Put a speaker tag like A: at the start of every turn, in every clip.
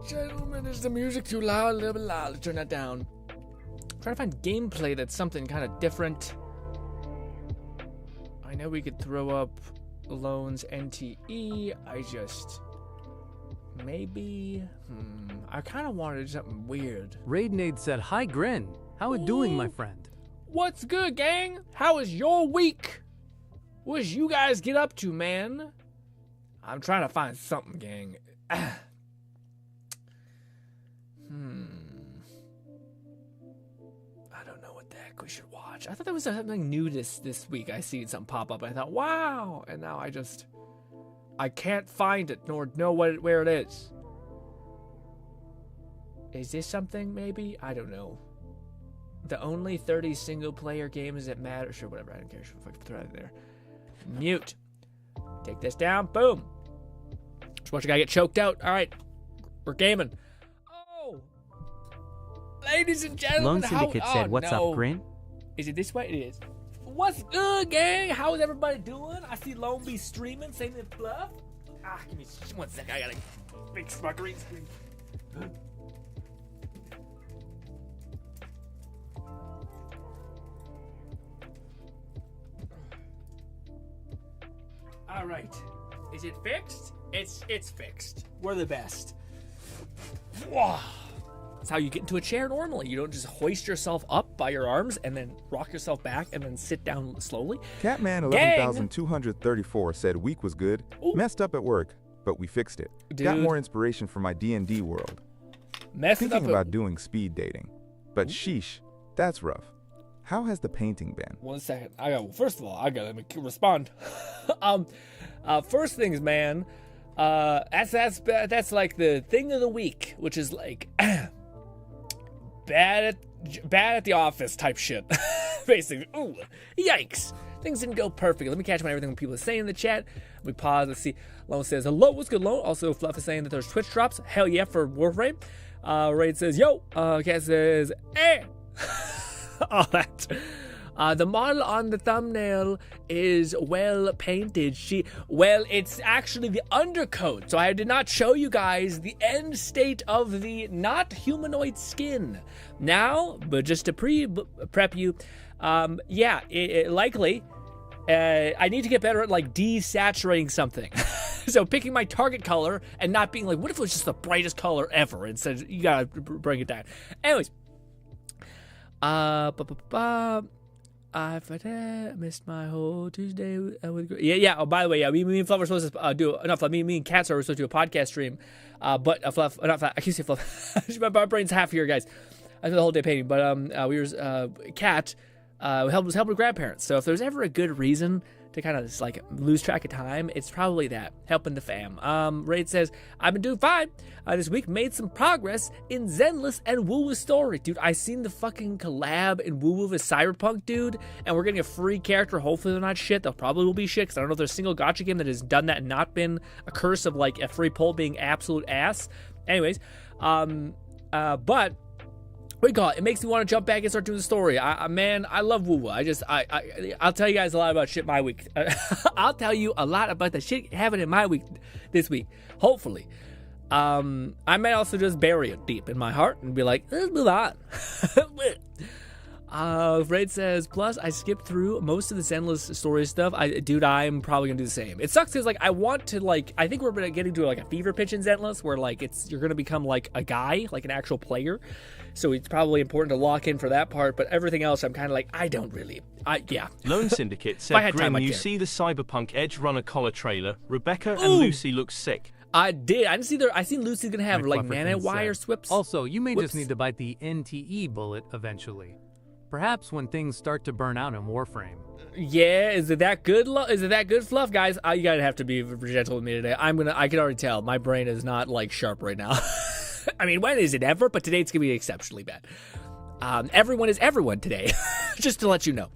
A: Gentlemen, is the music too loud? Let's turn that down. I'm trying to find gameplay that's something kind of different. I know we could throw up Loans NTE. Maybe. I kind of wanted something weird.
B: Raidnade said, "Hi, Grin. How it doing, my friend?"
A: What's good, gang? How was your week? What you guys get up to, man? I'm trying to find something, gang. I don't know what the heck we should watch. I thought there was something new this week. I seen something pop up. I thought, wow. And now I can't find it nor know where it is. Is this something, maybe? I don't know. The only 30 single-player games that matter. Sure, whatever. I don't care. Throw it there. Mute. Take this down. Boom. Just watch a guy get choked out. All right. We're gaming. Oh. Ladies and gentlemen.
C: Lone Syndicate said, "What's up, Grin?"
A: Is it this way? It is. What's good, gang? How's everybody doing? I see Lone be streaming, saying it fluff. Give me 1 second. I gotta fix my green screen. All right. Is it fixed? It's fixed. We're the best. Wow. That's how you get into a chair normally. You don't just hoist yourself up by your arms and then rock yourself back and then sit down slowly.
D: Catman 11,234 said week was good.
A: Ooh.
D: Messed up at work, but we fixed it.
A: Dude.
D: Got more inspiration for my D&D world. Thinking about doing speed dating. But sheesh, that's rough. How has the painting been?
A: 1 second. First of all, I gotta respond. First things, man. That's like the thing of the week, which is like bad at the office type shit. Basically, ooh, yikes. Things didn't go perfectly. Let me catch up on everything people are saying in the chat. We pause. Let's see. Lone says, "Hello, what's good, Lone?" Also, Fluff is saying that there's Twitch drops. Hell yeah for Warframe. Raid says, "Yo." Cat says, "Eh." All that. The model on the thumbnail is well painted. It's actually the undercoat. So I did not show you guys the end state of the not humanoid skin. Now, but just to prep you, likely, I need to get better at like desaturating something. So picking my target color and not being like, what if it was just the brightest color ever? Instead, you gotta bring it down. Anyways. I missed my whole Tuesday with yeah. Oh, by the way, yeah, me and Fluff are supposed to do enough. Me and Cats are supposed to do a podcast stream, but Fluff, not Fluff. I keep saying Fluff. My brain's half here, guys. I spent the whole day painting, but we were Cat was helping grandparents. So if there's ever a good reason to kind of just like lose track of time, it's probably that, helping the fam. Raid says, "I've been doing fine. This week made some progress in Zenless and Woo-Woo's story." Dude, I seen the fucking collab in Woo-Woo with Cyberpunk, dude, and we're getting a free character. Hopefully they're not shit. They'll probably will be shit, because I don't know if there's a single gacha game that has done that and not been a curse of like a free pull being absolute ass. Anyways, but it makes me want to jump back and start doing the story. Man, I love Woo-Woo. I'll tell you guys a lot about shit my week. I'll tell you a lot about the shit happening in my week this week. Hopefully. I might also just bury it deep in my heart and be like, let's move on. Raid says, plus I skipped through most of the Zenless story stuff. I'm probably gonna do the same. It sucks because like I want to like, I think we're getting to like a fever pitch in Zenless where like you're gonna become like a guy, like an actual player. So it's probably important to lock in for that part, but everything else I'm kind of like, yeah.
E: Lone Syndicate said, "Grim, you see the Cyberpunk Edge Runner collar trailer? Rebecca and Lucy look sick."
A: I did. I seen Lucy's gonna have like nanowire swips.
B: Also, you may just need to bite the NTE bullet eventually. Perhaps when things start to burn out in Warframe.
A: Yeah, is it that good? Is it that good, Fluff, guys? You gotta have to be gentle with me today. I can already tell my brain is not like sharp right now. I mean, when is it ever? But today it's gonna be exceptionally bad. Everyone is everyone today, just to let you know.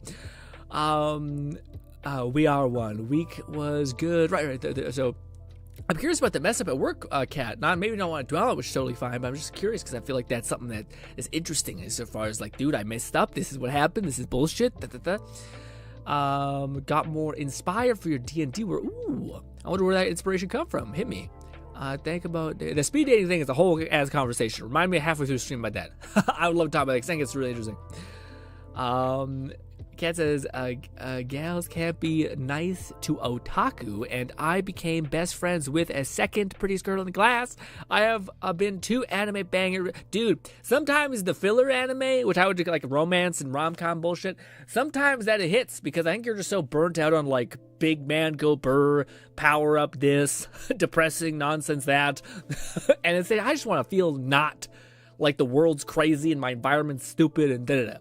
A: We are one. Week was good. Right. So I'm curious about the mess up at work, Kat. Maybe don't want to dwell on it, which is totally fine, but I'm just curious because I feel like that's something that is interesting as far as like, dude, I messed up. This is what happened. This is bullshit. Got more inspired for your D&D work. Ooh, I wonder where that inspiration come from. Hit me. Think about the speed dating thing is a whole ass conversation. Remind me halfway through the stream about that. I would love to talk about it because I think it's really interesting. Kat says, gals can't be nice to otaku, and I became best friends with a second prettiest girl in the class. I have been 2 anime banger. Dude, sometimes the filler anime, which I would do like romance and rom-com bullshit, sometimes that it hits because I think you're just so burnt out on like big man go burr, power up this, depressing nonsense that. And it's I just want to feel not like the world's crazy and my environment's stupid and da-da-da.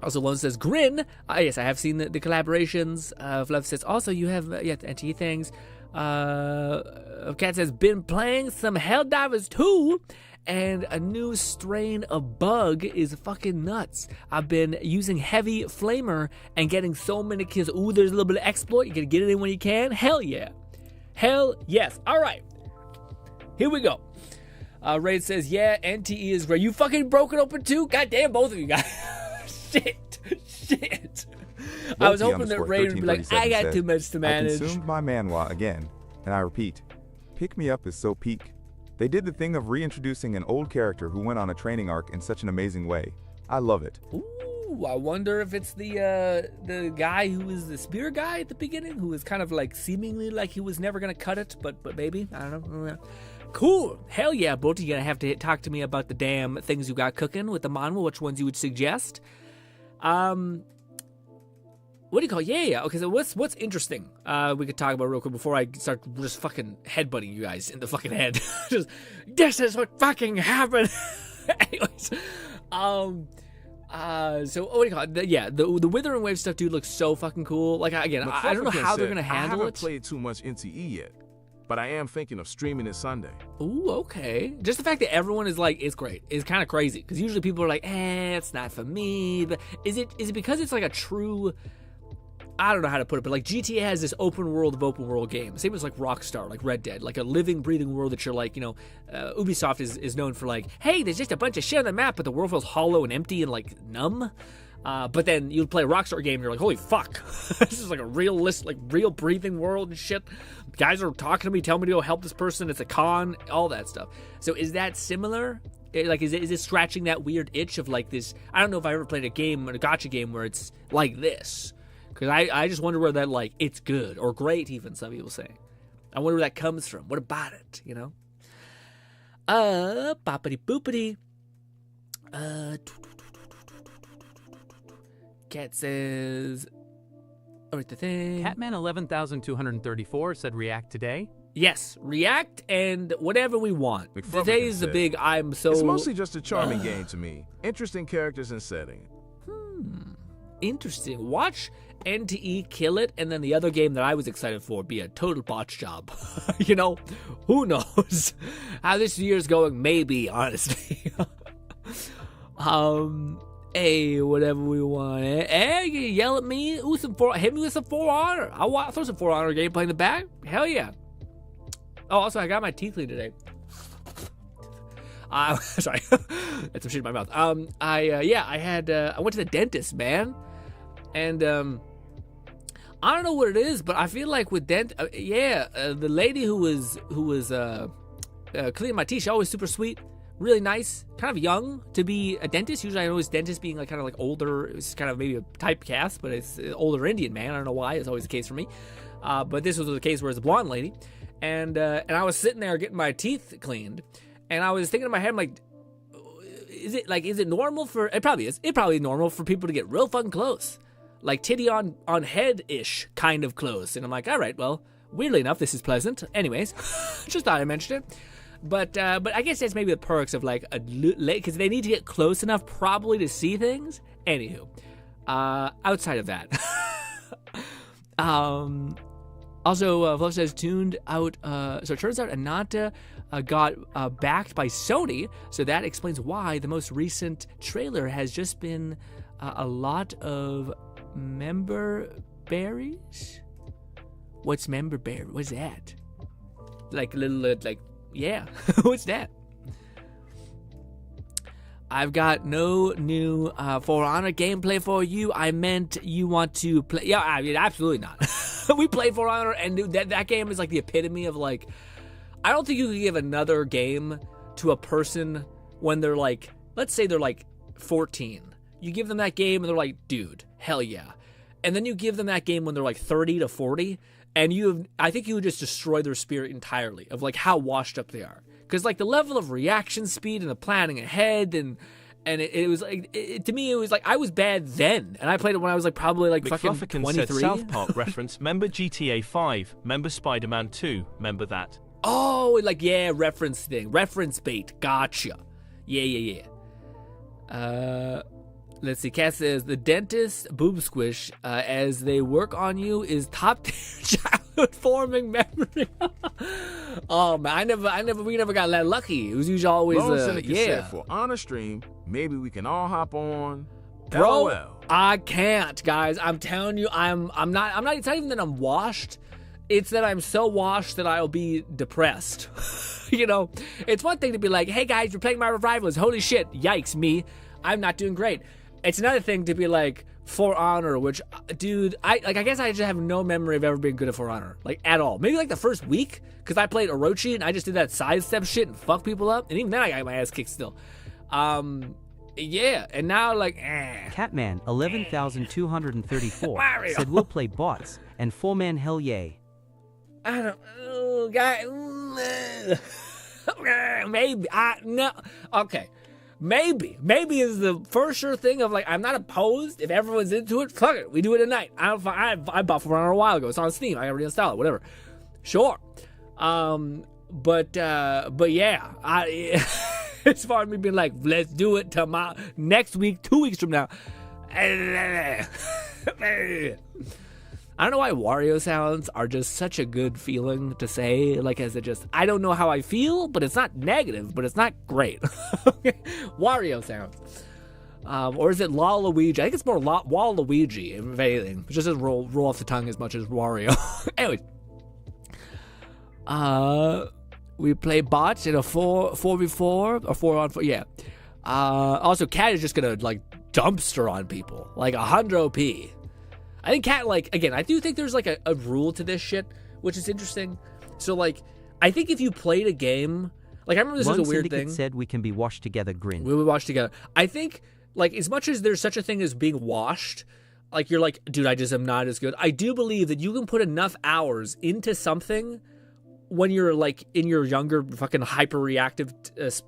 A: Also, Lone says, GRINN. Yes, I have seen the collaborations. Fluff says, also, you have, NT things. Kat says, been playing some Helldivers 2, and a new strain of bug is fucking nuts. I've been using Heavy Flamer and getting so many kills. Ooh, there's a little bit of exploit. You gotta get it in when you can. Hell yeah. Hell yes. All right. Here we go. Raid says, yeah, NTE is great. You fucking broke it open too? God damn, both of you guys. Shit. I was hoping that Ray would be like, I got too much to manage.
D: I consumed my manhwa again, and I repeat, Pick Me Up is so peak. They did the thing of reintroducing an old character who went on a training arc in such an amazing way. I love it.
A: Ooh, I wonder if it's the guy who was the spear guy at the beginning, who was kind of like seemingly like he was never gonna cut it, but maybe, I don't know. Cool. Hell yeah, both of you gonna have to talk to me about the damn things you got cooking with the manhwa, which ones you would suggest. What do you call? Yeah. Okay, so what's interesting? We could talk about real quick before I start just fucking headbutting you guys in the fucking head. Just this is what fucking happened. Anyways, so what do you call it? The Withering Wave stuff, dude, looks so fucking cool. Like again, I don't know how they're gonna handle it.
F: I haven't played too much NTE yet, but I am thinking of streaming it Sunday.
A: Ooh, okay. Just the fact that everyone is like, it's great, is kind of crazy. Because usually people are like, it's not for me. But is it because it's like a true, I don't know how to put it, but like GTA has this open world games. Same as like Rockstar, like Red Dead, like a living, breathing world that you're like, Ubisoft is known for like, hey, there's just a bunch of shit on the map, but the world feels hollow and empty and like numb. But then you play a Rockstar game and you're like, holy fuck, this is like a realistic, like real breathing world and shit. Guys are talking to me, telling me to go help this person. It's a con, all that stuff. So is that similar? Like, is it scratching that weird itch of like this? I don't know if I ever played a game, a gacha game where it's like this. Because I just wonder where that, like, it's good or great even, some people say. I wonder where that comes from. What about it, Boppity boopity. Cat says, the thing.
B: Catman 11,234 said react today.
A: Yes, react and whatever we want. Today's the big
F: It's mostly just a charming game to me. Interesting characters and setting.
A: Interesting. Watch NTE kill it, and then the other game that I was excited for be a total botch job. Who knows how this year's going? Maybe, honestly. Hey, whatever we want. Hey, you yell at me. Hit me with some For Honor. I'll throw some For Honor gameplay in the back. Hell yeah. Oh, also, I got my teeth cleaned today. Sorry, that's some shit in my mouth. I went to the dentist, man, and I don't know what it is, but I feel like with the lady who was cleaning my teeth, she's always super sweet, really nice, kind of young to be a dentist. Usually I know dentists being like kind of like older. It's kind of maybe a typecast, but it's an older Indian man. I don't know why. It's always the case for me, but this was the case where it's a blonde lady, and I was sitting there getting my teeth cleaned. And I was thinking in my head, I'm like, is it normal for, it probably is. It probably normal for people to get real fucking close. Like titty on head-ish kind of close. And I'm like, all right, well, weirdly enough, this is pleasant. Anyways, just thought I mentioned it. But I guess that's maybe the perks of like because they need to get close enough probably to see things. Anywho, outside of that. Also, Fluff says tuned out. So it turns out Ananta got backed by Sony, so that explains why the most recent trailer has just been a lot of member berries. What's member berry? What's that? Like little yeah. What's that? I've got no new For Honor gameplay for you. I meant you want to play. Yeah, I mean, absolutely not. We played For Honor, and dude, that game is like the epitome of like, I don't think you could give another game to a person when they're like, let's say they're like 14. You give them that game and they're like, dude, hell yeah. And then you give them that game when they're like 30 to 40, and I think you would just destroy their spirit entirely of like how washed up they are. Because like the level of reaction speed and the planning ahead, and it was like, to me, it was like I was bad then, and I played it when I was like probably like fucking 23.
E: Said South Park reference. Remember GTA 5? Remember Spider-Man 2? Remember that?
A: Oh, like, yeah, reference thing. Reference bait. Gotcha. Yeah. Let's see. Kat says, the dentist boob squish, as they work on you, is top tier childhood forming memory. Oh, man. We never got that lucky. It was usually always,
F: yeah. For Honor Stream, maybe we can all hop on.
A: Bro,
F: LOL.
A: I can't, guys. I'm telling you, it's not even that I'm washed. It's that I'm so washed that I'll be depressed. You know, it's one thing to be like, hey guys, you're playing my Rivals. Holy shit. Yikes, me. I'm not doing great. It's another thing to be like, For Honor, which, dude, I guess I just have no memory of ever being good at For Honor. Like, at all. Maybe like the first week, because I played Orochi and I just did that sidestep shit and fuck people up. And even then I got my ass kicked still. Yeah, and now like,
C: Catman 11,234
A: Mario.
C: said we'll play bots and 4-man hell yay.
A: I don't, guy, maybe, no, okay, maybe is the first sure thing of like, I'm not opposed if everyone's into it. Fuck it, we do it tonight. I bought For Honor a while ago. It's on Steam. I gotta reinstall it. Whatever. Sure. But yeah, it's far as me being like, let's do it tomorrow, next week, 2 weeks from now. I don't know why Wario sounds are just such a good feeling to say, like, as it just, I don't know how I feel, but it's not negative, but it's not great. Wario sounds. Or is it Waluigi? I think it's more Waluigi, if anything. It just doesn't roll off the tongue as much as Wario. Anyways. We play bots in a 4v4 or 4-on-4, yeah. Also, Cat is just gonna, like, dumpster on people. Like, 100 OP. I think Cat, like, again, I do think there's, like, a rule to this shit, which is interesting. So, like, I think if you played a game, like, I remember this was a weird thing.
C: Said we can be washed together, GRINN.
A: We would wash together. I think, like, as much as there's such a thing as being washed, like, you're like, dude, I just am not as good. I do believe that you can put enough hours into something when you're, like, in your younger fucking hyper-reactive,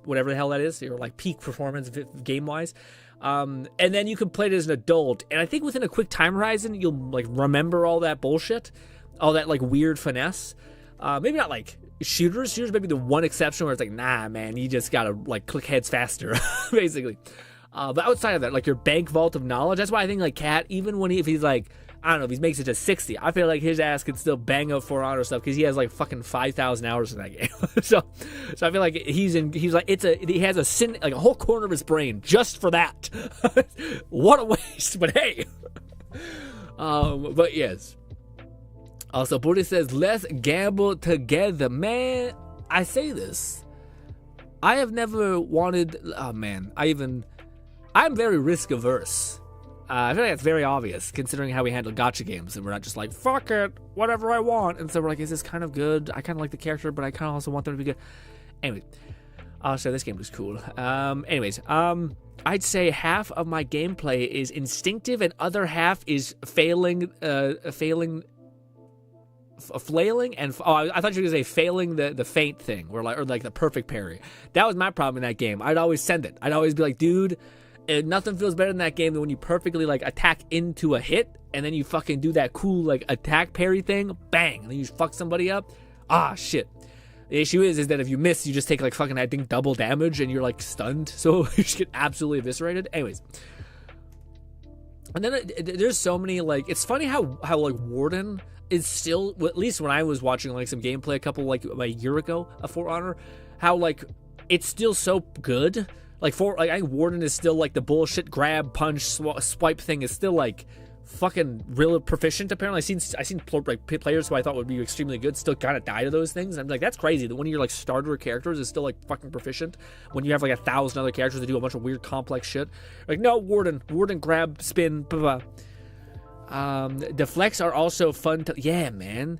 A: whatever the hell that is, your, like, peak performance game-wise, and then you can play it as an adult, and I think within a quick time horizon, you'll, like, remember all that bullshit, all that, like, weird finesse. Maybe not, like, shooters may be the one exception where it's like, nah, man, you just gotta, like, click heads faster, basically. But outside of that, like, your bank vault of knowledge, that's why I think, like, Cat, even when if he's, like, I don't know, if he makes it to 60, I feel like his ass could still bang out For Honor stuff because he has like fucking 5,000 hours in that game. so I feel like he has a whole corner of his brain just for that. What a waste, but hey. But yes. Also, Booty says, let's gamble together. Man, I say this. I have never wanted, I'm very risk averse. I feel like that's very obvious, considering how we handle gacha games, and we're not just like, fuck it, whatever I want. And so we're like, is this kind of good? I kind of like the character, but I kind of also want them to be good. Anyway, so this game was cool. I'd say half of my gameplay is instinctive, and other half is flailing, and I thought you were gonna say failing the feint thing, or like the perfect parry. That was my problem in that game. I'd always send it. I'd always be like, dude. And nothing feels better than that game than when you perfectly like attack into a hit and then you fucking do that cool like attack parry thing, bang, and then you fuck somebody up. Shit. The issue is that if you miss, you just take like fucking, I think, double damage and you're like stunned, so you just get absolutely eviscerated. Anyways, and then there's so many like, it's funny how like Warden is still, at least when I was watching like some gameplay a year ago of For Honor, how like it's still so good. Like, I think Warden is still, like, the bullshit grab, punch, swipe thing is still, like, fucking real proficient, apparently. I seen like, players who I thought would be extremely good still kind of die to those things. I'm like, that's crazy that one of your, like, starter characters is still, like, fucking proficient when you have, like, 1,000 other characters that do a bunch of weird, complex shit. Like, no, Warden, grab, spin, blah, blah. The flex are also fun to, yeah, man.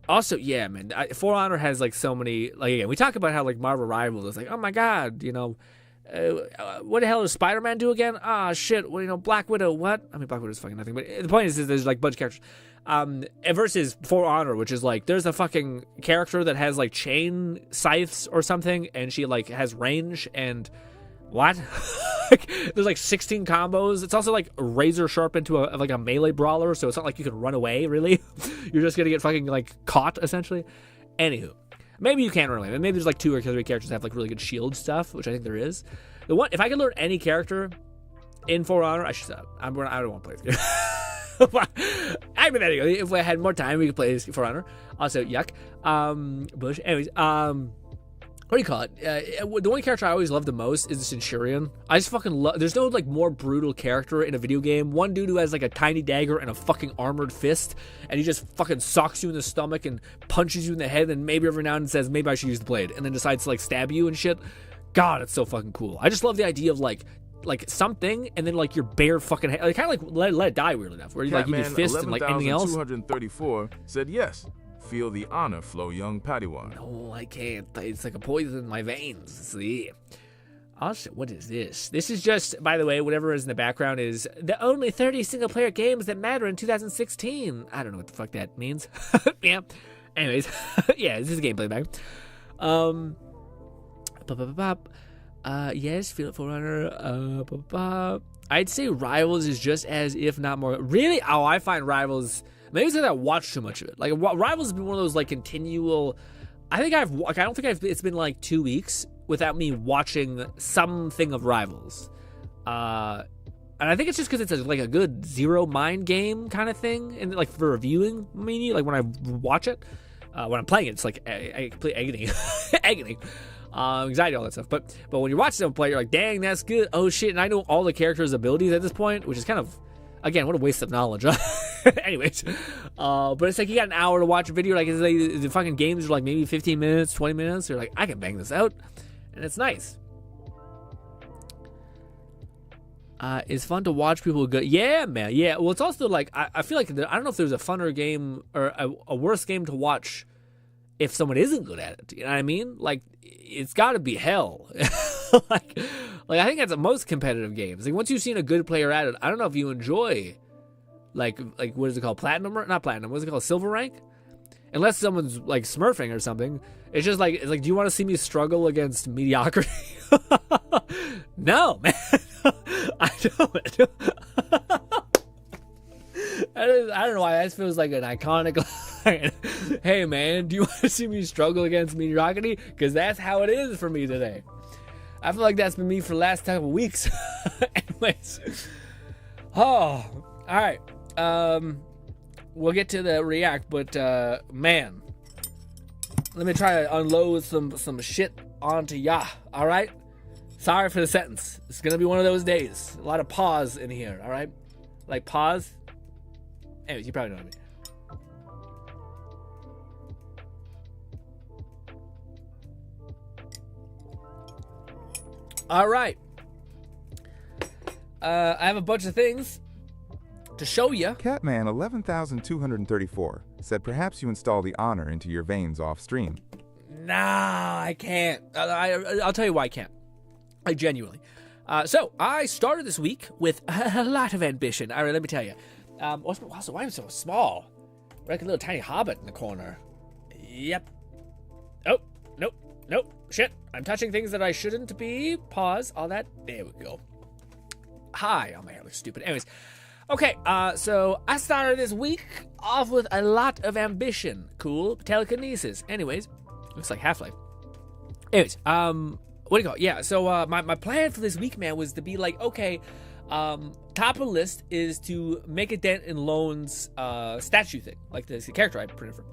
A: Also, yeah, man. For Honor has like so many, like, again, we talk about how like Marvel Rivals is like, oh my god, you know, what the hell does Spider-Man do again? Ah, shit. Well, you know, Black Widow. What? I mean, Black Widow's fucking nothing. But the point is there's like a bunch of characters. Versus For Honor, which is like there's a fucking character that has like chain scythes or something, and she like has range and what? There's like 16 combos. It's also like razor sharp into a melee brawler, so it's not like you can run away. Really, you're just gonna get fucking like caught essentially. Anywho. Maybe you can run away. Maybe there's like 2 or 3 characters that have like really good shield stuff, which I think there is. The one, if I could learn any character in For Honor, I should stop. I don't want to play this game. I mean, anyway, if I had more time, we could play this For Honor. Also, yuck. Bush. Anyways, what do you call it? The one character I always love the most is the Centurion. I just fucking love. There's no like more brutal character in a video game. One dude who has like a tiny dagger and a fucking armored fist, and he just fucking socks you in the stomach and punches you in the head, and maybe every now and then says maybe I should use the blade, and then decides to like stab you and shit. God, it's so fucking cool. I just love the idea of like something, and then like your bare fucking head, like kind of like let it die weird enough, where you like use fist and like anything else.
F: 234 said yes. Feel the honor flow, young Padawan.
A: No, I can't. It's like a poison in my veins. See. Also, what is this? This is just, by the way, whatever is in the background is the only 30 single-player games that matter in 2016. I don't know what the fuck that means. Yeah. Anyways, yeah, this is gameplay back. Yes, feel it For Honor. I'd say Rivals is just as, if not more. Really? Oh, I find Rivals. Maybe it's because I watched too much of it. Like Rivals has been one of those like continual. I don't think it's been like 2 weeks without me watching something of Rivals. And I think it's just because it's like a good zero mind game kind of thing, and like for reviewing, like when I watch it, when I'm playing it, it's like a complete agony, anxiety, all that stuff. But when you're watching someone play, you're like, dang, that's good. Oh shit, and I know all the characters' abilities at this point, which is kind of. Again, what a waste of knowledge. Anyways, but it's like you got an hour to watch a video. Like, the fucking games are like maybe 15 minutes, 20 minutes. You're like, I can bang this out, and it's nice. It's fun to watch people go. Yeah, man. Yeah. Well, it's also like I feel like I don't know if there's a funner game or a worse game to watch if someone isn't good at it. You know what I mean? Like, it's got to be hell. Like I think that's the most competitive games. Like once you've seen a good player at it, I don't know if you enjoy like what is it called? Platinum or not platinum? What's it called? Silver rank? Unless someone's like smurfing or something. It's just like do you want to see me struggle against mediocrity? No, man. I don't. I don't know why that feels like an iconic line. Hey man, do you want to see me struggle against mediocrity? Because that's how it is for me today. I feel like that's been me for the last couple weeks. Anyways. Oh, all right. We'll get to the react, but man, let me try to unload some shit onto ya. All right. Sorry for the sentence. It's gonna be one of those days. A lot of pause in here. All right, like pause. Anyways, you probably know what I mean. All right. I have a bunch of things to show you.
D: Catman 11,234 said perhaps you install the honor into your veins off stream.
A: Nah, I can't. I'll tell you why I can't. Like genuinely. So I started this week with a lot of ambition. All right, let me tell you. Also, why am I so small? We're like a little tiny hobbit in the corner. Yep. Oh, nope. Shit. I'm touching things that I shouldn't be. Pause. All that. There we go. Hi. Oh, my hair looks stupid. Anyways. Okay, so I started this week off with a lot of ambition. Cool. Telekinesis. Anyways. Looks like Half-Life. Anyways, what do you call it? Yeah, so my plan for this week, man, was to be like, okay, top of the list is to make a dent in Lone's statue thing. Like the character I printed from.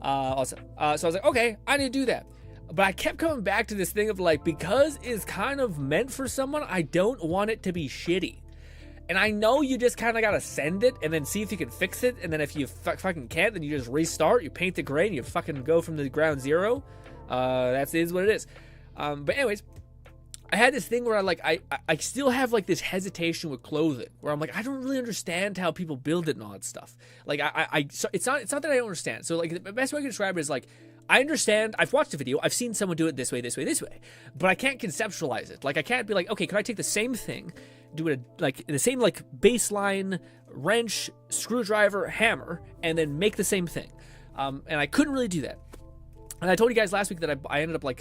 A: Also. So I was like, okay, I need to do that. But I kept coming back to this thing of like, because it's kind of meant for someone, I don't want it to be shitty. And I know you just kind of got to send it and then see if you can fix it. And then if you fucking can't, then you just restart. You paint the gray and you fucking go from the ground zero. That is what it is. But anyways, I had this thing where I still have like this hesitation with clothing where I'm like, I don't really understand how people build it and all that stuff. Like so it's not that I don't understand. So like the best way I can describe it is like, I understand, I've watched a video, I've seen someone do it this way, but I can't conceptualize it. Like I can't be like, okay, can I take the same thing, do it like the same like baseline wrench, screwdriver, hammer, and then make the same thing. And I couldn't really do that. And I told you guys last week that I ended up like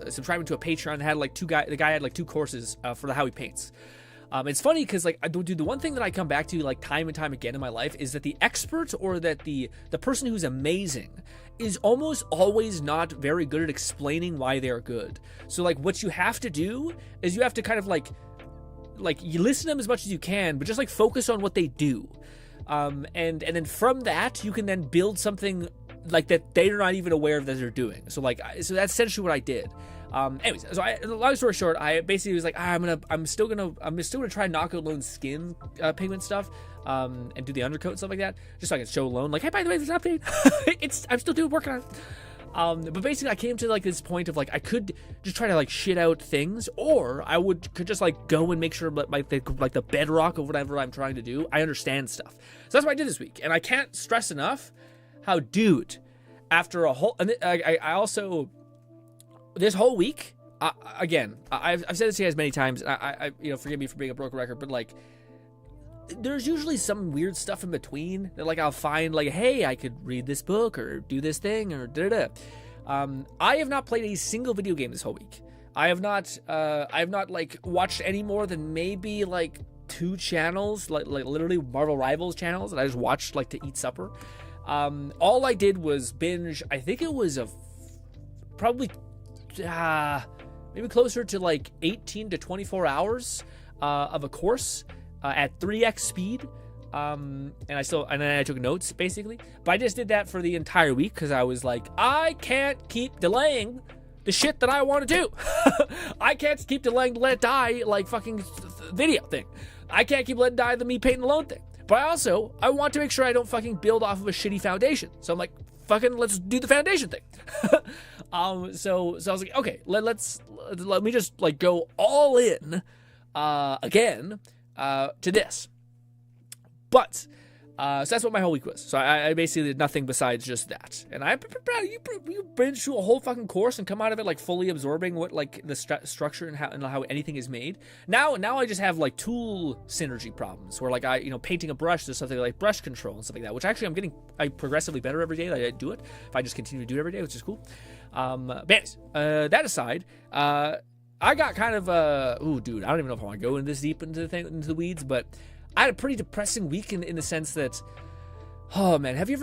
A: subscribing to a Patreon that had like the guy had like 2 courses for how he paints. It's funny because like the one thing that I come back to like time and time again in my life is that the expert or that the person who's amazing is almost always not very good at explaining why they're good. So like what you have to do is you have to kind of like you listen to them as much as you can, but just like focus on what they do. And then from that you can then build something like that they're not even aware of that they're doing. So so that's essentially what I did. Anyways, so long story short, I basically was like, I'm still gonna try and knock out Lone's skin pigment stuff, and do the undercoat and stuff like that, just so I can show Lone like, hey, by the way, this update, I'm still working on it. But basically, I came to like this point of like, I could just try to like shit out things, or I could just like go and make sure like the bedrock of whatever I'm trying to do, I understand stuff. So that's what I did this week, and I can't stress enough how, dude, after a whole, and I also. This whole week, again, I've said this to you guys many times, and I forgive me for being a broken record, but like, there's usually some weird stuff in between that like I'll find like, hey, I could read this book or do this thing or da. I have not played a single video game this whole week. I have not like watched any more than maybe like 2 channels, like literally Marvel Rivals channels that I just watched like to eat supper. All I did was binge. I think it was probably. Maybe closer to like 18 to 24 hours of a course at 3x speed. And then I took notes basically. But I just did that for the entire week because I was like, I can't keep delaying the shit that I want to do. I can't keep delaying to let it die like fucking video thing. I can't keep letting die the me painting alone thing. But I want to make sure I don't fucking build off of a shitty foundation. So I'm like, fucking let's do the foundation thing. So I was like, okay, let me just like go all in again to this. But so that's what my whole week was. So I basically did nothing besides just that. And you binge through a whole fucking course and come out of it like fully absorbing what like the structure and how anything is made. Now I just have like tool synergy problems where like painting a brush does something like brush control and stuff like that, which actually I'm getting progressively better every day that I do it. If I just continue to do it every day, which is cool. But anyways, that aside, I got kind of dude, I don't even know if I want to go in this deep into the weeds, but I had a pretty depressing week in the sense that, oh man, have you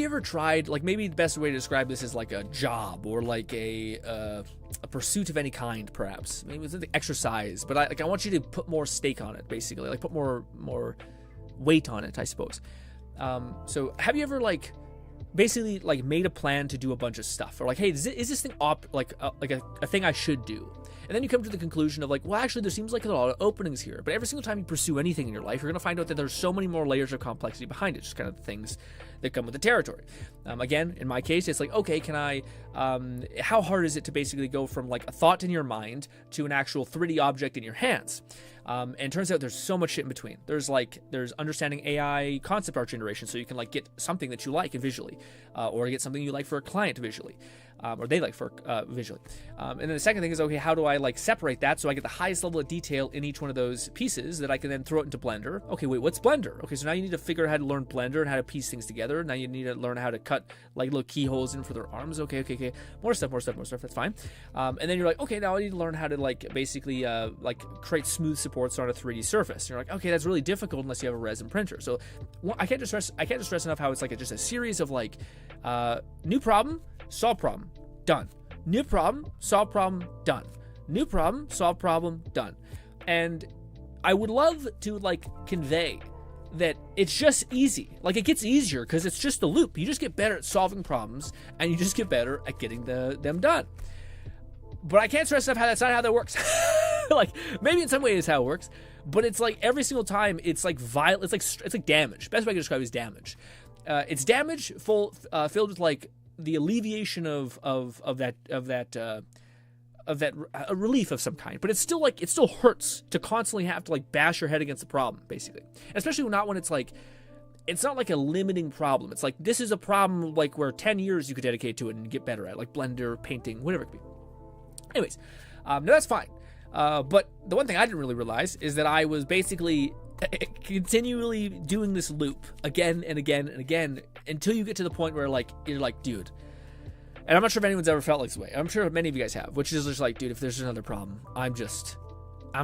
A: ever tried, like maybe the best way to describe this is like a job or like a pursuit of any kind, perhaps. Maybe it's the exercise, but I want you to put more stake on it, basically, like put more weight on it, I suppose. So have you ever like basically like made a plan to do a bunch of stuff, or like, hey, is this thing a thing I should do? And then you come to the conclusion of like, well, actually, there seems like a lot of openings here. But every single time you pursue anything in your life, you're going to find out that there's so many more layers of complexity behind it, just kind of things that come with the territory. Again, in my case, it's like, okay, how hard is it to basically go from like a thought in your mind to an actual 3D object in your hands? And it turns out there's so much shit in between. There's understanding AI concept art generation, so you can like get something that you like visually, or get something you like for a client visually. Or they like for visually. And then the second thing is, okay, how do I like separate that so I get the highest level of detail in each one of those pieces that I can then throw it into Blender? Okay, wait, what's Blender? Okay, so now you need to figure out how to learn Blender and how to piece things together. Now you need to learn how to cut like little keyholes in for their arms. Okay. More stuff. That's fine. And then you're like, okay, now I need to learn how to like basically like create smooth supports on a 3D surface. And you're like, okay, that's really difficult unless you have a resin printer. So I can't just stress enough how it's like just a series of like new problem, solve problem, done. New problem, solve problem, done. New problem, solve problem, done. And I would love to like convey that it's just easy. Like it gets easier because it's just the loop. You just get better at solving problems and you just get better at getting them done. But I can't stress enough how that's not how that works. Like maybe in some ways it's how it works, but it's like every single time it's like violent. It's like damage. Best way I can describe it is damage. It's damage filled with like the alleviation of that a relief of some kind. But it's still like, it still hurts to constantly have to like bash your head against the problem, basically. Especially not when it's like, it's not like a limiting problem. It's like, this is a problem like where 10 years you could dedicate to it and get better at, like Blender, painting, whatever it could be. Anyways, no, that's fine. But the one thing I didn't really realize is that I was basically continually doing this loop again and again and again until you get to the point where like, you're like, dude, and I'm not sure if anyone's ever felt like this way. I'm sure many of you guys have, which is just like, dude, if there's another problem, I'm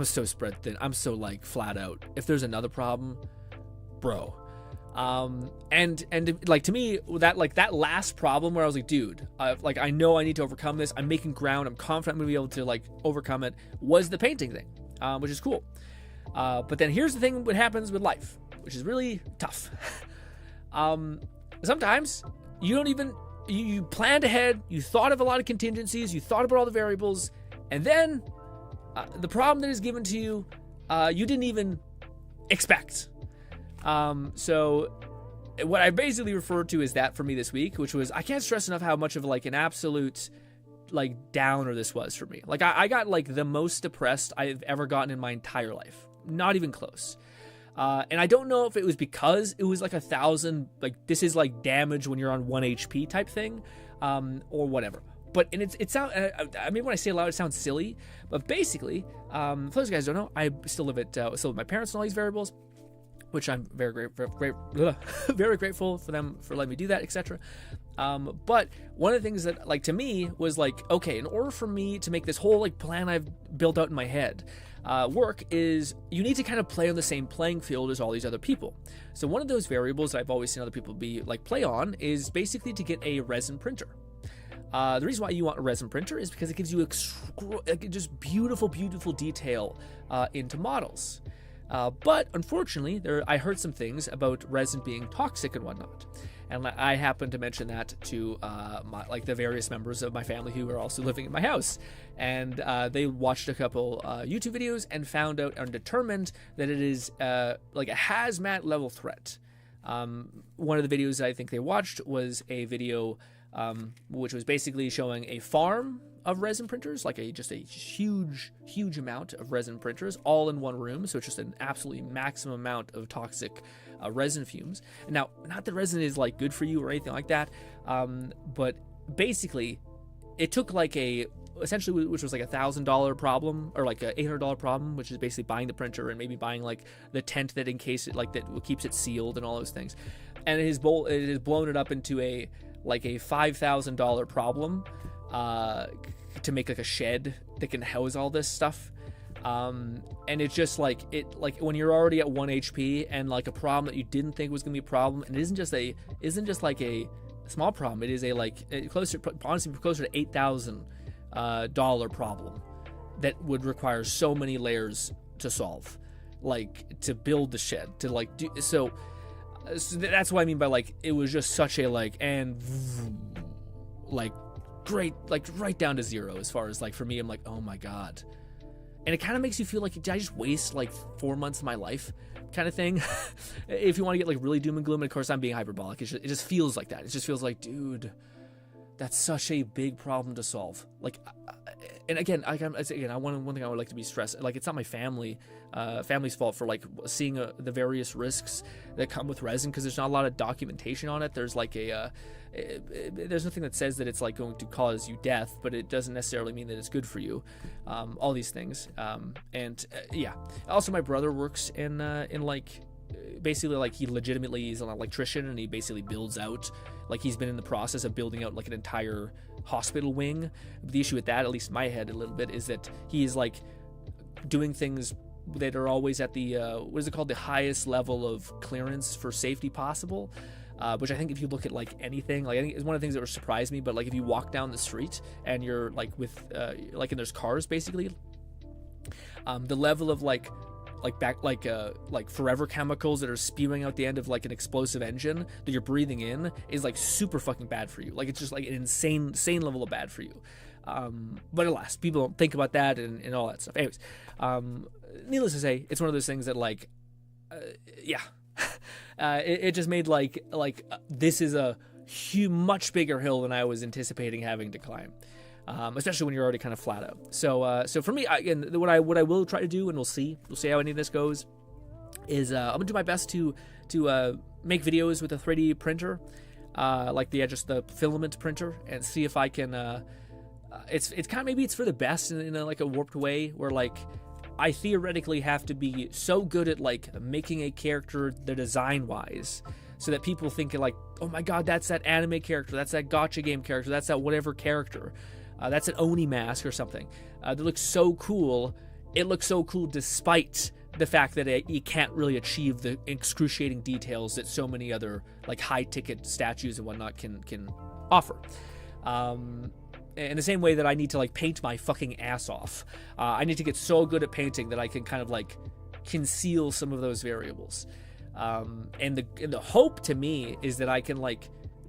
A: so spread thin. I'm so like flat out. If there's another problem, bro. And like, to me, that last problem where I was like, dude, like, I know I need to overcome this. I'm making ground. I'm confident I'm going to be able to like overcome it, was the painting thing, which is cool. But then here's the thing, what happens with life, which is really tough. Sometimes you don't even, you planned ahead, you thought of a lot of contingencies, you thought about all the variables, and then the problem that is given to you, you didn't even expect. So what I basically referred to is that for me this week, which was, I can't stress enough how much of like an absolute like downer this was for me. Like I got like the most depressed I've ever gotten in my entire life. Not even close. And I don't know if it was because it was like 1,000, like this is like damage when you're on 1 HP type thing, or whatever. But, and it sounds, I mean, when I say it loud, it sounds silly, but basically, for those guys who don't know, I still live with my parents and all these variables, which I'm very very grateful for them for letting me do that, etc. But one of the things that, like, to me was like, okay, in order for me to make this whole like plan I've built out in my head work, is you need to kind of play on the same playing field as all these other people. So one of those variables I've always seen other people play on is basically to get a resin printer. The reason why you want a resin printer is because it gives you just beautiful detail into models. But unfortunately, I heard some things about resin being toxic and whatnot, and I happened to mention that to the various members of my family who are also living in my house, and they watched a couple YouTube videos and found out and determined that it is like a hazmat level threat. One of the videos I think they watched was a video which was basically showing a farm of resin printers, like just a huge amount of resin printers all in one room. So it's just an absolutely maximum amount of toxic resin fumes. Now, not that resin is like good for you or anything like that, but basically it took like essentially, which was like $1,000 problem, or like a $800 problem, which is basically buying the printer and maybe buying like the tent that that keeps it sealed and all those things. And it has blown it up into a $5,000 problem to make like a shed that can house all this stuff. And it's just like when you're already at 1 HP and like a problem that you didn't think was gonna be a problem, and it isn't just like a small problem. It is closer to $8,000 problem that would require so many layers to solve, like to build the shed, to like do so. So that's what I mean by like, it was just such a great, like right down to zero as far as like, for me, I'm like, oh my God. And it kind of makes you feel like, did I just waste like 4 months of my life kind of thing? If you want to get like really doom and gloom, and of course I'm being hyperbolic, it just feels like that. It just feels like, dude, that's such a big problem to solve. Like, and again, one thing I would like to be stressed, like, it's not my family's fault for like seeing the various risks that come with resin, because there's not a lot of documentation on it. There's like there's nothing that says that it's like going to cause you death, but it doesn't necessarily mean that it's good for you. All these things, yeah. Also, my brother works in like, basically, like, he legitimately is an electrician, and he basically builds out, like, he's been in the process of building out like an entire hospital wing. The issue with that, at least in my head a little bit, is that he is like doing things that are always at the what is it called, the highest level of clearance for safety possible, which I think if you look at like anything, like, I think it's one of the things that would surprise me, but like if you walk down the street and you're like with and there's cars, basically, the level of like forever chemicals that are spewing out the end of like an explosive engine that you're breathing in is like super fucking bad for you. Like, it's just like an insane level of bad for you. But alas, people don't think about that and all that stuff. Anyways, needless to say, it's one of those things that like, yeah, it just made like this is a much bigger hill than I was anticipating having to climb. especially when you're already kind of flat out. So for me, again, what I will try to do, and we'll see how any of this goes, is I'm gonna do my best to make videos with a 3D printer, like just the filament printer, and see if I can. It's kind of, maybe it's for the best in a, like a warped way, where like I theoretically have to be so good at like making a character the design wise, so that people think like, oh my god, that's that anime character, that's that gacha game character, that's that whatever character, that's an Oni mask or something. That looks so cool. It looks so cool despite the fact that you can't really achieve the excruciating details that so many other like high ticket statues and whatnot can offer. In the same way that I need to like paint my fucking ass off, I need to get so good at painting that I can kind of like conceal some of those variables. And the hope to me is that I can like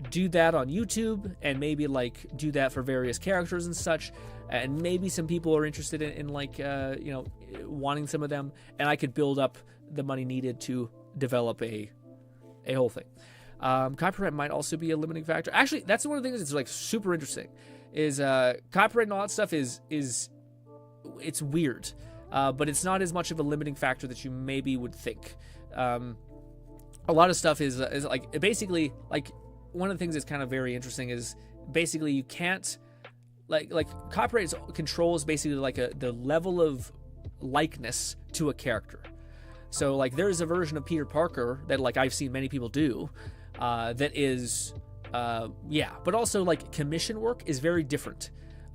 A: do that on YouTube, and maybe like do that for various characters and such, and maybe some people are interested in like wanting some of them, and I could build up the money needed to develop a whole thing. Copyright might also be a limiting factor. Actually, that's one of the things that's like super interesting, is copyright and all that stuff is it's weird, but it's not as much of a limiting factor that you maybe would think. A lot of stuff is like basically like one of the things that's kind of very interesting is basically you can't like copyright controls basically like the level of likeness to a character. So like there's a version of Peter Parker that like I've seen many people do that is but also like commission work is very different.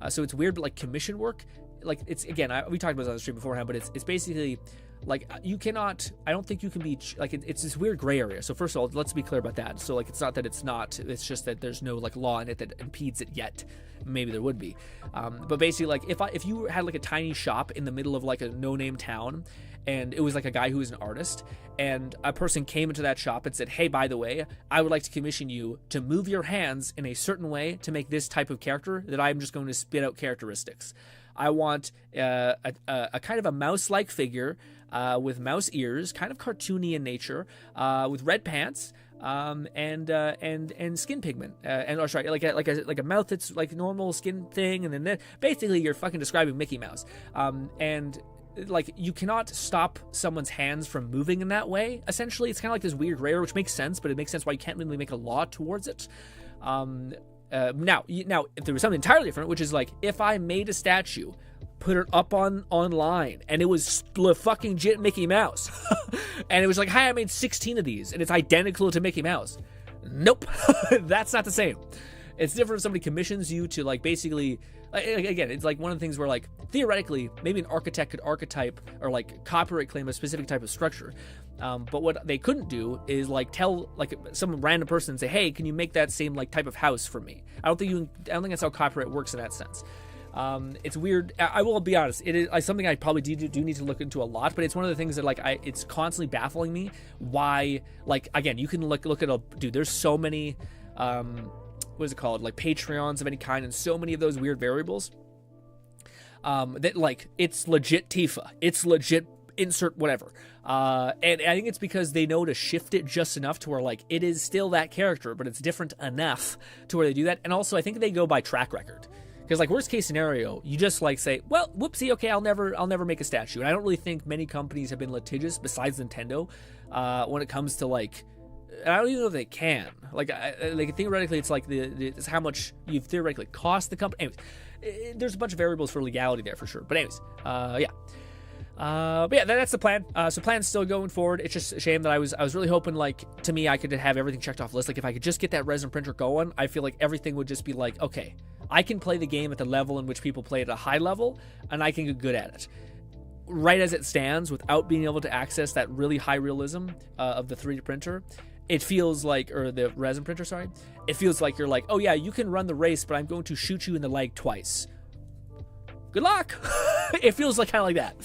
A: So it's weird, but like commission work, like it's again we talked about this on the stream beforehand, but it's basically like you cannot, I don't think you can be like it's this weird gray area. So first of all, let's be clear about that. So like it's not that it's just that there's no like law in it that impedes it yet. Maybe there would be, but basically like if you had like a tiny shop in the middle of like a no-name town, and it was like a guy who was an artist, and a person came into that shop and said, hey, by the way, I would like to commission you to move your hands in a certain way to make this type of character that I'm just going to spit out characteristics. I want a kind of a mouse-like figure with mouse ears, kind of cartoony in nature, with red pants, and skin pigment, like a mouth that's like normal skin thing, and then basically you're fucking describing Mickey Mouse, and like you cannot stop someone's hands from moving in that way. Essentially, it's kind of like this weird rare, which makes sense, but it makes sense why you can't really make a law towards it. Now, if there was something entirely different, which is like if I made a statue, put it up online, and it was fucking legit Mickey Mouse, and it was like, hi, I made 16 of these, and it's identical to Mickey Mouse. Nope, that's not the same. It's different if somebody commissions you to like basically, again, it's like one of the things where like theoretically maybe an architect could archetype or like copyright claim a specific type of structure. But what they couldn't do is like tell like some random person and say, hey, can you make that same like type of house for me? I don't think that's how copyright works in that sense. It's weird. I will be honest. It is something I probably do need to look into a lot, but it's one of the things that like it's constantly baffling me why, like, again, you can look at dude, there's so many, what is it called? Like Patreons of any kind, and so many of those weird variables, that like, it's legit Tifa. It's legit insert whatever. And I think it's because they know to shift it just enough to where like it is still that character, but it's different enough to where they do that. And also I think they go by track record. Because like worst case scenario, you just like say, well, whoopsie, okay, I'll never make a statue. And I don't really think many companies have been litigious besides Nintendo when it comes to like, I don't even know if they can. Like theoretically, it's like it's how much you've theoretically cost the company. Anyways, there's a bunch of variables for legality there for sure. But anyways, but yeah, that's the plan. So plan's still going forward. It's just a shame that I was really hoping, like, to me, I could have everything checked off the list. Like if I could just get that resin printer going, I feel like everything would just be like, okay, I can play the game at the level in which people play at a high level, and I can get good at it. Right as it stands, without being able to access that really high realism of the 3D printer, it feels like, or the resin printer, sorry, it feels like you're like, oh yeah, you can run the race, but I'm going to shoot you in the leg twice. Good luck. It feels like kind of like that.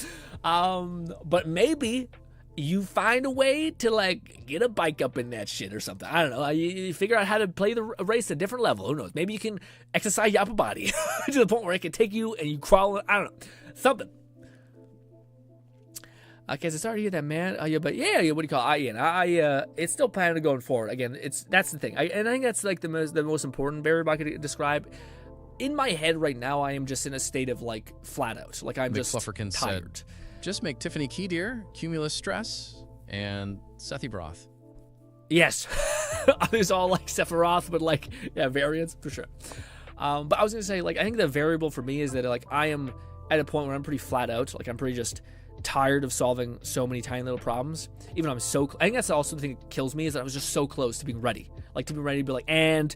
A: But maybe you find a way to like get a bike up in that shit or something. I don't know. You figure out how to play the race at a different level. Who knows? Maybe you can exercise your upper body to the point where it can take you and you crawl. I don't know. Something. Okay, so sorry to hear that, man. But yeah, what do you call it? It's still planning to going forward. Again, that's the thing. I think that's like the most important variable I could describe. in my head right now, I am just in a state of like flat out. Like I'm just
G: McFlufferkin
A: tired.
G: said, just make Tiffany Key Deer, Cumulus Stress, and Sethi Broth.
A: Yes. There's all like Sephiroth, but like, yeah, variants for sure. But I was going to say, like, I think the variable for me is that like I am at a point where I'm pretty flat out. Like I'm pretty just tired of solving so many tiny little problems. Even though I'm so, I think that's also the thing that kills me is that I was just so close to being ready. Like to be ready to be like, and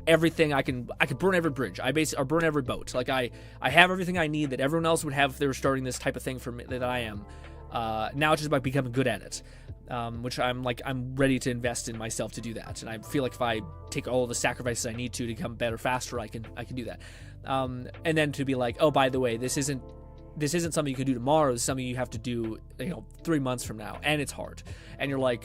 A: everything I could burn every bridge. Or burn every boat. Like I have everything I need that everyone else would have if they were starting this type of thing for me that I am. Now it's just about becoming good at it. Which I'm ready to invest in myself to do that. And I feel like if I take all the sacrifices I need to become better faster, I can do that. And then to be like, oh, by the way, this isn't something you can do tomorrow. It's something you have to do, 3 months from now. And it's hard. And you're like,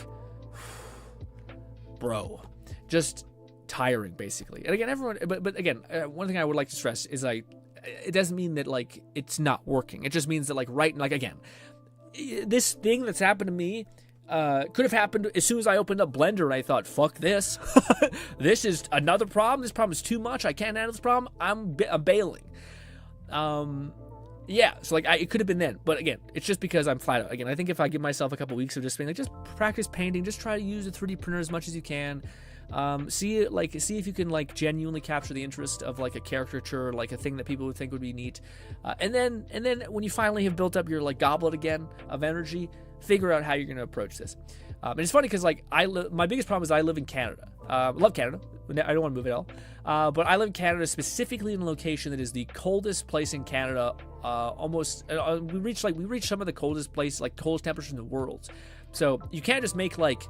A: bro, just tiring basically. And again, but again, one thing I would like to stress is like, it doesn't mean that like it's not working. It just means that again, this thing that's happened to me could have happened as soon as I opened up Blender and I thought, fuck this. This is another problem. This problem is too much. I can't handle this problem. I'm bailing. Yeah, so like it could have been then, but again, it's just because I'm flat out. Again, I think if I give myself a couple weeks of just being like, just practice painting, just try to use the 3D printer as much as you can. See if you can like genuinely capture the interest of like a caricature, like a thing that people would think would be neat. And then when you finally have built up your like goblet again of energy, figure out how you're going to approach this. And it's funny because like my biggest problem is I live in Canada. Love Canada. I don't want to move at all. But I live in Canada, specifically in a location that is the coldest place in Canada. We reach some of the coldest temperatures in the world. So you can't just make like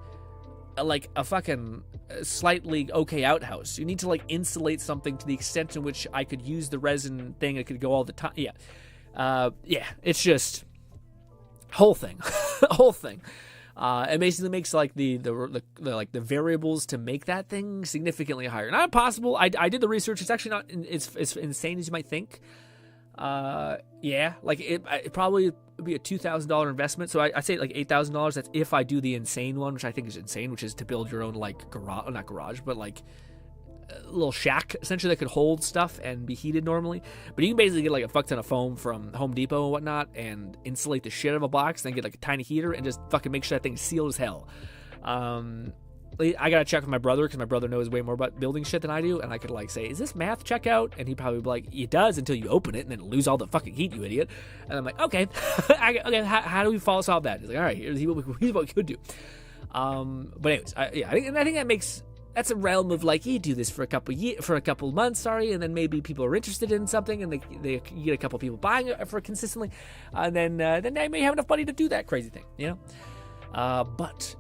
A: a fucking slightly okay outhouse. You need to like insulate something to the extent in which I could use the resin thing. It could go all the time. Yeah. It's just whole thing. It basically makes like the variables to make that thing significantly higher. Not impossible. I did the research. It's actually not as insane as you might think. Like it probably would be a $2,000 investment. So I say like $8,000. That's if I do the insane one, which I think is insane, which is to build your own like garage, not garage, but like a little shack essentially that could hold stuff and be heated normally. But you can basically get like a fuck ton of foam from Home Depot and whatnot and insulate the shit out of a box, then get like a tiny heater and just fucking make sure that thing's sealed as hell. I gotta check with my brother because my brother knows way more about building shit than I do, and I could like say, is this math check out? And he'd probably be like, it does until you open it and then lose all the fucking heat, you idiot. And I'm like, okay, okay, how do we solve that? He's like, all right, here's what we could do. But anyways, I think that's a realm of like, you do this for a couple months, and then maybe people are interested in something and you get a couple people buying it for consistently, and then they may have enough money to do that crazy thing, but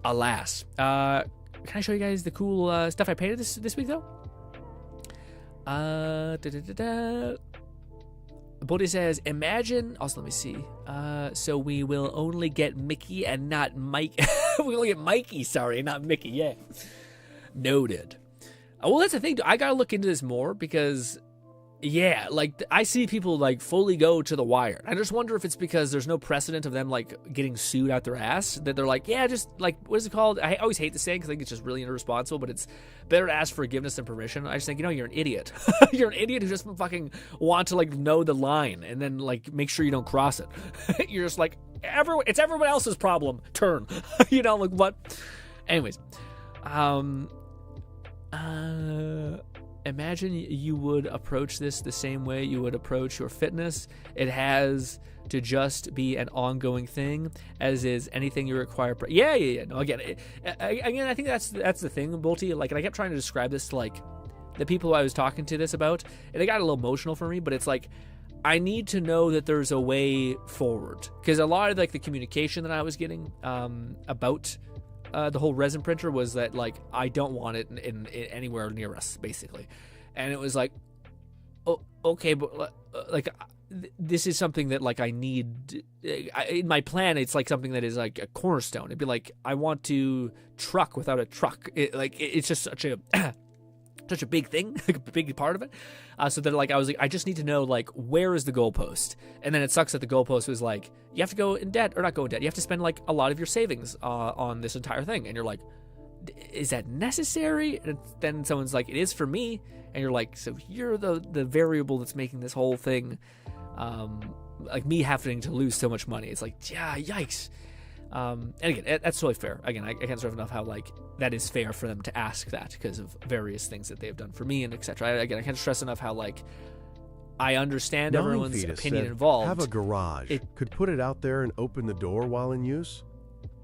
A: alas, can I show you guys the cool stuff I painted this week though? Bodhi says, imagine, also let me see, so we will only get Mickey and not Mike. We only get Mikey, not Mickey, yeah. Noted. Well, that's the thing. I gotta look into this more because, yeah, like I see people like fully go to the wire. I just wonder if it's because there's no precedent of them like getting sued out their ass that they're like, yeah, just like, what is it called? I always hate to say it because I think it's just really irresponsible, but it's better to ask forgiveness than permission. I just think, you're an idiot. You're an idiot who just fucking want to like know the line and then like make sure you don't cross it. You're just like, it's everyone else's problem. Turn. Like what? Anyways, imagine you would approach this the same way you would approach your fitness. It has to just be an ongoing thing, as is anything you require. Yeah. No, again, I think that's the thing, Bolty. Like, and I kept trying to describe this to like the people I was talking to this about, and it got a little emotional for me. But it's like, I need to know that there's a way forward, because a lot of like the communication that I was getting about the whole resin printer was that like I don't want it in anywhere near us, basically. And it was like, oh, okay, but like this is something that like I need in my plan. It's like something that is like a cornerstone. It'd be like, I want to truck without a truck. It's just such a big thing, like a big part of it. So that like I was like, I just need to know like, where is the goalpost? And then it sucks that the goalpost was like, you have to go in debt, or not go in debt. You have to spend like a lot of your savings on this entire thing. And you're like, is that necessary? And then someone's like, it is for me. And you're like, so you're the variable that's making this whole thing, like me having to lose so much money. It's like, yeah, yikes. And again, that's totally fair. Again, I can't stress enough how like that is fair for them to ask that because of various things that they've done for me and etc. Again, I can't stress enough how like I understand everyone's opinion involved.
H: Have a garage. Could put it out there and open the door while in use.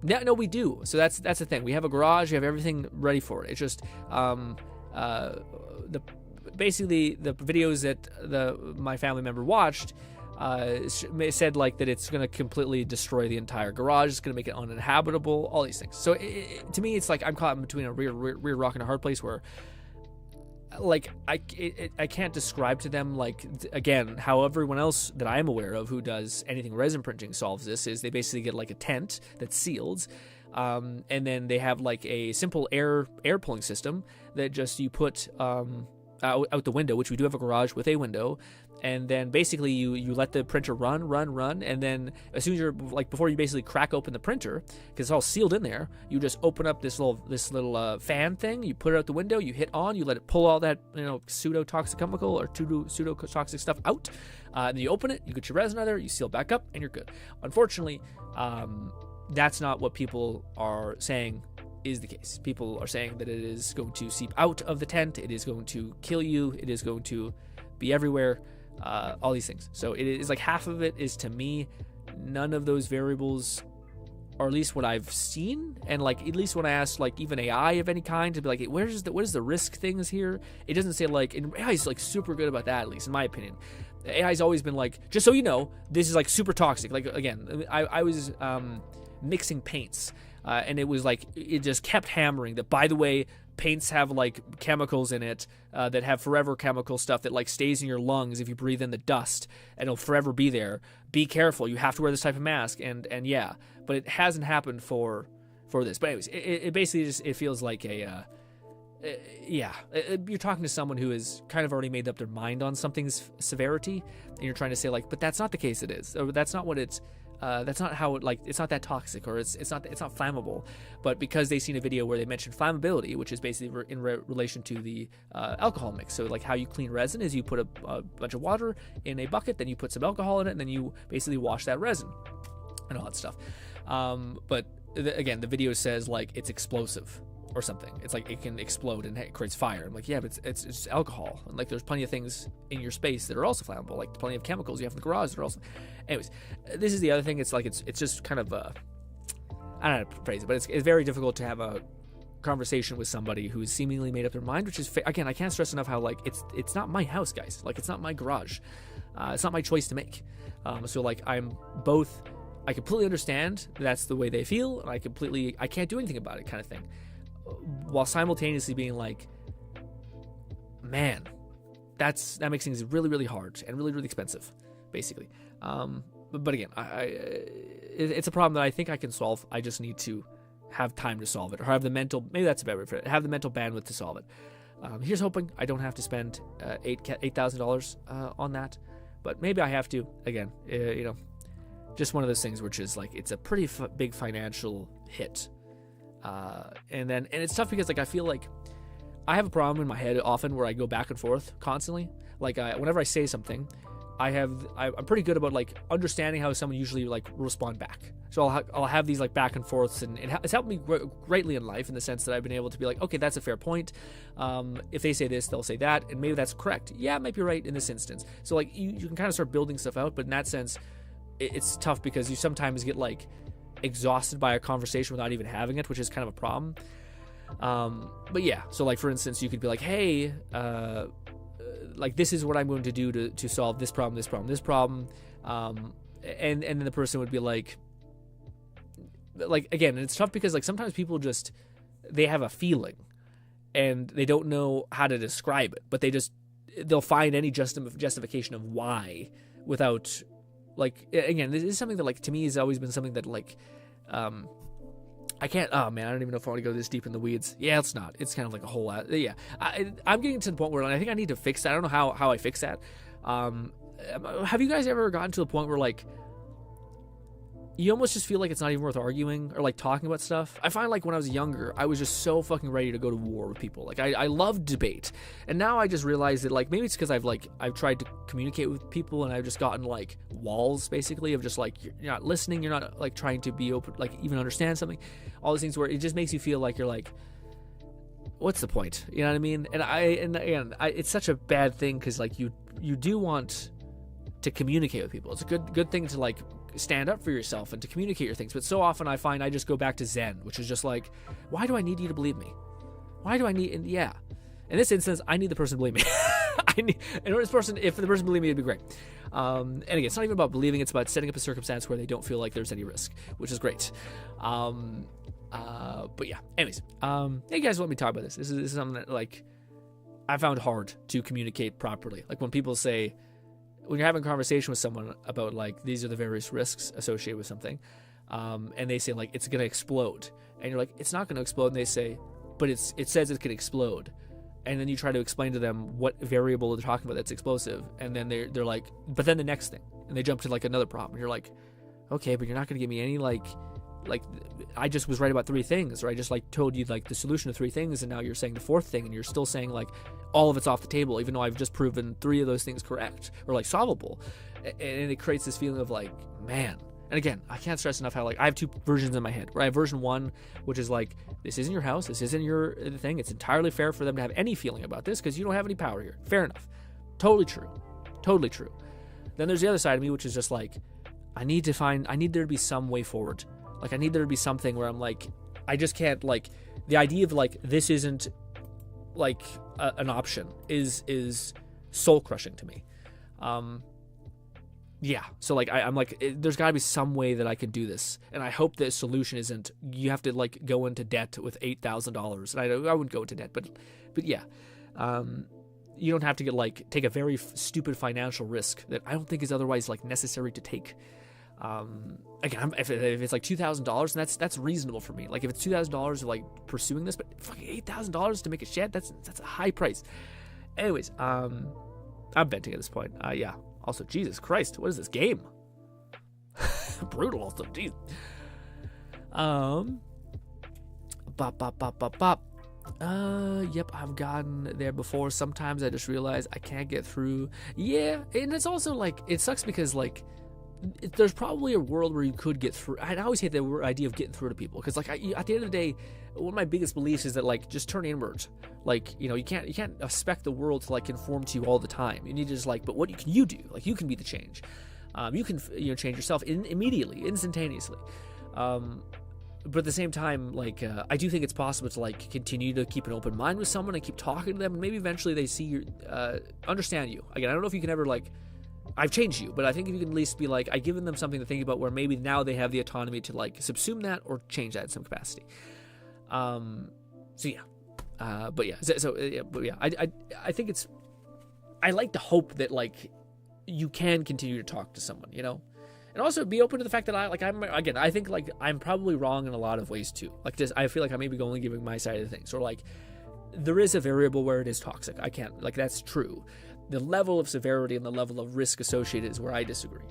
A: Yeah, no, we do. So that's the thing. We have a garage. We have everything ready for it. It's just basically the videos that my family member watched said like that it's going to completely destroy the entire garage. It's going to make it uninhabitable. All these things. So to me, it's like I'm caught in between a rear rock and a hard place where. Like I can't describe to them like again how everyone else that I am aware of who does anything resin printing solves this is they basically get like a tent that's sealed, and then they have like a simple air pulling system that just you put out the window, which we do have a garage with a window, and then basically you let the printer run, and then as soon as you're like before you basically crack open the printer because it's all sealed in there, you just open up this little fan thing, you put it out the window, you hit on, you let it pull all that pseudo toxic chemical or pseudo toxic stuff out, and then you open it, you get your resin out of there, you seal back up, and you're good. Unfortunately, that's not what people are saying is the case. People are saying that it is going to seep out of the tent, it is going to kill you, it is going to be everywhere, all these things. So it is like half of it is to me none of those variables, or at least what I've seen, and like at least when I asked like even AI of any kind to be like, hey, what is the risk things here? It doesn't say like, and AI is like super good about that, at least in my opinion. AI's always been like, just so you know, this is like super toxic. Like again, I was mixing paints. And it was like, it just kept hammering that, by the way, paints have like chemicals in it that have forever chemical stuff that like stays in your lungs if you breathe in the dust, and it'll forever be there. Be careful. You have to wear this type of mask. And yeah, but it hasn't happened for this. But anyways, it basically just, it feels like you're talking to someone who has kind of already made up their mind on something's severity, and you're trying to say like, but that's not the case. It is, or that's not what it's. That's not how it, like, it's not that toxic, or it's not flammable. But because they've seen a video where they mentioned flammability, which is basically in relation to the alcohol mix. So like how you clean resin is you put a bunch of water in a bucket, then you put some alcohol in it, and then you basically wash that resin and all that stuff. But again, the video says like it's explosive or something. It's like it can explode and it creates fire. I'm like, yeah, but it's just alcohol. And like there's plenty of things in your space that are also flammable, like plenty of chemicals you have in the garage that are also. Anyways, this is the other thing. It's like it's just kind of I don't know how to phrase it, but it's very difficult to have a conversation with somebody who's seemingly made up their mind, which is again, I can't stress enough how like it's not my house, guys. Like it's not my garage. It's not my choice to make. So like I'm both. I completely understand that's the way they feel, and I can't do anything about it, kind of thing. While simultaneously being like, man, that makes things really, really hard and really, really expensive, basically. But again, it's a problem that I think I can solve. I just need to have time to solve it, or have the mental. Maybe that's a better word for it. Have the mental bandwidth to solve it. Here's hoping I don't have to spend $8,000 on that, but maybe I have to. Again, just one of those things which is like it's a pretty big financial hit. And it's tough because like I feel like I have a problem in my head often where I go back and forth constantly. Like whenever I say something, I'm pretty good about like understanding how someone usually like will respond back. So I'll have these like back and forths, and it's helped me greatly in life in the sense that I've been able to be like, okay, that's a fair point. If they say this, they'll say that, and maybe that's correct. Yeah, it might be right in this instance. So like you can kind of start building stuff out, but in that sense, it's tough because you sometimes get like exhausted by a conversation without even having it, which is kind of a problem. But yeah, so like for instance, you could be like, hey, like this is what I'm going to do to solve this problem, and then the person would be like again, and it's tough because like sometimes people just they have a feeling and they don't know how to describe it, but they'll find any justification of why without. Like, again, this is something that, like, to me has always been something that, like, I can't, oh, man, I don't even know if I want to go this deep in the weeds. Yeah, it's not. It's kind of like a whole lot. Yeah. I'm getting to the point where I think I need to fix that. I don't know how I fix that. Have you guys ever gotten to the point where, like, you almost just feel like it's not even worth arguing or like talking about stuff. I find like when I was younger, I was just so fucking ready to go to war with people. Like I love debate, and now I just realize that like maybe it's because I've tried to communicate with people and I've just gotten like walls basically of just like you're not listening, you're not like trying to be open, like even understand something. All these things where it just makes you feel like you're like, what's the point? You know what I mean? And it's such a bad thing because like you do want to communicate with people. It's a good thing to like stand up for yourself and to communicate your things, but so often I find I just go back to Zen, which is just like, why do I need you to believe me? Why do I need? And yeah, in this instance, I need the person to believe me. If the person believed me, it'd be great. And again, it's not even about believing; it's about setting up a circumstance where they don't feel like there's any risk, which is great. But yeah. Anyways, hey guys, let me talk about this. This is something that like I found hard to communicate properly. Like when people say, when you're having a conversation with someone about like these are the various risks associated with something, and they say like it's gonna explode, and you're like it's not gonna explode, and they say, but it says it could explode, and then you try to explain to them what variable they're talking about that's explosive, and then they're like, but then the next thing, and they jump to like another problem, and you're like, okay, but you're not gonna give me any like I just was right about 3 things, or I just like told you like the solution to 3 things, and now you're saying the 4th thing, and you're still saying like all of it's off the table, even though I've just proven 3 of those things correct or like solvable. And it creates this feeling of like, man. And again, I can't stress enough how like I have 2 versions in my head. Where I have version 1, which is like, this isn't your house, this isn't your thing. It's entirely fair for them to have any feeling about this because you don't have any power here. Fair enough. Totally true. Totally true. Then there's the other side of me, which is just like, I need there to be some way forward. Like I need there to be something where I'm like, I just can't like, the idea of like this isn't like an option is soul crushing to me. Yeah. So like I'm like, there's got to be some way that I can do this, and I hope the solution isn't you have to like go into debt with $8,000. And I wouldn't go into debt, but yeah. You don't have to get like take a very stupid financial risk that I don't think is otherwise like necessary to take. Again, if it's like $2,000, and that's reasonable for me. Like if it's $2,000 of like pursuing this, but fucking $8,000 to make a shed, that's a high price. Anyways, I'm venting at this point. Yeah. Also, Jesus Christ, what is this game? Brutal. Also, jeez. Yep, I've gotten there before. Sometimes I just realize I can't get through. Yeah, and it's also like it sucks because like. There's probably a world where you could get through. I always hate the idea of getting through to people because, like, at the end of the day, one of my biggest beliefs is that, like, just turn inwards. Like, you know, you can't expect the world to like conform to you all the time. You need to just like, but what can you do? Like, you can be the change. You can change yourself immediately, instantaneously. But at the same time, like, I do think it's possible to like continue to keep an open mind with someone and keep talking to them, and maybe eventually they see you, understand you. Again, I don't know if you can ever like. I've changed you, but I think if you can at least be like, I've given them something to think about where maybe now they have the autonomy to like subsume that or change that in some capacity. So yeah. But yeah. I think it's, I like to hope that like you can continue to talk to someone, you know, and also be open to the fact that I think like I'm probably wrong in a lot of ways too. Like this, I feel like I may be only giving my side of the things, or like there is a variable where it is toxic. I can't, like, that's true. The level of severity and the level of risk associated is where I disagree.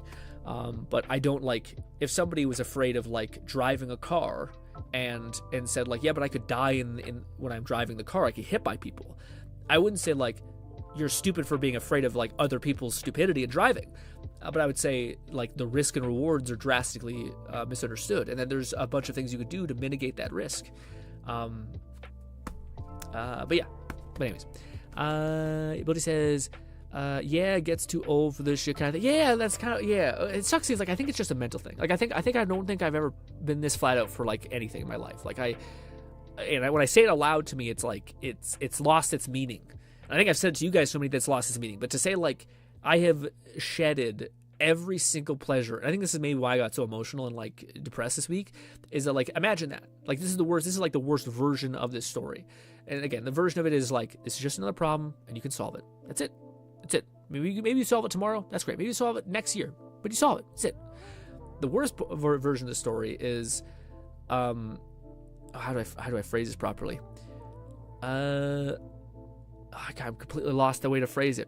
A: But I don't like, if somebody was afraid of like driving a car and said like, yeah, but I could die in when I'm driving the car, I get hit by people. I wouldn't say like, you're stupid for being afraid of like other people's stupidity in driving. But I would say like the risk and rewards are drastically misunderstood. And then there's a bunch of things you could do to mitigate that risk. But anyways, but he says, yeah, it gets too old for this shit kind of thing. Yeah, that's kind of, yeah, it sucks. It's like, I think it's just a mental thing. Like, I don't think I've ever been this flat out for like anything in my life. Like when I say it aloud to me, it's like, it's lost its meaning. I think I've said to you guys so many that's lost its meaning, but to say like, I have shedded every single pleasure. And I think this is maybe why I got so emotional and like depressed this week, is that like, imagine that. Like, this is like the worst version of this story. And again, the version of it is like, this is just another problem and you can solve it. That's it. Maybe you solve it tomorrow. That's great. Maybe you solve it next year, but you solve it. That's it. The worst version of the story is, how do I phrase this properly? I'm completely lost the way to phrase it.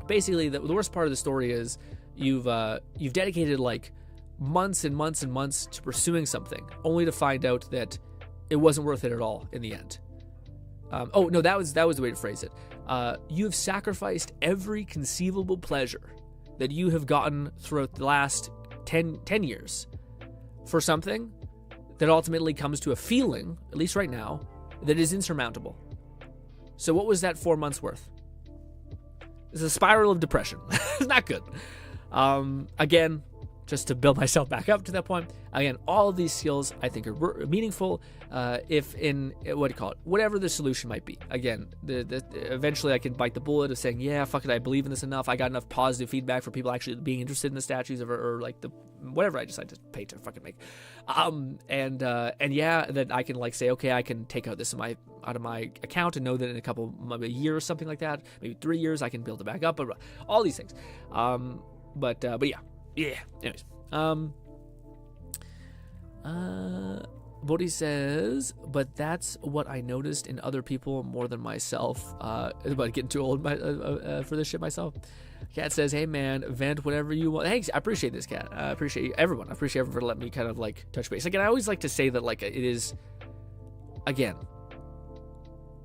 A: Basically, the worst part of the story is you've dedicated like months and months and months to pursuing something, only to find out that it wasn't worth it at all in the end. Oh no, that was the way to phrase it. You have sacrificed every conceivable pleasure that you have gotten throughout the last 10 years for something that ultimately comes to a feeling, at least right now, that is insurmountable. So what was that 4 months worth? It's a spiral of depression. It's not good. Again, just to build myself back up to that point. Again, all of these skills I think are meaningful. If in whatever the solution might be. Again, eventually I can bite the bullet of saying, yeah, fuck it, I believe in this enough. I got enough positive feedback for people actually being interested in the statues or like the whatever I decide to pay to fucking make. And yeah, that I can like say, okay, I can take out this out of my account and know that in a year or something like that, maybe 3 years, I can build it back up. But all these things. But yeah. Anyways, Bodhi says, but that's what I noticed in other people more than myself. About getting too old for this shit myself. Cat says, hey man, vent whatever you want. Thanks, I appreciate this, Cat. I appreciate everyone. I appreciate everyone for letting me kind of like touch base. Again, I always like to say that like it is. Again,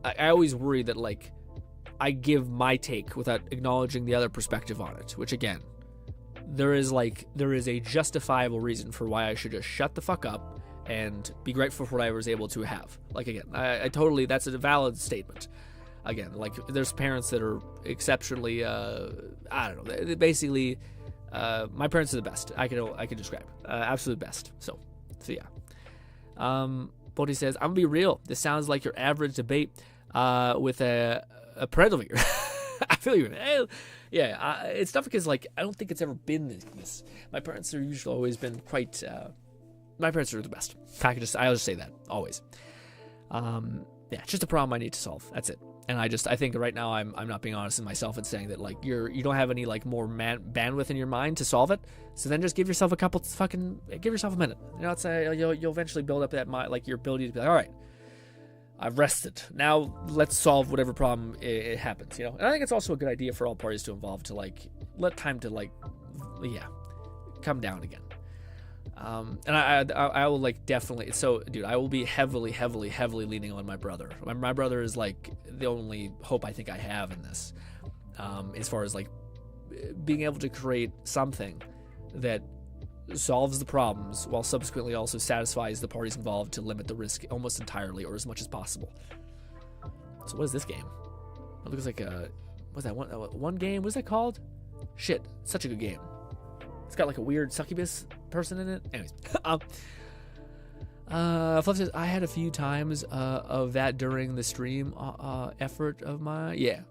A: I always worry that like I give my take without acknowledging the other perspective on it, which again. There is a justifiable reason for why I should just shut the fuck up and be grateful for what I was able to have. Like again, I totally, that's a valid statement. Again, like there's parents that are exceptionally, I don't know, basically, my parents are the best I can describe, absolute best. So yeah. Bodhi says, I'm gonna be real. This sounds like your average debate with a parental figure. I feel you. Yeah, it's tough because like I don't think it's ever been this. My parents are usually always been quite. My parents are the best. I'll just say that always. Yeah, it's just a problem I need to solve. That's it. And I think right now I'm not being honest with myself and saying that like you don't have any like more bandwidth in your mind to solve it. So then just give yourself give yourself a minute. You know, it's you'll eventually build up that like your ability to be like, all right. I've rested. Now let's solve whatever problem it happens, you know? And I think it's also a good idea for all parties to involve to like let time to like, yeah, come down again. And I will like definitely, so dude, I will be heavily leaning on my brother. My brother is like the only hope I think I have in this, as far as like being able to create something that solves the problems while subsequently also satisfies the parties involved to limit the risk almost entirely or as much as possible. So what is this game? It looks like what's that one game? What's that called? Shit, such a good game. It's got like a weird succubus person in it. Anyways, Fluff says, I had a few times of that during the stream effort of my, yeah.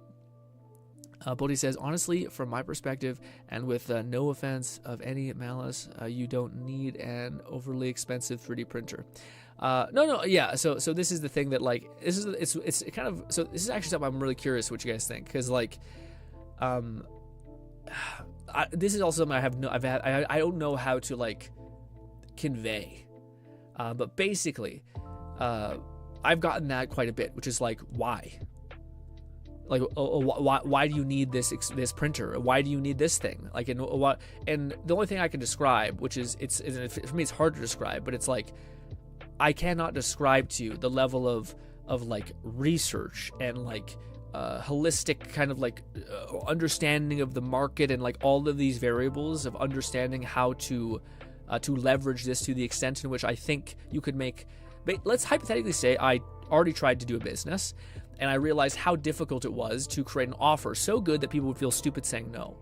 A: Bodhi says, honestly, from my perspective, and with no offense of any malice, you don't need an overly expensive 3D printer. No, yeah. So this is the thing that like it's kind of, so this is actually something I'm really curious what you guys think, because like, this is also something I don't know how to like convey, but basically, I've gotten that quite a bit, which is like, why? Like, why do you need this printer? Why do you need this thing? Like, and the only thing I can describe, which is for me it's hard to describe, but it's like I cannot describe to you the level of like research and like holistic kind of like understanding of the market and like all of these variables of understanding how to leverage this to the extent in which I think you could make. Let's hypothetically say I already tried to do a business. And I realized how difficult it was to create an offer so good that people would feel stupid saying no.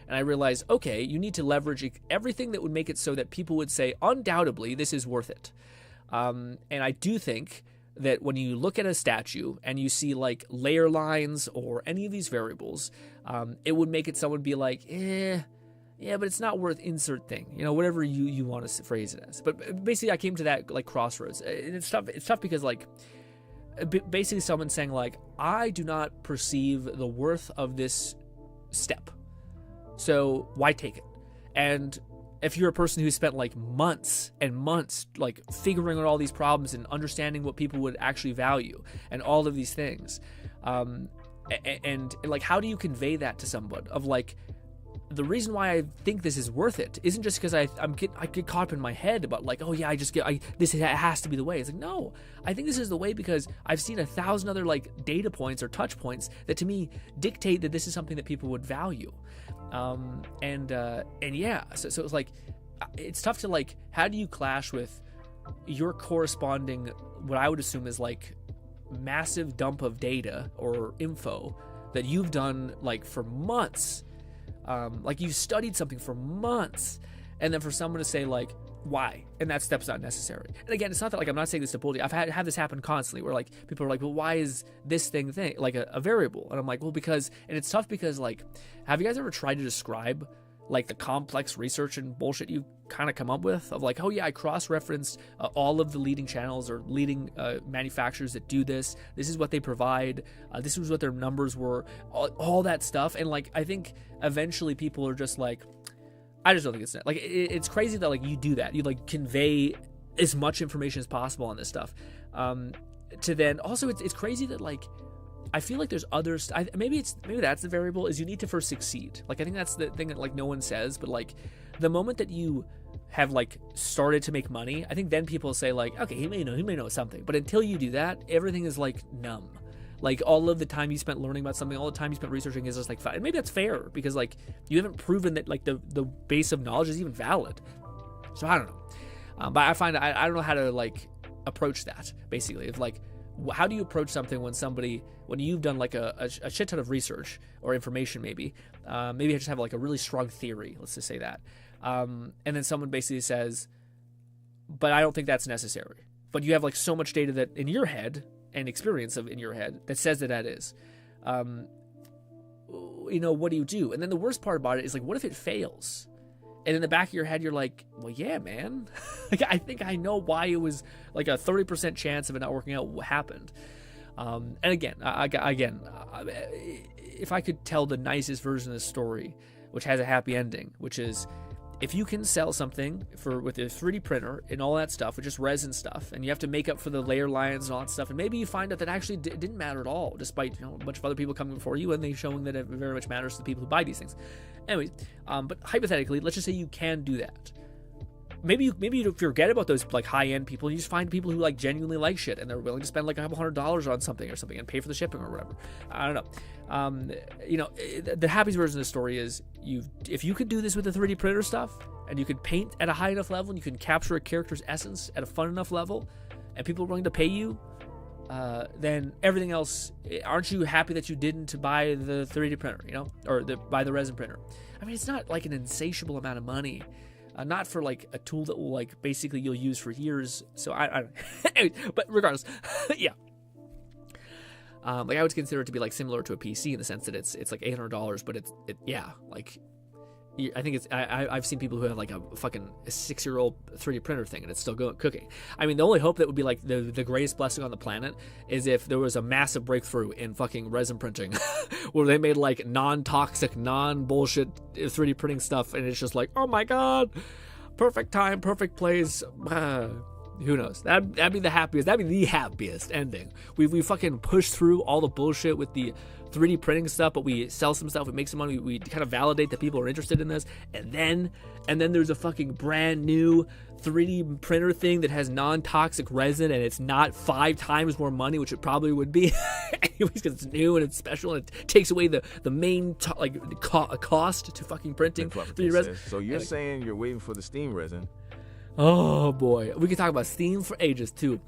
A: And I realized, okay, you need to leverage everything that would make it so that people would say, undoubtedly, this is worth it. And I do think that when you look at a statue and you see like layer lines or any of these variables, it would make it someone be like, yeah, but it's not worth insert thing, you know, whatever you want to phrase it as. But basically, I came to that like crossroads. And it's tough because like, basically someone saying like, I do not perceive the worth of this step, so why take it? And if you're a person who spent like months and months like figuring out all these problems and understanding what people would actually value and all of these things, and like how do you convey that to someone of like, the reason why I think this is worth it isn't just because I get caught up in my head about like, oh yeah, this has to be the way. It's like, no, I think this is the way because I've seen 1,000 other like data points or touch points that to me dictate that this is something that people would value. And yeah, so it's like, it's tough to like, how do you clash with your corresponding, what I would assume is like massive dump of data or info that you've done like for months, like you've studied something for months, and then for someone to say like, why? And that step's not necessary. And again, it's not that like, I'm not saying this to bully. I've had this happen constantly where like people are like, well, why is this thing like a variable? And I'm like, well, because, and it's tough because like, have you guys ever tried to describe like the complex research and bullshit you kind of come up with of like, oh yeah, I cross-referenced all of the leading channels or leading manufacturers that do this. This is what they provide. This was what their numbers were, all that stuff. And like, I think eventually people are just like, I just don't think it's like, it's crazy that like you do that. You like convey as much information as possible on this stuff. To then also it's crazy that like, I feel like there's others. Maybe that's the variable is you need to first succeed. Like I think that's the thing that like no one says, but like the moment that you have like started to make money, I think then people say like, okay, he may know something, but until you do that, everything is like numb. Like all of the time you spent learning about something, all the time you spent researching is just like, and maybe that's fair because like you haven't proven that like the base of knowledge is even valid. So I don't know, but I find I don't know how to like approach that basically. It's like, how do you approach something when you've done like a shit ton of research or information maybe I just have like a really strong theory, let's just say that, and then someone basically says, but I don't think that's necessary, but you have like so much data that in your head and experience in your head that says that is, what do you do? And then the worst part about it is like, what if it fails? And in the back of your head, you're like, well, yeah, man. Like, I think I know why it was like a 30% chance of it not working out what happened. And again, if I could tell the nicest version of the story, which has a happy ending, which is if you can sell something with a 3D printer and all that stuff, with just resin stuff, and you have to make up for the layer lines and all that stuff, and maybe you find out that actually it didn't matter at all, despite a bunch of other people coming before you and they showing that it very much matters to the people who buy these things. Anyways, but hypothetically, let's just say you can do that. Maybe you forget about those like high-end people. You just find people who like genuinely like shit and they're willing to spend like $200 on something and pay for the shipping or whatever. I don't know. The happiest version of the story is if you could do this with the 3D printer stuff and you could paint at a high enough level and you can capture a character's essence at a fun enough level and people are willing to pay you, then everything else, aren't you happy that you didn't buy the 3D printer, or buy the resin printer? I mean, it's not like an insatiable amount of money. Not for like a tool that will like basically you'll use for years. So I but regardless, yeah. Like I would consider it to be like similar to a PC in the sense that it's like $800, but I think I've seen people who have like a fucking 6-year-old 3D printer thing and it's still cooking. I mean, the only hope that would be like the greatest blessing on the planet is if there was a massive breakthrough in fucking resin printing where they made like non-toxic, non-bullshit 3D printing stuff and it's just like, oh my god, perfect time, perfect place. Who knows? That'd be the happiest. That'd be the happiest ending. We fucking push through all the bullshit with the 3D printing stuff, but we sell some stuff, we make some money, we kind of validate that people are interested in this, and then there's a fucking brand new 3D printer thing that has non-toxic resin and it's not 5 times more money, which it probably would be anyways because it's new and it's special and it takes away the main cost to fucking printing 3D resin.
F: So you're saying you're waiting for the steam resin?
A: Oh boy, we could talk about Steam for ages too.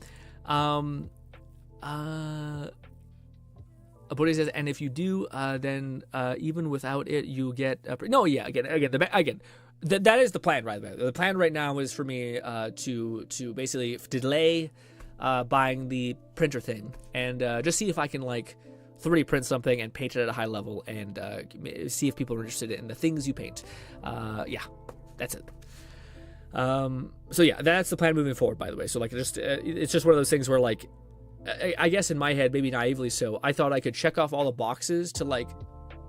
A: But he says, and if you do, then even without it, you get that is the plan, right? The plan right now is for me to basically delay buying the printer thing and just see if I can like 3D print something and paint it at a high level and see if people are interested in the things you paint. Yeah, that's it. So yeah, that's the plan moving forward, by the way. So like, it's just one of those things where like, I guess in my head, maybe naively so, I thought I could check off all the boxes to like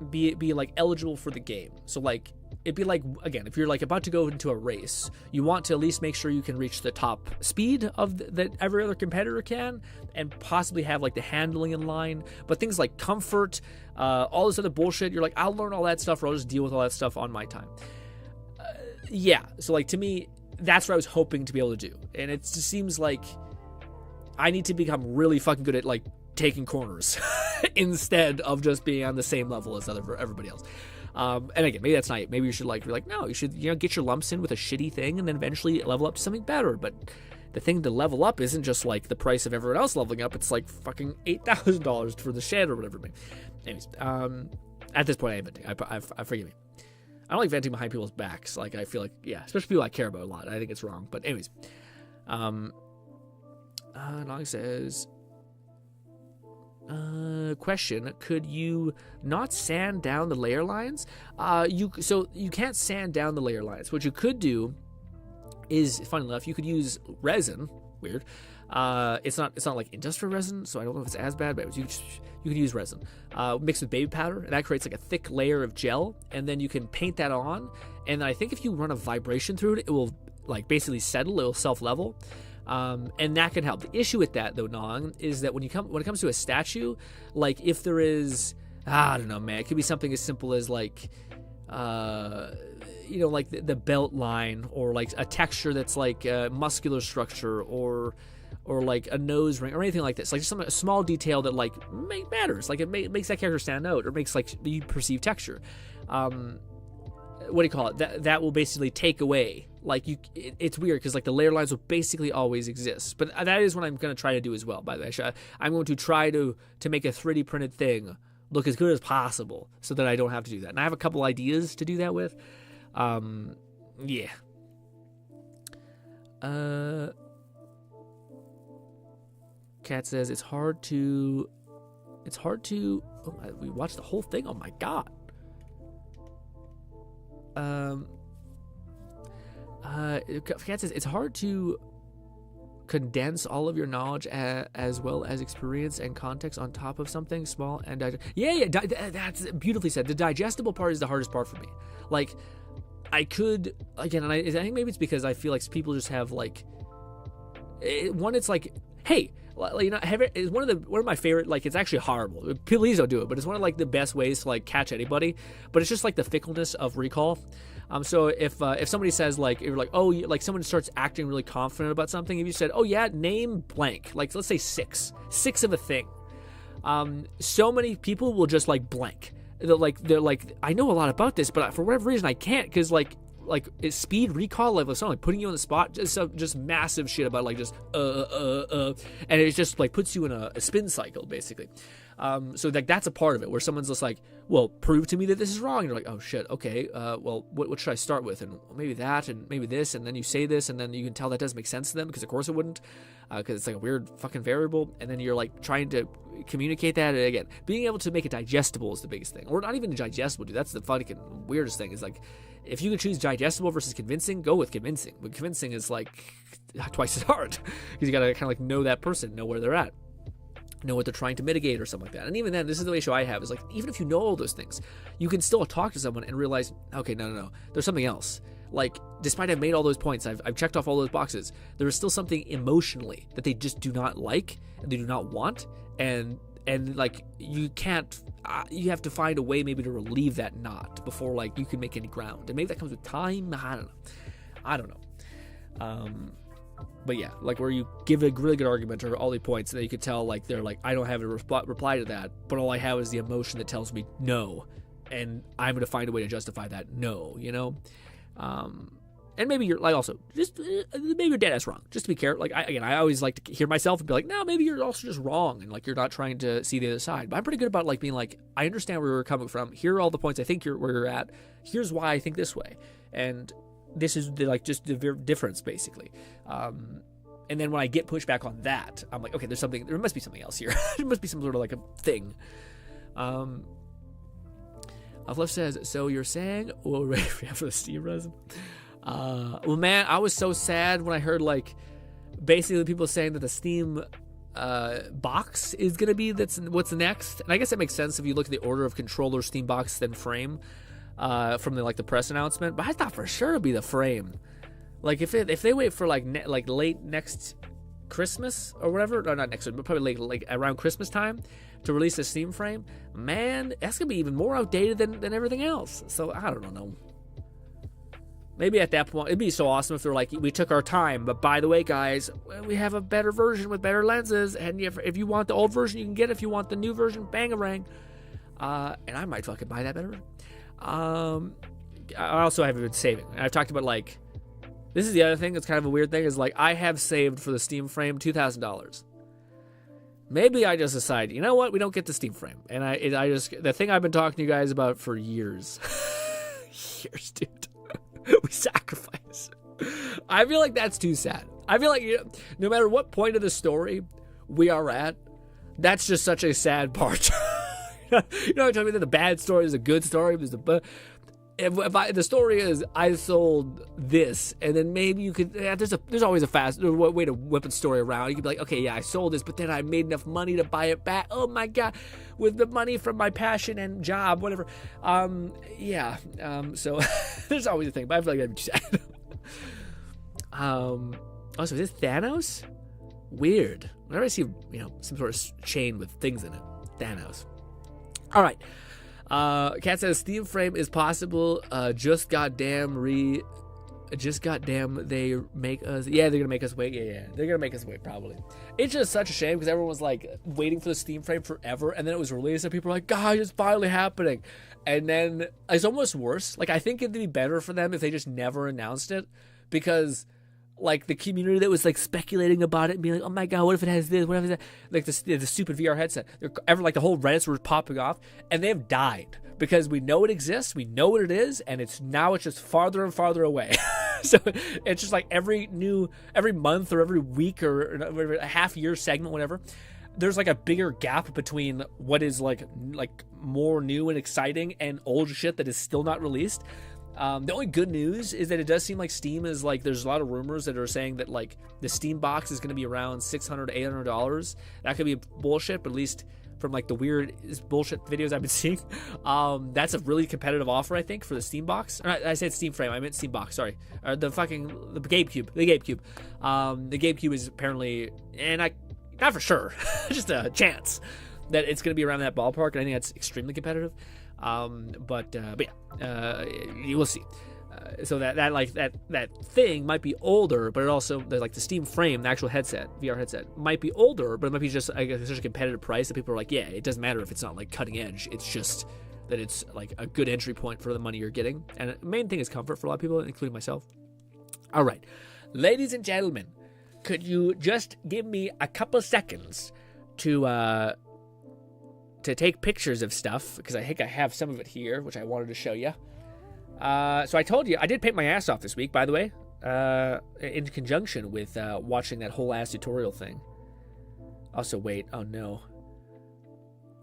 A: be like eligible for the game. So like it'd be like, again, if you're like about to go into a race, you want to at least make sure you can reach the top speed of that every other competitor can, and possibly have like the handling in line. But things like comfort, all this other bullshit, you're like, I'll learn all that stuff, or I'll just deal with all that stuff on my time. Yeah, so like to me, that's what I was hoping to be able to do, and it just seems like I need to become really fucking good at like taking corners instead of just being on the same level as everybody else. And again, maybe that's not it. Maybe you should like be like, no, you should, you know, get your lumps in with a shitty thing and then eventually level up to something better. But the thing to level up isn't just like the price of everyone else leveling up. It's like fucking $8,000 for the shed or whatever. Anyways, at this point, I am venting. I forgive me. I don't like venting behind people's backs. Like, I feel like, yeah, especially people I care about a lot. I think it's wrong. But anyways, Nog says, question: could you not sand down the layer lines? So you can't sand down the layer lines. What you could do is, funny enough, you could use resin. Weird. It's not like industrial resin, so I don't know if it's as bad, but you could use resin mixed with baby powder, and that creates like a thick layer of gel, and then you can paint that on. And I think if you run a vibration through it, it will like basically settle. It will self-level. And that can help. The issue with that, though, Nong, is that when it comes to a statue, like if there is, I don't know, man, it could be something as simple as like, like the belt line, or like a texture that's like muscular structure, or like a nose ring, or anything like this. Like just a small detail that like matters. Like it makes that character stand out, or makes like you perceive texture. What do you call it? That will basically take away. Like it's weird because like the layer lines will basically always exist, but that is what I'm going to try to do as well. By the way, I'm going to try to make a 3D printed thing look as good as possible, so that I don't have to do that. And I have a couple ideas to do that with. Yeah. Kat says it's hard to. Oh, we watched the whole thing. Oh my god. Kat says it's hard to condense all of your knowledge as well as experience and context on top of something small and that's beautifully said. The digestible part is the hardest part for me. Like I could, again, and I think maybe it's because I feel like people just have like it's like, hey, you know, it's one of my favorite, like, it's actually horrible, please don't do it, but it's one of like the best ways to like catch anybody, but it's just like the fickleness of recall. So if somebody says like, you're like, oh, like someone starts acting really confident about something, if you said, oh yeah, name blank, like let's say six of a thing, so many people will just like blank. They're like, I know a lot about this, but for whatever reason I can't, because like it's speed recall, like something like putting you on the spot, just massive shit about like just and it just like puts you in a spin cycle basically. So like that's a part of it where someone's just like, well, prove to me that this is wrong. And you're like, oh shit, okay, well, what should I start with? And maybe that, and maybe this, and then you say this, and then you can tell that doesn't make sense to them, because of course it wouldn't, because it's like a weird fucking variable. And then you're like trying to communicate that, and again, being able to make it digestible is the biggest thing. Or not even digestible, dude. That's the fucking weirdest thing, is like, if you could choose digestible versus convincing, go with convincing. But convincing is like twice as hard, because you gotta kind of like know that person, know where they're at, know what they're trying to mitigate or something like that. And even then, this is the issue I have, is like, even if you know all those things, you can still talk to someone and realize, okay, no, there's something else. Like, despite I've made all those points, I've checked off all those boxes, there is still something emotionally that they just do not like, and they do not want, and like, you can't, you have to find a way maybe to relieve that knot before like you can make any ground. And maybe that comes with time, I don't know. But yeah, like where you give a really good argument or all the points, and then you could tell like they're like, I don't have a reply to that, but all I have is the emotion that tells me no, and I'm going to find a way to justify that no, you know? And maybe you're like, also just maybe you're dead ass wrong, just to be careful. Like I always like to hear myself and be like, no, maybe you're also just wrong, and like you're not trying to see the other side. But I'm pretty good about like being like, I understand where you're coming from, here are all the points I think where you're at, here's why I think this way, and this is like just the difference basically. And then when I get pushback on that, I'm like, okay, there must be something else here. There must be some sort of like a thing. Left says, so you're saying, oh, ready for the steam resin? Well, man, I was so sad when I heard like basically people saying that the steam box is gonna be that's what's next. And I guess that makes sense if you look at the order of controller, Steam box, then frame from the press announcement. But I thought for sure it'd be the frame. Like if they wait for like late next Christmas or whatever, or not next, but probably like around Christmas time to release a Steam frame, man, that's gonna be even more outdated than everything else. So I don't know. Maybe at that point it'd be so awesome if they're like, we took our time, but by the way, guys, we have a better version with better lenses, and if you want the old version, you can get it. If you want the new version, bang-a-rang. And I might fucking buy that better. I also have been saving. And I've talked about like. This is the other thing that's kind of a weird thing is like I have saved for the Steam frame $2,000. Maybe I just decide, you know what, we don't get the Steam frame, and I just the thing I've been talking to you guys about for years, dude, we sacrifice. I feel like that's too sad. I feel like no matter what point of the story we are at, that's just such a sad part. You know, I'm talking about the bad story is a good story. There's the story is I sold this, and then maybe you could. There's always a fast way to whip a story around. You could be like, okay, yeah, I sold this, but then I made enough money to buy it back. Oh my god, with the money from my passion and job, whatever. So there's always a thing, but I feel like that'd be sad. Also, is this Thanos? Weird. Whenever I see some sort of chain with things in it, Thanos. All right. Cat says Steam frame is possible. Just goddamn they make us. Yeah, they're gonna make us wait. Yeah, they're gonna make us wait probably. It's just such a shame because everyone was like waiting for the Steam frame forever, and then it was released, and people were like, "Guys, it's finally happening." And then it's almost worse. Like I think it'd be better for them if they just never announced it, because like the community that was like speculating about it and being like, oh my god, what if it has this, what if it has that, like the stupid VR headset, like the whole Reddits were popping off, and they've died because we know it exists, we know what it is, and it's just farther and farther away. So it's just like every month or every week or a half year segment, whatever, there's like a bigger gap between what is like more new and exciting and old shit that is still not released. The only good news is that it does seem like Steam is like, there's a lot of rumors that are saying that like the Steam box is going to be around $600 to $800. That could be bullshit, but at least from like the weird bullshit videos I've been seeing, that's a really competitive offer, I think, for the Steam box. Or I said Steam frame, I meant Steam box, sorry. Or the GameCube. The GameCube is apparently, and not for sure, just a chance that it's going to be around that ballpark, and I think that's extremely competitive. But yeah, you will see. So that thing might be older, but it also, like the Steam frame, the actual headset, VR headset, might be older, but it might be just, I guess, such a competitive price that people are like, yeah, it doesn't matter if it's not like cutting edge. It's just that it's like a good entry point for the money you're getting. And the main thing is comfort for a lot of people, including myself. All right, ladies and gentlemen, could you just give me a couple seconds to take pictures of stuff, because I think I have some of it here, which I wanted to show you. So I told you, I did paint my ass off this week, by the way, in conjunction with watching that whole ass tutorial thing. Also, wait, oh no.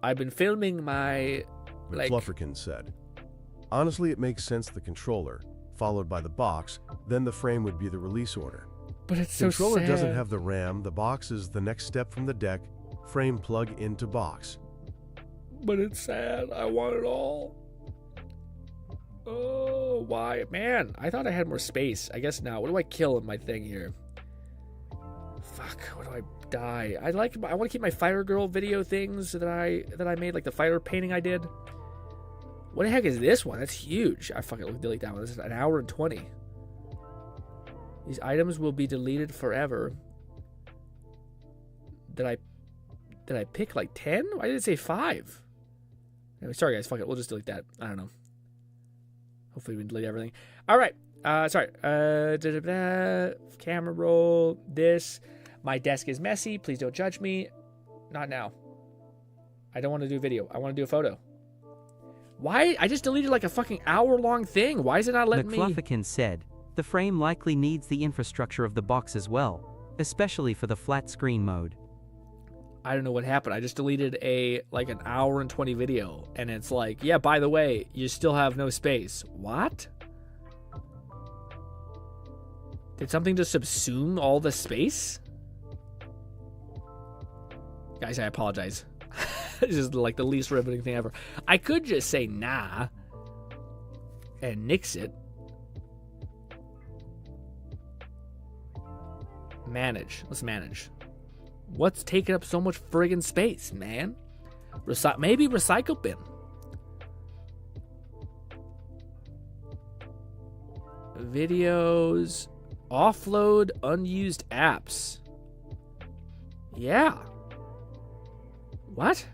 A: I've been filming my...
H: McFlufferkin said, honestly, it makes sense the controller, followed by the box, then the frame would be the release order.
A: But it's so sad.
H: Controller doesn't have the RAM, the box is the next step from the deck, frame plug into box.
A: But it's sad. I want it all. Oh, why? Man, I thought I had more space. I guess not. What do I kill in my thing here? Fuck, what do I die? I want to keep my Fire Girl video things that I made, like the fire painting I did. What the heck is this one? That's huge. I fucking delete that one. This is an hour and 20. These items will be deleted forever. Did I pick like 10? Why did it say 5? Anyway, sorry guys, fuck it. We'll just delete that. I don't know. Hopefully we can delete everything. All right. Sorry. Camera roll. This. My desk is messy. Please don't judge me. Not now. I don't want to do video. I want to do a photo. Why? I just deleted like a fucking hour-long thing. Why is it not letting me?
C: McFlufferkin said, the frame likely needs the infrastructure of the box as well, especially for the flat screen mode.
A: I don't know what happened. I just deleted an hour and 20 video, and it's like, yeah, by the way, you still have no space. What? Did something just subsume all the space? Guys, I apologize. This is like the least riveting thing ever. I could just say nah and nix it. Manage. Let's manage. What's taking up so much friggin' space, man? Maybe recycle bin. Videos. Offload unused apps. Yeah. What?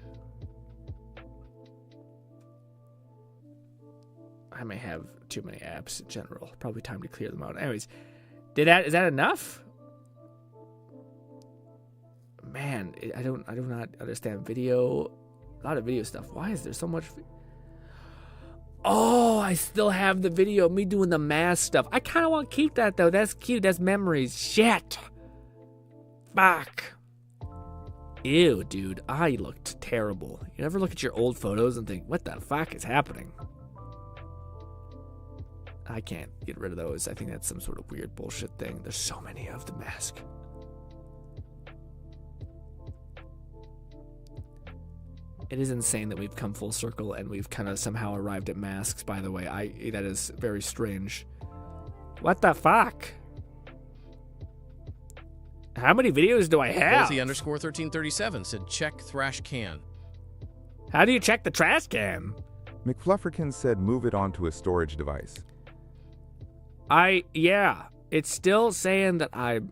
A: I may have too many apps in general. Probably time to clear them out. Anyways, is that enough? Man, I do not understand video. A lot of video stuff. Why is there so much? Oh, I still have the video of me doing the mask stuff. I kind of want to keep that though. That's cute. That's memories. Shit. Fuck. Ew, dude. I looked terrible. You ever look at your old photos and think, what the fuck is happening? I can't get rid of those. I think that's some sort of weird bullshit thing. There's so many of the mask. It is insane that we've come full circle and we've kind of somehow arrived at masks, by the way. That is very strange. What the fuck? How many videos do I have?
G: Bolty_1337 said check thrash can.
A: How do you check the trash can?
D: McFlufferkin said move it onto a storage device.
A: Yeah. It's still saying that Alright,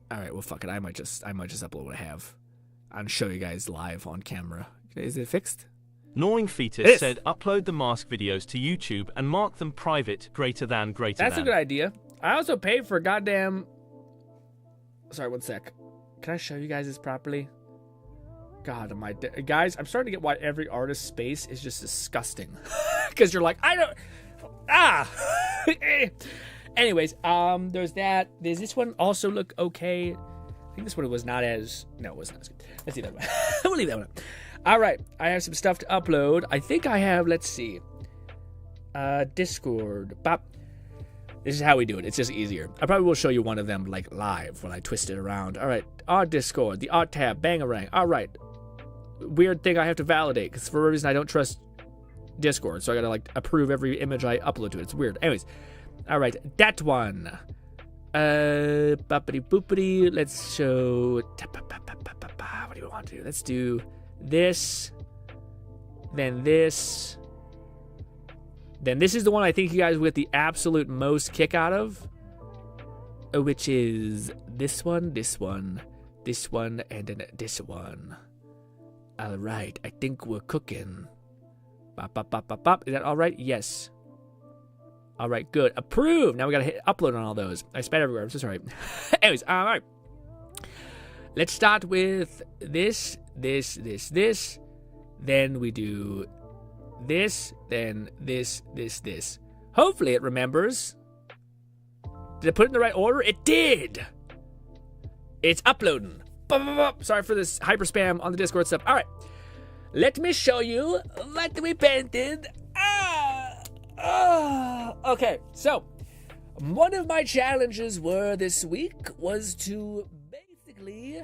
A: well fuck it. I might just upload what I have. And show you guys live on camera. Is it fixed?
E: Gnawing Fetus said upload the mask videos to YouTube and mark them private greater than.
A: That's a good idea. I also paid for goddamn... Sorry, one sec. Can I show you guys this properly? God, guys, I'm starting to get why every artist's space is just disgusting. Because you're like, I don't... Anyways, there's that. Does this one also look okay? I think this one was not as... No, it wasn't as good. Let's see that one. We'll leave that one up. All right. I have some stuff to upload. I think I have... Let's see. Discord. Bop. This is how we do it. It's just easier. I probably will show you one of them, like, live when I twist it around. All right. Our Discord. The art tab. Bangarang. All right. Weird thing I have to validate, because for a reason I don't trust Discord, so I gotta, like, approve every image I upload to it. It's weird. Anyways. All right. That one. Boppity boopity. Let's show. What do we want to do? Let's do this. Then this. Then this is the one I think you guys will get the absolute most kick out of, which is this one, this one, this one, and then this one. All right. I think we're cooking. Bop, bop, bop, bop, bop. Is that all right? Yes. All right, good. Approved. Now we got to hit upload on all those. I spat everywhere. I'm so sorry. Anyways, all right. Let's start with this. Then we do this. Then this. Hopefully it remembers. Did I put it in the right order? It did. It's uploading. Sorry for this hyper spam on the Discord stuff. All right. Let me show you what we painted. Okay, so one of my challenges this week was to basically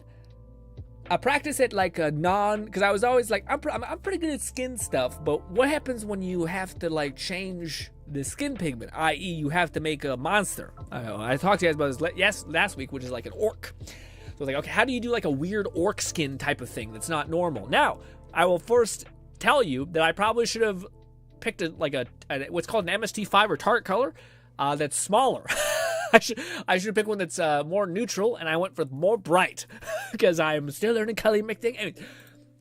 A: practice it like a because I was always like, I'm pretty good at skin stuff, but what happens when you have to like change the skin pigment, i.e. you have to make a monster? I talked to you guys about this last week, which is like an orc. So I was like, okay, how do you do like a weird orc skin type of thing that's not normal? Now, I will first tell you that I probably should have picked what's called an MST5 or tart color that's smaller. I should pick one that's more neutral, and I went for more bright because I'm still learning color mixing. Anyway,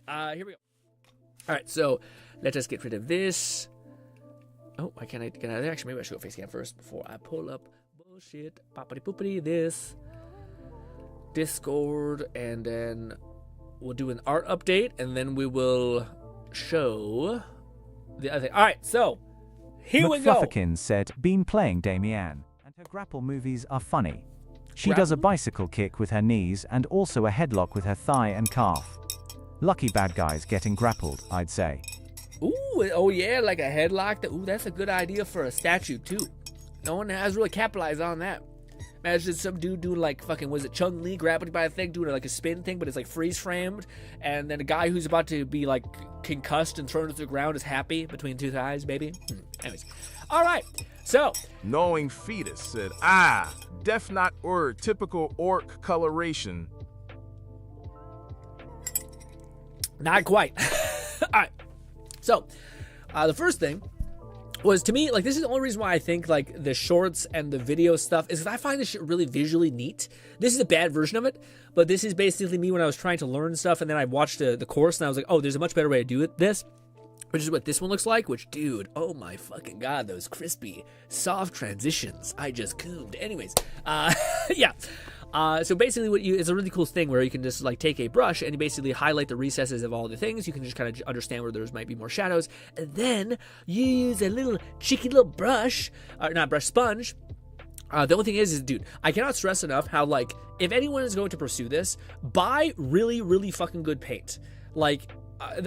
A: here we go. All right, so let us get rid of this. Oh, why can't I get out of there? Actually, maybe I should go face cam first before I pull up bullshit. Poppity poopity this Discord, and then we'll do an art update, and then we will show the other thing. All right, so here we go.
I: McFlufferkin said, been playing Damian, and her grapple movies are funny. She does a bicycle kick with her knees and also a headlock with her thigh and calf. Lucky bad guys getting grappled, I'd say.
A: Ooh, oh yeah, like a headlock. Ooh, that's a good idea for a statue too. No one has really capitalized on that. Imagine some dude doing like fucking, was it Chung-Li grabbing by a thing, doing like a spin thing, but it's like freeze framed, and then a guy who's about to be like concussed and thrown to the ground is happy between two thighs, baby. Anyways, all right. So,
F: Knowing Fetus said, def not typical orc coloration.
A: not quite. All right. So, the first thing was, to me, like, this is the only reason why I think, like, the shorts and the video stuff is because I find this shit really visually neat. This is a bad version of it, but this is basically me when I was trying to learn stuff, and then I watched the course, and I was like, oh, there's a much better way to do this, which is what this one looks like, which, dude, oh my fucking god, those crispy, soft transitions. I just coomed. Anyways, yeah. So basically it's a really cool thing where you can just like take a brush and you basically highlight the recesses of all the things. You can just kind of understand where there might be more shadows. And then you use a little cheeky little brush, not brush, sponge. The only thing is, dude, I cannot stress enough how, like, if anyone is going to pursue this, buy really, really fucking good paint. Like,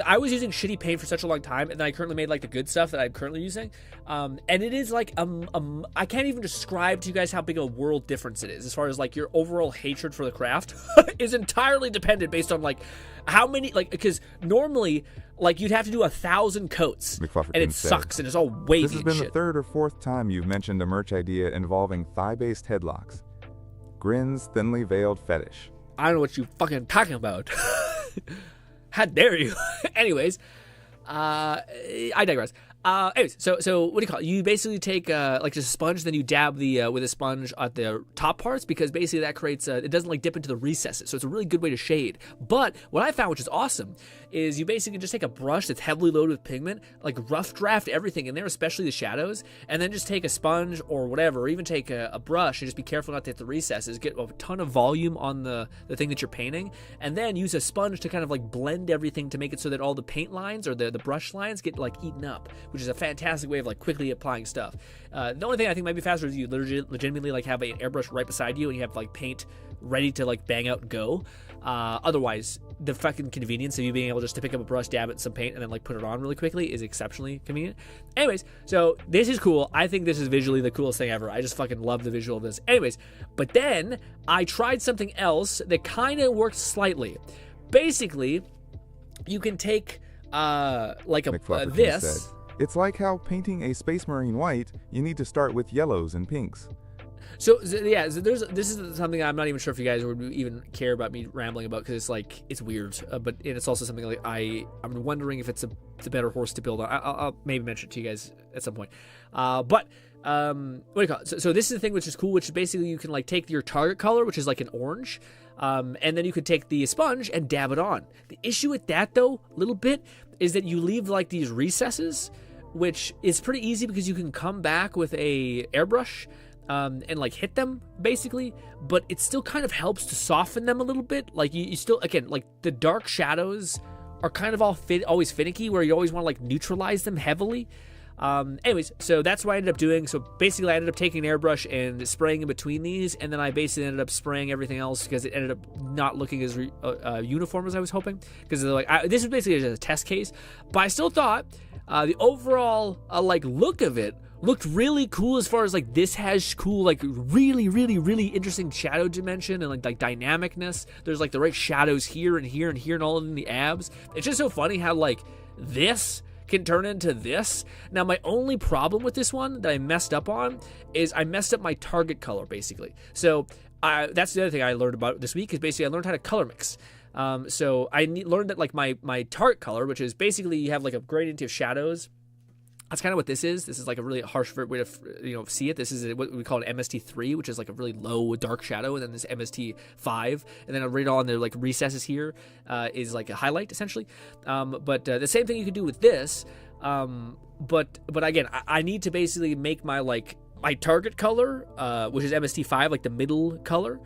A: I was using shitty paint for such a long time, and then I currently made like the good stuff that I'm currently using, and it is like I can't even describe to you guys how big a world difference it is as far as like your overall hatred for the craft is entirely dependent based on like how many, like, because normally like you'd have to do 1,000 coats and it sucks and it's all wavy.
D: This has been the third or fourth time you've mentioned a merch idea involving thigh-based headlocks. GRINN's thinly veiled fetish.
A: I don't know what you fucking talking about. How dare you? Anyways, I digress. Anyways, so what do you call it? You basically take like just a sponge, then you dab the with a sponge at the top parts, because basically that creates it doesn't like dip into the recesses, so it's a really good way to shade. But what I found, which is awesome, is you basically just take a brush that's heavily loaded with pigment, like rough draft everything in there, especially the shadows, and then just take a sponge or whatever, or even take a brush and just be careful not to hit the recesses, get a ton of volume on the thing that you're painting, and then use a sponge to kind of like blend everything to make it so that all the paint lines or the brush lines get like eaten up, which is a fantastic way of like quickly applying stuff. The only thing I think might be faster is you legitimately like have an airbrush right beside you and you have like paint ready to like bang out and go. Otherwise, the fucking convenience of you being able just to pick up a brush, dab it in some paint, and then like put it on really quickly is exceptionally convenient. Anyways, so this is cool. I think this is visually the coolest thing ever. I just fucking love the visual of this. Anyways, but then I tried something else that kind of worked slightly. Basically, you can take like this.
D: Said, it's like how painting a space marine white, you need to start with yellows and pinks.
A: So yeah, this is something I'm not even sure if you guys would even care about me rambling about, because it's like, it's weird, but it's also something like I'm wondering if it's a better horse to build on. I'll maybe mention it to you guys at some point. But what do you call it? So this is the thing which is cool, which is basically you can like take your target color, which is like an orange, and then you could take the sponge and dab it on. The issue with that though, a little bit, is that you leave like these recesses, which is pretty easy because you can come back with a airbrush and like hit them basically, but it still kind of helps to soften them a little bit. Like you still, again, like the dark shadows are kind of always finicky, where you always want to like neutralize them heavily. Anyways, so that's what I ended up doing. So basically I ended up taking an airbrush and spraying in between these, and then I basically ended up spraying everything else because it ended up not looking as uniform as I was hoping, because this is basically just a test case. But I still thought the overall like look of it looked really cool, as far as like this has cool, like really, really, really interesting shadow dimension and like dynamicness. There's like the right shadows here and here and here and all in the abs. It's just so funny how like this can turn into this. Now, my only problem with this one that I messed up on is I messed up my target color, basically. So that's the other thing I learned about this week, is basically I learned how to color mix. So I learned that like my target color, which is basically you have like a gradient of shadows. That's kind of what this is. This is like a really harsh way to see it. This is what we call an MST3, which is like a really low dark shadow, and then this MST5, and then right on the like recesses here is like a highlight essentially. But the same thing you could do with this. But again, I need to basically make my target color, which is MST5, like the middle color,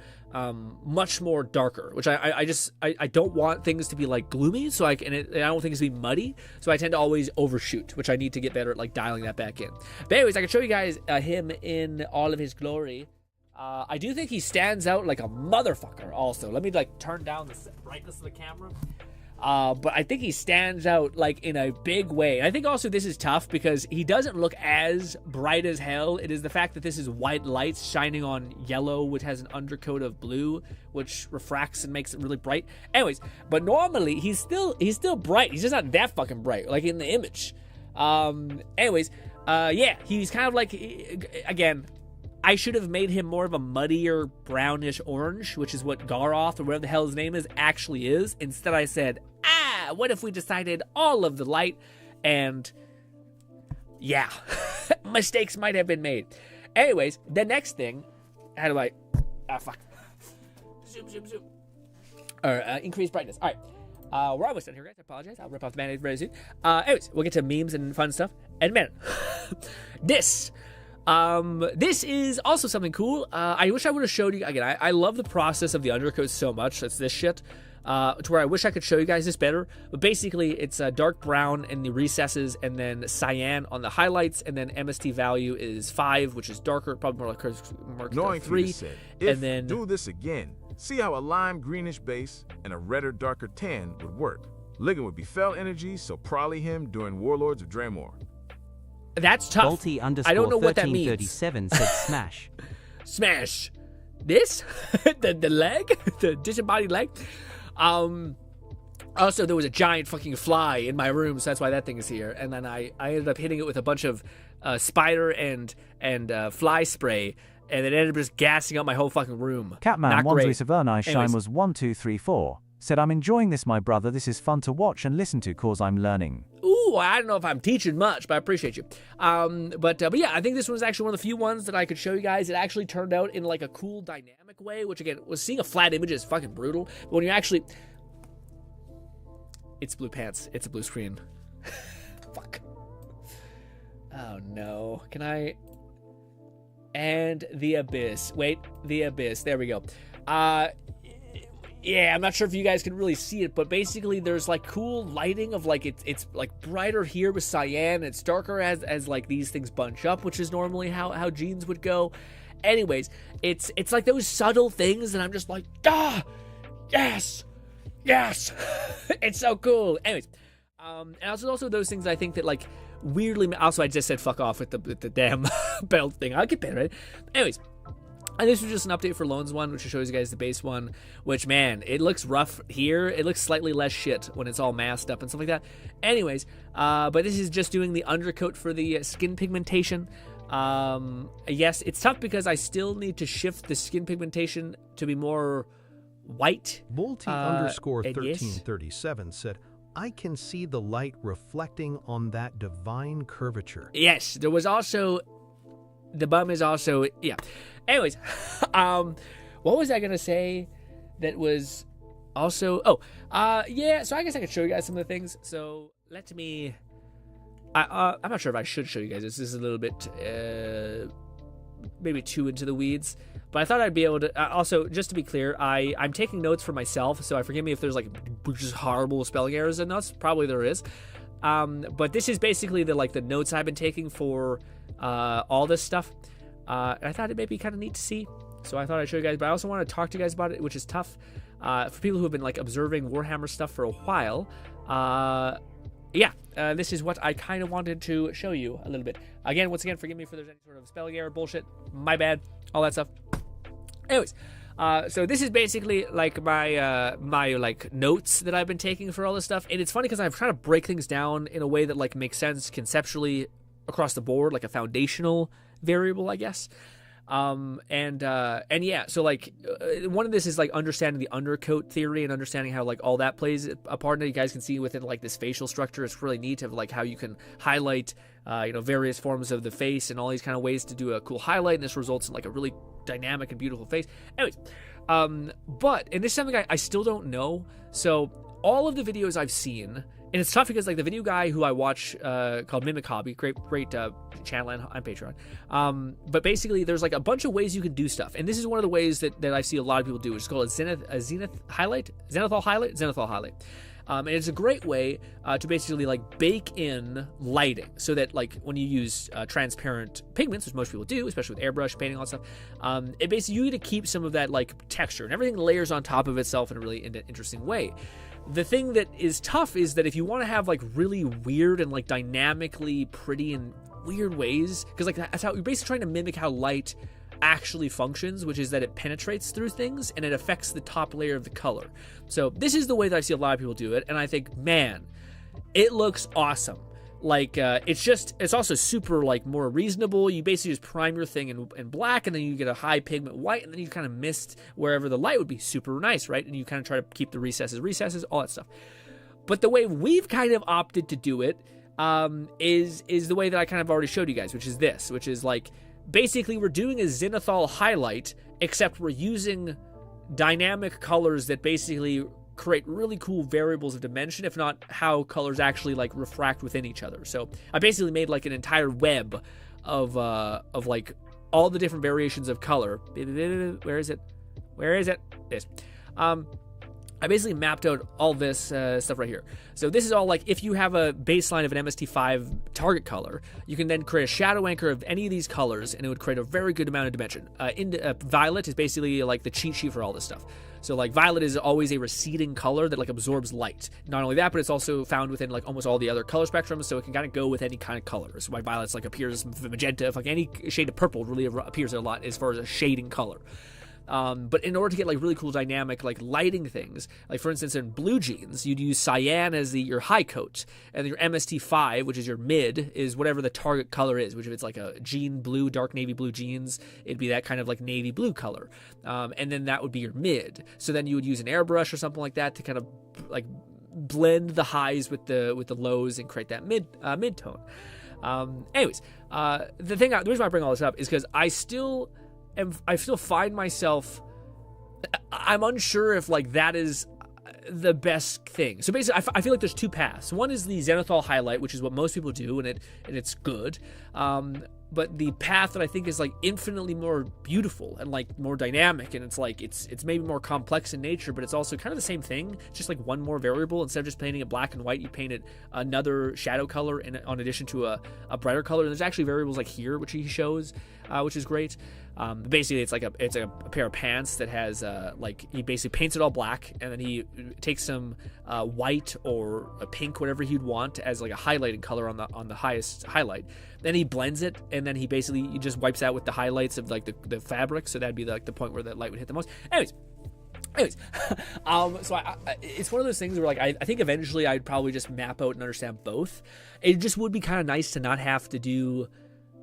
A: much more darker, which I don't want things to be like gloomy, so I don't think it's to be muddy, so I tend to always overshoot, which I need to get better at like dialing that back in. But anyways, I can show you guys him in all of his glory. I do think he stands out like a motherfucker also. Let me like turn down the brightness of the camera. But I think he stands out like in a big way. And I think also this is tough because he doesn't look as bright as hell. It is the fact that this is white lights shining on yellow, which has an undercoat of blue, which refracts and makes it really bright. Anyways, but normally he's still bright. He's just not that fucking bright, like in the image. Yeah, he's kind of like, again, I should have made him more of a muddier brownish orange, which is what Garoth, or whatever the hell his name is, actually is. Instead I said, what if we decided all of the light? And yeah, mistakes might have been made. Anyways, the next thing, how do I, fuck. Zoom. Or increase brightness. All right. We're almost done here, guys. I apologize. I'll rip off the Band-Aid very soon. Anyways, we'll get to memes and fun stuff. And man, this is also something cool. I wish I would have showed you, again, I love the process of the undercoat so much. That's this shit. To where I wish I could show you guys this better. But basically, it's dark brown in the recesses, and then cyan on the highlights, and then MST value is 5, which is darker, probably more like 3.
F: Said,
A: and then
F: do this again. See how a lime greenish base and a redder, darker tan would work. Ligon would be fell energy, so probably him during Warlords of Draymore.
A: That's tough.
C: Bolty
A: I don't know what that means.
C: 1337 said smash.
A: Smash. This? the leg? The disembodied leg? Also, there was a giant fucking fly in my room, so that's why that thing is here. And then I ended up hitting it with a bunch of spider and fly spray, and it ended up just gassing up my whole fucking room.
I: Catman Wansley Savernai Shine was 1234. Said, I'm enjoying this, my brother. This is fun to watch and listen to cause I'm learning.
A: Ooh, I don't know if I'm teaching much, but I appreciate you. But yeah, I think this was actually one of the few ones that I could show you guys. It actually turned out in like a cool dynamic way, which again, was seeing a flat image is fucking brutal. But when you actually, it's blue pants. It's a blue screen. Fuck. Oh no. Can I? And the abyss. Wait, the abyss. There we go. Yeah, I'm not sure if you guys can really see it, but basically there's like cool lighting of like it's like brighter here with cyan. It's darker as like these things bunch up, which is normally how jeans would go. Anyways, it's like those subtle things, and I'm just like, yes, it's so cool. Anyways, and also those things I think that like weirdly. Also, I just said fuck off with the damn belt thing. I'll get better at it. Anyways. And this was just an update for Loans 1, which shows you guys the base one, which, man, it looks rough here. It looks slightly less shit when it's all masked up and stuff like that. Anyways, but this is just doing the undercoat for the skin pigmentation. Yes, it's tough because I still need to shift the skin pigmentation to be more white.
H: Bolty underscore 1337 said, I can see the light reflecting on that divine curvature.
A: Yes, there was also... The bum is also... Yeah. Anyways, what was I going to say that was also... yeah, so I guess I could show you guys some of the things. So, let me... I'm not sure if I should show you guys this. This is a little bit, maybe too into the weeds. But I thought I'd be able to... also, just to be clear, I'm taking notes for myself, so forgive me if there's, like, just horrible spelling errors in notes. Probably there is. But this is basically the notes I've been taking for all this stuff. And I thought it may be kind of neat to see, so I thought I'd show you guys. But I also want to talk to you guys about it, which is tough for people who have been like observing Warhammer stuff for a while. This is what I kind of wanted to show you a little bit. Again, once again, forgive me if there's any sort of spelling error bullshit. My bad. All that stuff. Anyways, so this is basically like my like notes that I've been taking for all this stuff, and it's funny because I'm trying to break things down in a way that like makes sense conceptually across the board, like a foundational variable, I guess. And yeah, so like one of this is like understanding the undercoat theory and understanding how like all that plays a part in it. You guys can see within like this facial structure, it's really neat of like how you can highlight various forms of the face and all these kind of ways to do a cool highlight, and this results in like a really dynamic and beautiful face. Anyways, but and this is something I still don't know. So all of the videos I've seen, and it's tough because like the video guy who I watch called Mimic Hobby, great channel on Patreon. But basically there's like a bunch of ways you can do stuff, and this is one of the ways that I see a lot of people do, which is called a zenithal highlight. And it's a great way to basically like bake in lighting, so that like when you use transparent pigments, which most people do, especially with airbrush painting, all that stuff, it basically you need to keep some of that like texture, and everything layers on top of itself in a really interesting way. The thing that is tough is that if you want to have like really weird and like dynamically pretty in weird ways, because like that's how you're basically trying to mimic how light actually functions, which is that it penetrates through things and it affects the top layer of the color. So this is the way that I see a lot of people do it, and I think, man, it looks awesome. Like, it's also super, like, more reasonable. You basically just prime your thing in black, and then you get a high pigment white, and then you kind of mist wherever the light would be. Super nice, right? And you kind of try to keep the recesses, all that stuff. But the way we've kind of opted to do it is the way that I kind of already showed you guys, which is this, which is, like, basically we're doing a zenithal highlight, except we're using dynamic colors that basically create really cool variables of dimension, if not how colors actually like refract within each other. So I basically made like an entire web of like all the different variations of color. Where is it? This. I basically mapped out all this stuff right here. So this is all like, if you have a baseline of an MST5 target color, you can then create a shadow anchor of any of these colors, and it would create a very good amount of dimension. Violet is basically like the cheat sheet for all this stuff. So like violet is always a receding color that like absorbs light. Not only that, but it's also found within like almost all the other color spectrums, so it can kind of go with any kind of color. So why violet's like appears magenta, if like any shade of purple really appears a lot as far as a shading color. But in order to get like really cool dynamic like lighting things, like for instance in blue jeans, you'd use cyan as your high coat, and your MST5, which is your mid, is whatever the target color is, which if it's like a jean blue, dark navy blue jeans, it'd be that kind of like navy blue color. And then that would be your mid. So then you would use an airbrush or something like that to kind of like blend the highs with the lows and create that mid tone. The reason why I bring all this up is because I still find myself, I'm unsure if like that is the best thing. So basically I feel like there's two paths. One is the zenithal highlight, which is what most people do, and it's good. But the path that I think is like infinitely more beautiful and like more dynamic, and it's like it's maybe more complex in nature, but it's also kind of the same thing, just like one more variable. Instead of just painting it black and white, you paint it another shadow color in addition to a brighter color. And there's actually variables like here, which he shows, which is great. Basically, it's a pair of pants that has like he basically paints it all black, and then he takes some white or a pink, whatever he'd want, as like a highlighting color on the highest highlight. Then he blends it, and then he just wipes out with the highlights of like the fabric. So that'd be like the point where the light would hit the most. Anyways, so it's one of those things where like I think eventually I'd probably just map out and understand both. It just would be kind of nice to not have to do.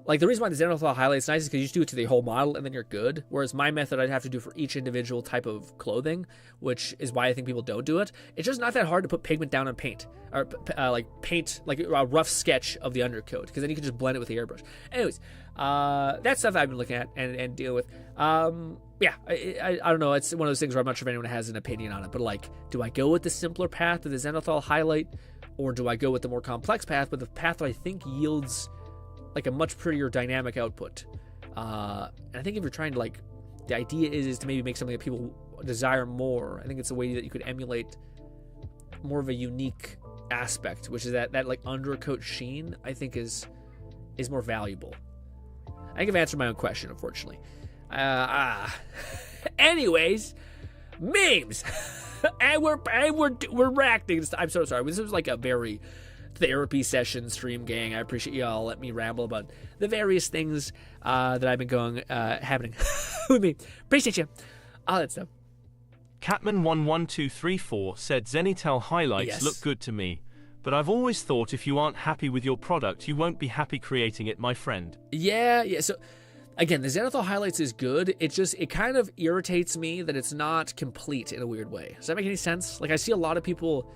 A: Like, the reason why the zenithal highlight's nice is because you just do it to the whole model and then you're good. Whereas my method, I'd have to do for each individual type of clothing, which is why I think people don't do it. It's just not that hard to put pigment down on paint, or paint like a rough sketch of the undercoat, because then you can just blend it with the airbrush. Anyways, that's stuff I've been looking at and dealing with. I don't know. It's one of those things where I'm not sure if anyone has an opinion on it, but like, do I go with the simpler path of the zenithal highlight, or do I go with the more complex path, but the path that I think yields like a much prettier dynamic output? And I think if you're trying to like, the idea is to maybe make something that people desire more. I think it's a way that you could emulate more of a unique aspect, which is that like undercoat sheen, I think is more valuable. I think I've answered my own question, unfortunately. Anyways, memes. and we're reacting. I'm so sorry. This was like a very therapy session stream, gang. I appreciate y'all let me ramble about the various things that I've been happening with me. Appreciate you. All that stuff.
E: Catman11234 said Zenithal highlights look good to me, but I've always thought if you aren't happy with your product, you won't be happy creating it, my friend.
A: Yeah. So again, the zenithal highlights is good. It kind of irritates me that it's not complete in a weird way. Does that make any sense? Like, I see a lot of people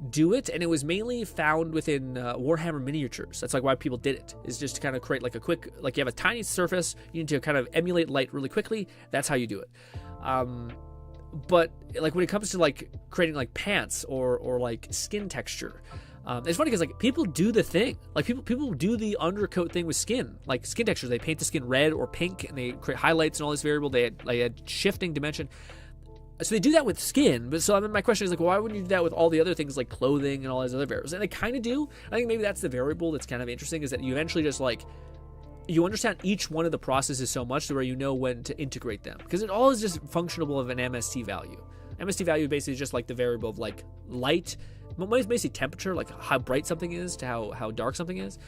A: do it, and it was mainly found within Warhammer miniatures. That's like why people did it, is just to kind of create like a quick, like you have a tiny surface, you need to kind of emulate light really quickly. That's how you do it. But like when it comes to like creating like pants or like skin texture, it's funny because like people do the thing, like people do the undercoat thing with skin, like skin texture. They paint the skin red or pink, and they create highlights and all this variable. They had shifting dimension. So they do that with skin, but so my question is like, well, why wouldn't you do that with all the other things like clothing and all these other variables? And they kind of do. I think maybe that's the variable that's kind of interesting, is that you eventually just like, you understand each one of the processes so much to where you know when to integrate them, because it all is just functional of an MST value. MST value basically is just like the variable of like light, basically temperature, like how bright something is to how dark something is,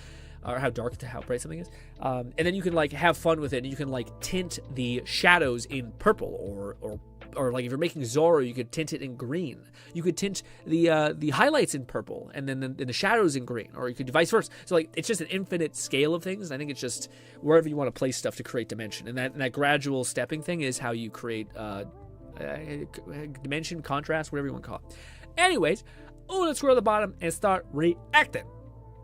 A: or how dark to how bright something is. And then you can like have fun with it, and you can like tint the shadows in purple, or like if you're making Zorro, you could tint it in green. You could tint the highlights in purple, and then the shadows in green, or you could vice versa. So like it's just an infinite scale of things. I think it's just wherever you want to place stuff to create dimension, and that gradual stepping thing is how you create dimension, contrast, whatever you want to call it. Anyways, let's scroll to the bottom and start reacting.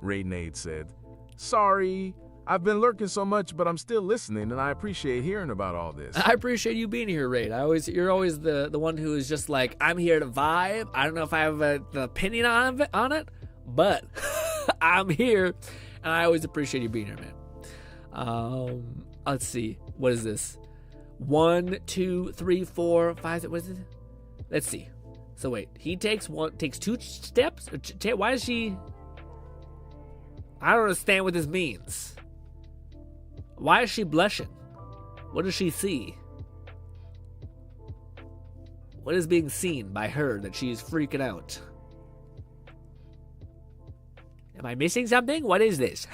F: Raidnade said, "Sorry, I've been lurking so much, but I'm still listening, and I appreciate hearing about all this."
A: I appreciate you being here, Raid. You're always the one who is just like, I'm here to vibe. I don't know if I have an opinion on it, but I'm here, and I always appreciate you being here, man. Let's see. What is this? 1, 2, 3, 4, 5. What is it? Let's see. So wait, he takes 2 steps. Why is she? I don't understand what this means. Why is she blushing? What does she see? What is being seen by her that she's freaking out? Am I missing something? What is this?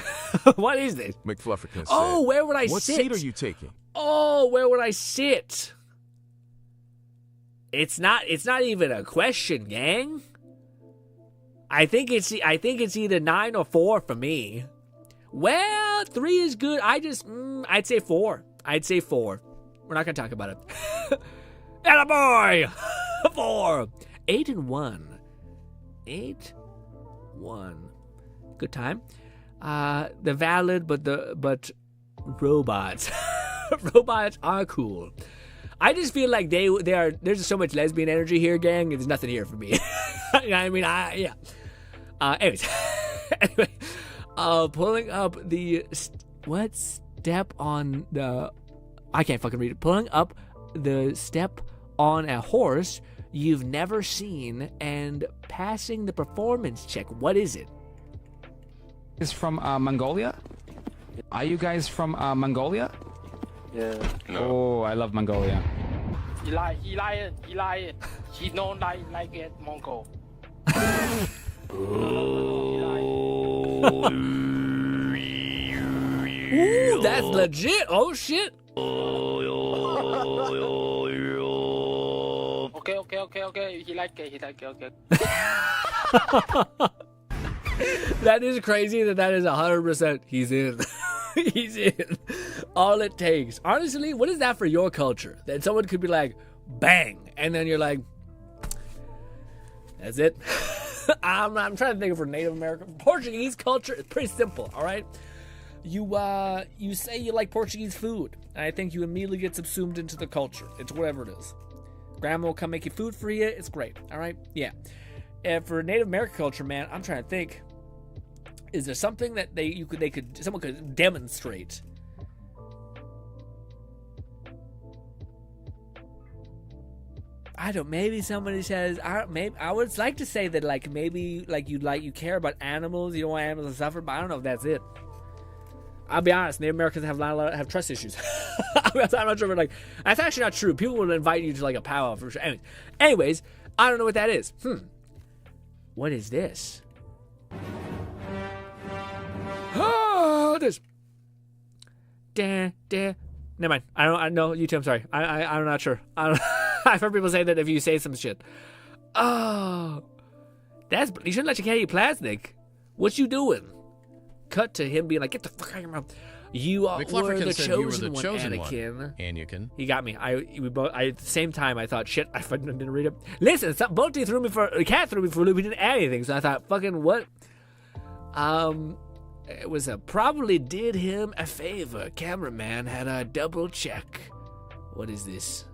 A: What is this?
F: McFlufferkin said,
A: "Oh, where would I
F: what
A: sit?
F: seat are you taking?"
A: Oh, where would I sit? It's not even a question, gang. I think it's either 9 or 4 for me. Well, 3 is good. I'd say 4. I'd say 4. We're not gonna talk about it. Attaboy! 4. 8 and 1. 8, 1. Good time. The valid, but robots. Robots are cool. I just feel like there's just so much lesbian energy here, gang. There's nothing here for me. I mean, yeah. Anyways, anyway, pulling up the step on the? I can't fucking read it. Pulling up the step on a horse you've never seen and passing the performance check. What is it?
J: Is from Mongolia? Are you guys from Mongolia?
K: Yeah.
J: No. Oh, I love Mongolia.
K: He lied. He don't like it, Mongol.
A: Ooh, that's legit. Oh shit.
K: Okay. He like it. Okay.
A: That is crazy that is 100%. He's in. He's in. All it takes. Honestly, what is that for your culture? That someone could be like, bang, and then you're like, that's it. I'm trying to think of for Native American. Portuguese culture is pretty simple, all right? You say you like Portuguese food, and I think you immediately get subsumed into the culture. It's whatever it is. Grandma will come make you food for you. It's great, all right? Yeah. And for Native American culture, man, I'm trying to think. Is there something that someone could demonstrate? Maybe somebody says, I would like to say that you care about animals, you don't want animals to suffer, but I don't know if that's it. I'll be honest, Native Americans have trust issues. I'm not sure, but that's actually not true. People would invite you to a powwow for sure. Anyways, I don't know what that is. What is this? Oh, this. Never mind. I know you too. I'm sorry. I'm not sure. I've heard people say that if you say some shit. Oh, you shouldn't let your cat eat plastic. What you doing? Cut to him being like, get the fuck out of your mouth. You were the chosen one, Anakin. He got me. At the same time, I thought, shit, I fucking didn't read it. Listen, the cat threw me for a loop. He didn't add anything, so I thought, fucking what? It was probably did him a favor. Cameraman had a double check. What is this?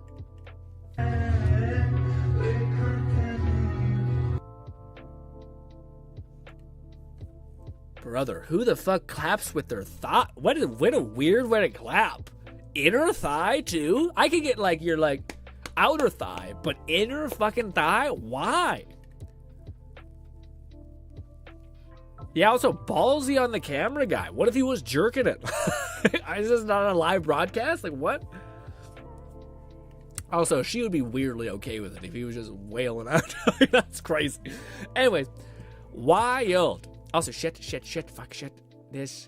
A: Brother, who the fuck claps with their thigh? What a weird way to clap. Inner thigh too? I could get your outer thigh, but inner fucking thigh? Why? Yeah, also ballsy on the camera guy. What if he was jerking it? Is this not a live broadcast? What? Also, she would be weirdly okay with it if he was just wailing out. That's crazy. Anyways, wild. Also, shit, fuck, shit. This.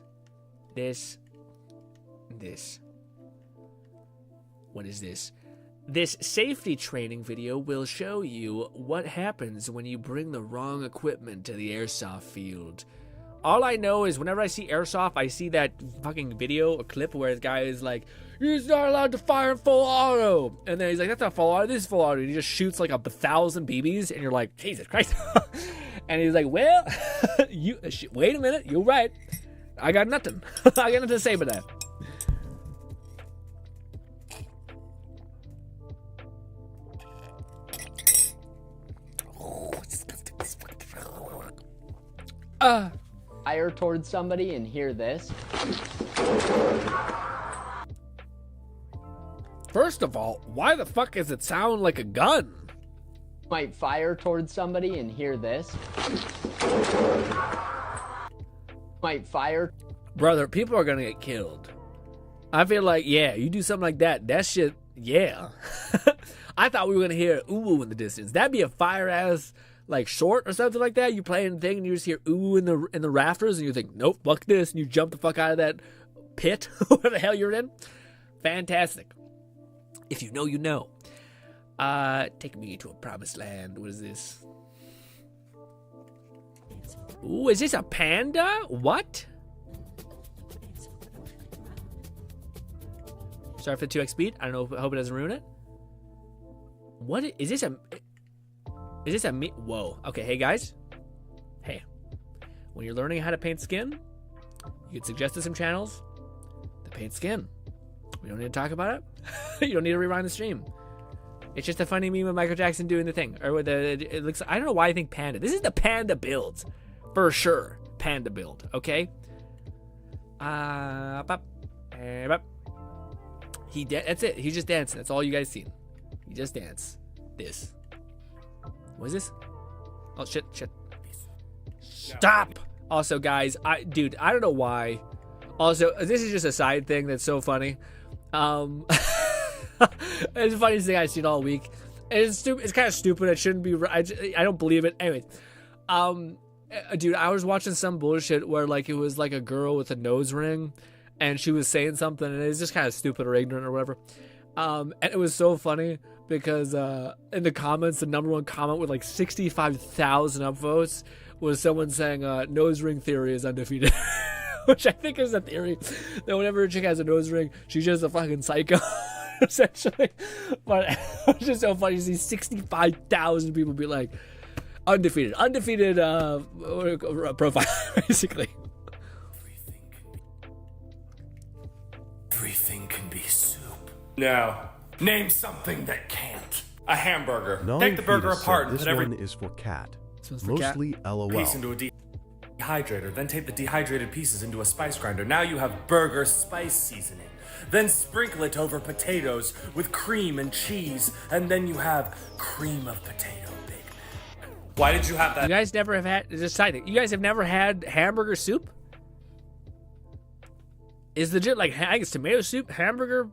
A: What is this? This safety training video will show you what happens when you bring the wrong equipment to the airsoft field. All I know is whenever I see airsoft, I see that fucking video, a clip where the guy is like, he's not allowed to fire in full auto. And then he's like, that's not full auto, this is full auto. And he just shoots like 1,000 BBs, and you're like, Jesus Christ. And he's like, well, wait a minute, you're right. I got nothing. I got nothing to say about that.
L: Fire towards somebody and hear this.
A: First of all, why the fuck does it sound like a gun?
L: Might fire towards somebody and hear this. Might fire.
A: Brother, people are gonna get killed. I feel like, yeah, you do something like that, that shit, yeah. I thought we were gonna hear ooh in the distance. That'd be a fire ass like short or something like that. You playing a thing and you just hear ooh in the rafters and you think, nope, fuck this, and you jump the fuck out of that pit, where the hell you're in. Fantastic. If you know, you know. Take me to a promised land. What is this? Ooh, is this a panda? What? Sorry for the 2x speed. I don't know. I hope it doesn't ruin it. What is this? Is this a me? Whoa. Okay, hey guys. Hey, when you're learning how to paint skin, you can suggest to some channels to paint skin. We don't need to talk about it. You don't need to rewind the stream. It's just a funny meme of Michael Jackson doing the thing, or with the. It looks. I don't know why I think panda. This is the panda build, for sure. Panda build. Okay. That's it. He's just dancing. That's all you guys seen. He just dance. This. What is this? Oh shit! Stop. Also, guys, dude, I don't know why. Also, this is just a side thing that's so funny. It's the funniest thing I've seen all week. It's stupid. It's kind of stupid. It shouldn't be. I don't believe it. Anyways, dude, I was watching some bullshit where like it was like a girl with a nose ring, and she was saying something, and it was just kind of stupid or ignorant or whatever. And it was so funny because in the comments, the number one comment with like 65,000 upvotes was someone saying nose ring theory is undefeated. Which I think is a theory that whenever a chick has a nose ring, she's just a fucking psycho, essentially. But it's just so funny to see 65,000 people be like, undefeated profile, basically.
M: Everything can be soup. Now, name something that can't. A hamburger. Take the burger apart and put
H: every. This one is for cat. Mostly LOL.
M: Piece into a dehydrator, then take the dehydrated pieces into a spice grinder. Now you have burger spice seasoning. Then sprinkle it over potatoes with cream and cheese, and then you have cream of potato Big Mac. Why did you have that?
A: You guys never have had, just side thing, you guys have never had hamburger soup? It's legit like, I guess tomato soup, hamburger,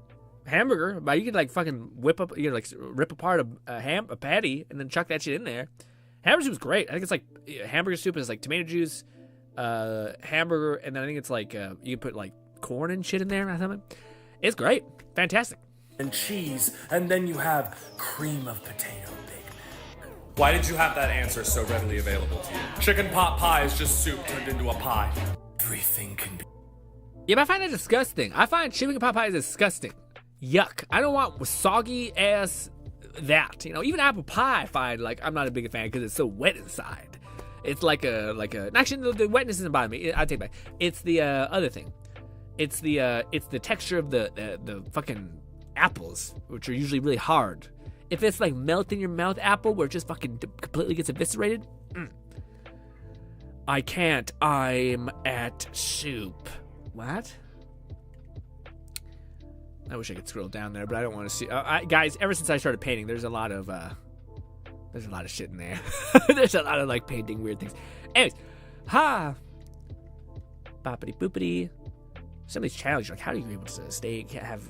A: but you could like fucking whip up, you could like rip apart a patty and then chuck that shit in there. Hamburger soup is great. I think it's like, hamburger soup is like tomato juice, hamburger, and then I think it's like, you can put like corn and shit in there or something. It's great. Fantastic.
M: And cheese, and then you have cream of potato Big Mac. Why did you have that answer so readily available to you? Chicken pot pie is just soup turned into a pie. Everything can be.
A: Yeah, but I find that disgusting. I find chicken pot pie is disgusting. Yuck. I don't want soggy ass that. You know, even apple pie I find like I'm not a big fan because it's so wet inside. It's like a actually the wetness isn't bothering me. I take it back. It's the other thing. It's the texture of the fucking apples, which are usually really hard. If it's like melt in your mouth apple where it just fucking completely gets eviscerated, I can't. I'm at soup. What? I wish I could scroll down there, but I don't want to see. Guys, ever since I started painting, there's a lot of shit in there. There's a lot of like painting weird things. Anyways, boppity boopity. some of these channels, you're like, how are you able to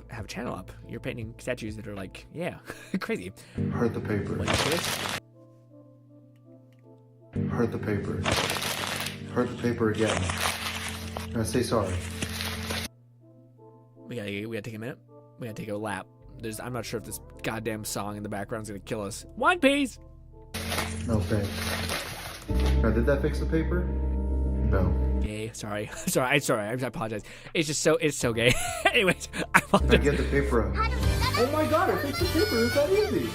A: have a channel up? You're painting statues that are like, yeah, crazy.
N: Hurt the paper.
A: What is this?
N: Hurt the paper. Hurt the paper again. Now say sorry.
A: We gotta take a minute. We gotta take a lap. I'm not sure if this goddamn song in the background is gonna kill us. One piece.
N: No thanks. Now did that fix the paper? No.
A: Gay. Sorry. I apologize. It's so gay. Anyways, I apologize.
N: Now get the paper up. Oh my god, it fixed the paper. It's that easy.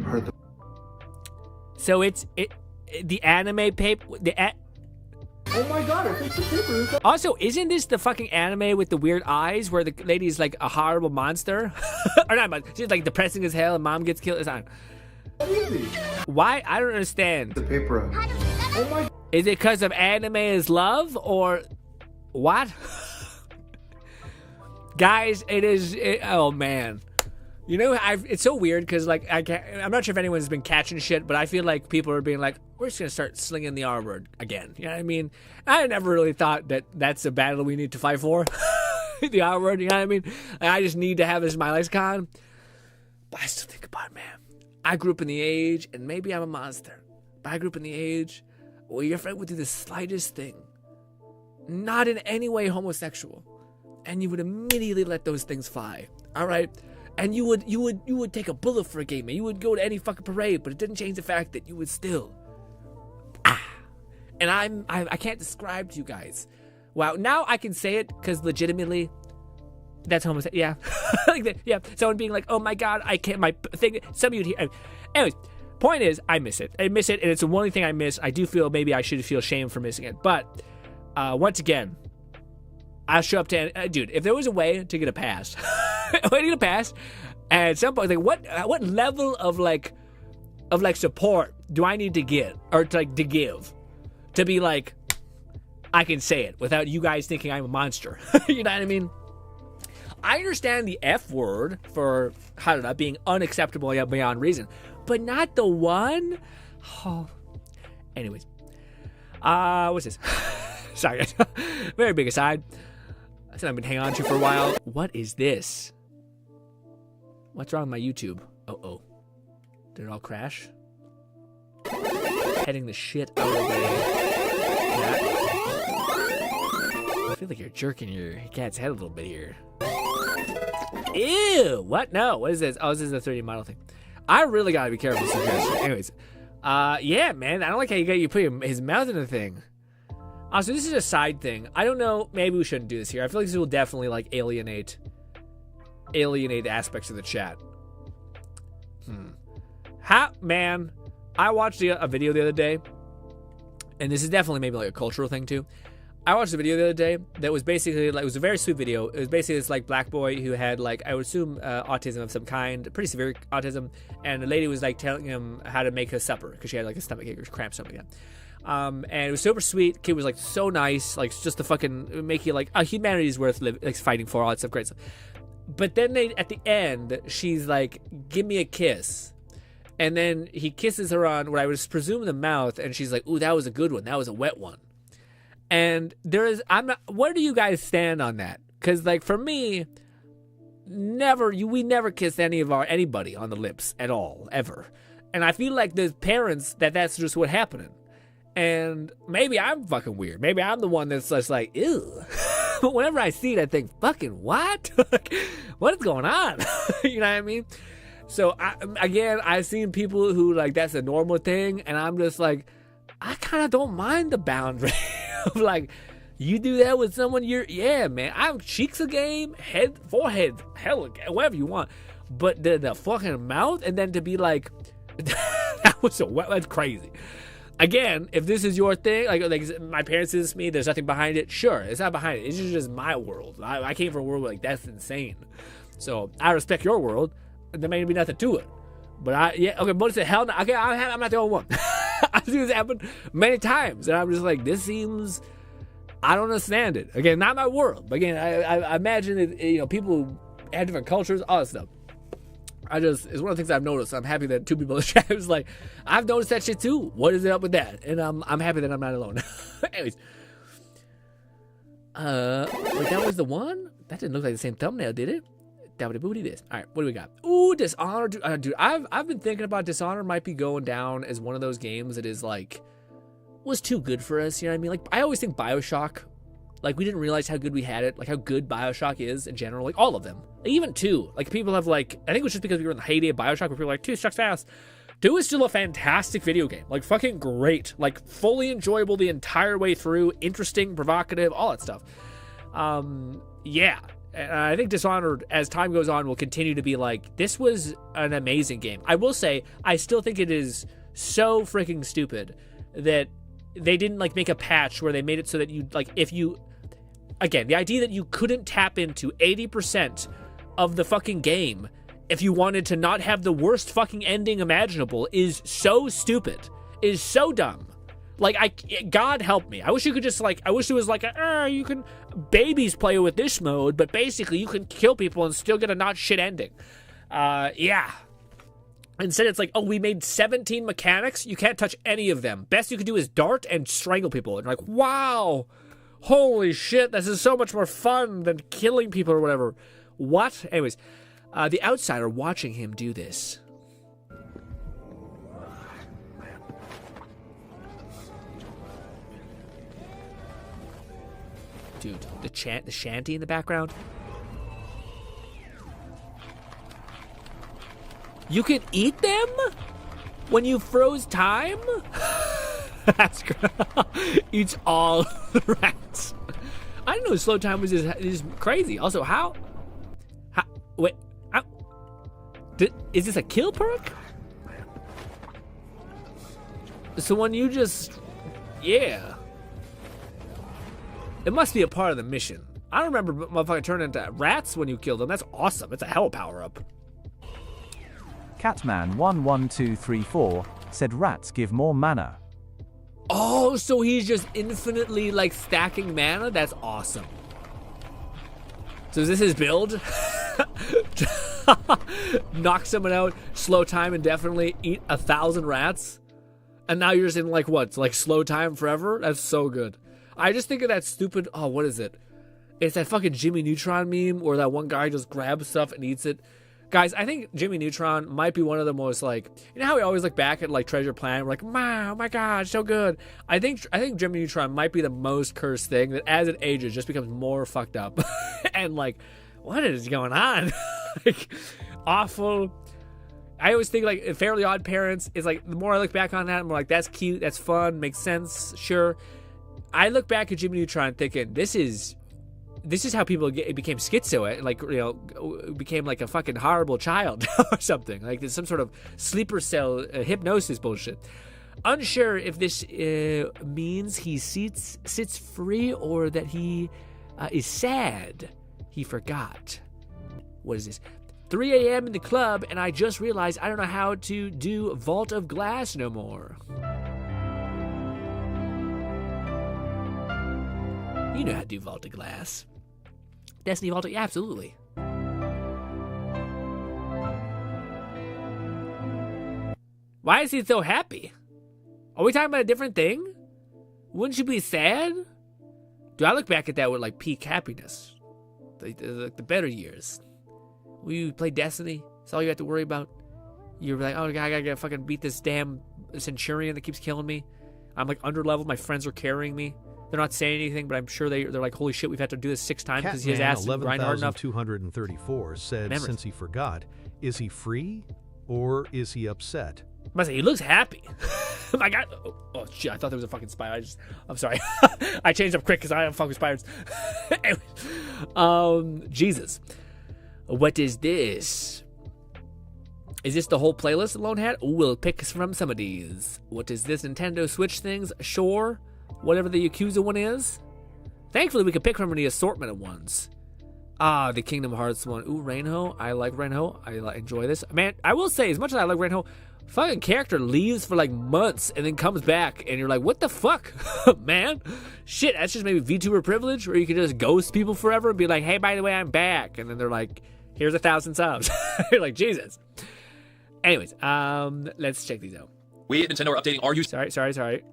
N: Hurt the.
A: So the anime paper.
N: Oh my god, it fixed the paper.
A: Also, isn't this the fucking anime with the weird eyes where the lady's like a horrible monster? Or not, she's like depressing as hell and mom gets killed. It's not.
N: Easy.
A: Why? I don't understand.
N: The paper up. Oh my.
A: Is it because of anime is love or what? Guys, oh man. You know, it's so weird because like I'm not sure if anyone's been catching shit, but I feel like people are being like, we're just gonna start slinging the R word again. You know what I mean? I never really thought that that's a battle we need to fight for. The R word, you know what I mean? I just need to have this in my lexicon. But I still think about it, man. I grew up in the age, and maybe I'm a monster, but I grew up in the age where your friend would do the slightest thing, not in any way homosexual, and you would immediately let those things fly. All right. And you would take a bullet for a gay man. You would go to any fucking parade, but it didn't change the fact that you would still. And I can't describe to you guys. Wow, now I can say it because legitimately, that's homosexual. Yeah, like that. Yeah, someone being like, "Oh my god, I can't." My thing. Some of you would hear. Anyways, point is, I miss it. I miss it, and it's the only thing I miss. I do feel maybe I should feel shame for missing it, but once again, I'll show up to dude. If there was a way to get a pass. And at some point, like, what level of support do I need to get or to give to be like, I can say it without you guys thinking I'm a monster? You know what I mean? I understand the F word for, I don't know, being unacceptable beyond reason, but not the one. Oh. Anyways, what's this? Sorry, guys. Very big aside. That's something I've been hanging on to for a while. What is this? What's wrong with my YouTube? Oh. Did it all crash? Heading the shit out of the cat. I feel like you're jerking your cat's head a little bit here. Ew! What? No. What is this? Oh, this is a 3D model thing. I really gotta be careful with suggestions. Anyways. Yeah, man. I don't like how you put his mouth in the thing. Also, this is a side thing. I don't know. Maybe we shouldn't do this here. I feel like this will definitely like alienate aspects of the chat. Man, I watched a video the other day, and this is definitely maybe like a cultural thing too. I watched a video the other day that was basically like, it was a very sweet video. It was basically this like black boy who had like, I would assume autism of some kind, pretty severe autism, and the lady was like telling him how to make his supper because she had like a stomachache or cramps, something like that. And it was super sweet. Kid was like so nice, like just to fucking make you like, humanity's worth fighting for, all that stuff, great stuff. But then at the end, she's like, give me a kiss. And then he kisses her on what I would presume the mouth, and she's like, ooh, that was a good one. That was a wet one. And where do you guys stand on that? Because like for me, we never kissed anybody on the lips at all, ever. And I feel like there's parents that's just what happening. And maybe I'm fucking weird. Maybe I'm the one that's just like, ew. But whenever I see it, I think, fucking what? What is going on? You know what I mean? So, I've seen people who, like, that's a normal thing, and I'm just like, I kind of don't mind the boundary of, like, you do that with someone, yeah, man, I'm cheeks a game, head, forehead, hell, whatever you want. But the fucking mouth, and then to be like, that's crazy. Again, if this is your thing, like my parents did this to me, there's nothing behind it. Sure, it's not behind it. It's just my world. I came from a world like that's insane. So I respect your world. There may be nothing to it. But but it's a hell no. Okay, I'm not the only one. I've seen this happen many times, and I'm just like, this seems. I don't understand it. Again, not my world. But again, I imagine that people have different cultures, all that stuff. It's one of the things I've noticed. I'm happy that two people in the chat was like, I've noticed that shit too. What is it up with that? And I'm happy that I'm not alone. Anyways. Wait, that was the one? That didn't look like the same thumbnail, did it? That would booty this. All right, what do we got? Ooh, Dishonored. Dude, I've been thinking about Dishonored might be going down as one of those games that is like, was too good for us, you know what I mean? Like, I always think BioShock, like, we didn't realize how good we had it, like, how good BioShock is in general, like, all of them. Like, even 2, like, people have, like, I think it was just because we were in the heyday of BioShock, where people were like, 2 sucks ass. 2 is still a fantastic video game, like, fucking great, like, fully enjoyable the entire way through, interesting, provocative, all that stuff. Yeah. And I think Dishonored, as time goes on, will continue to be like, this was an amazing game. I will say, I still think it is so freaking stupid that they didn't, like, make a patch where they made it so that you, like, if you, again, the idea that you couldn't tap into 80% of the fucking game if you wanted to not have the worst fucking ending imaginable is so stupid, is so dumb. Like, God help me. I wish you could just, like, I wish it was like, you can, babies play with this mode, but basically you can kill people and still get a not shit ending. Yeah. Instead, it's like, oh, we made 17 mechanics. You can't touch any of them. Best you can do is dart and strangle people. And you're like, wow, holy shit, this is so much more fun than killing people or whatever. What? Anyways, the outsider watching him do this. Dude, the shanty in the background. You can eat them when you froze time? That's great. Eats all the rats. I didn't know slow time was just crazy. Also, how wait, is this a kill perk? So when you just, yeah. It must be a part of the mission. I don't remember motherfucking turning into rats when you killed them. That's awesome. It's a hell power-up.
I: Catman11234 said rats give more mana.
A: Oh, so he's just infinitely, like, stacking mana? That's awesome. So is this his build? Knock someone out, slow time indefinitely, eat 1,000 rats? And now you're just in, like, what? Like, slow time forever? That's so good. I just think of that stupid, oh, what is it? It's that fucking Jimmy Neutron meme where that one guy just grabs stuff and eats it. Guys, I think Jimmy Neutron might be one of the most, like, you know how we always look back at, like, Treasure Planet, we're like, wow, oh my god, so good. I think Jimmy Neutron might be the most cursed thing that as it ages just becomes more fucked up. And, like, what is going on? Like, awful. I always think, like, Fairly Odd Parents is, like, the more I look back on that, I'm like, that's cute, that's fun, makes sense, sure. I look back at Jimmy Neutron thinking, this is how people became schizo, like, you know, became like a fucking horrible child or something. Like there's some sort of sleeper cell hypnosis bullshit. Unsure if this means he sits free or that he is sad. He forgot. What is this? 3 a.m. in the club, and I just realized I don't know how to do Vault of Glass no more. You know how to do Vault of Glass. Destiny Vault of... Yeah, absolutely. Why is he so happy? Are we talking about a different thing? Wouldn't you be sad? Do I look back at that with, like, peak happiness? The better years. When you play Destiny, that's all you have to worry about. You're like, oh, I gotta fucking beat this damn Centurion that keeps killing me. I'm, like, underleveled. My friends are carrying me. They're not saying anything, but I'm sure they're like, holy shit, we've had to do this 6 times because his ass is grind hard enough.
H: 11,234 said, memories. Since he forgot, is he free or is he upset?
A: I must say, he looks happy. My God. Oh, shit, I thought there was a fucking spider. I'm sorry. I changed up quick because I don't fuck with spiders. Anyway, Jesus. What is this? Is this the whole playlist Alone had? Ooh, we'll pick from some of these. What is this? Nintendo Switch things? Sure. Whatever the Yakuza one is. Thankfully, we can pick from the assortment of ones. Ah, the Kingdom Hearts one. Ooh, Reinho. I like Reinho. I enjoy this. Man, I will say, as much as I like Reinho, fucking character leaves for like months and then comes back, and you're like, what the fuck, man? Shit, that's just maybe VTuber privilege, where you can just ghost people forever and be like, hey, by the way, I'm back. And then they're like, here's 1,000 subs. You're like, Jesus. Anyways, let's check these out.
O: We at Nintendo are updating our use.
A: Sorry.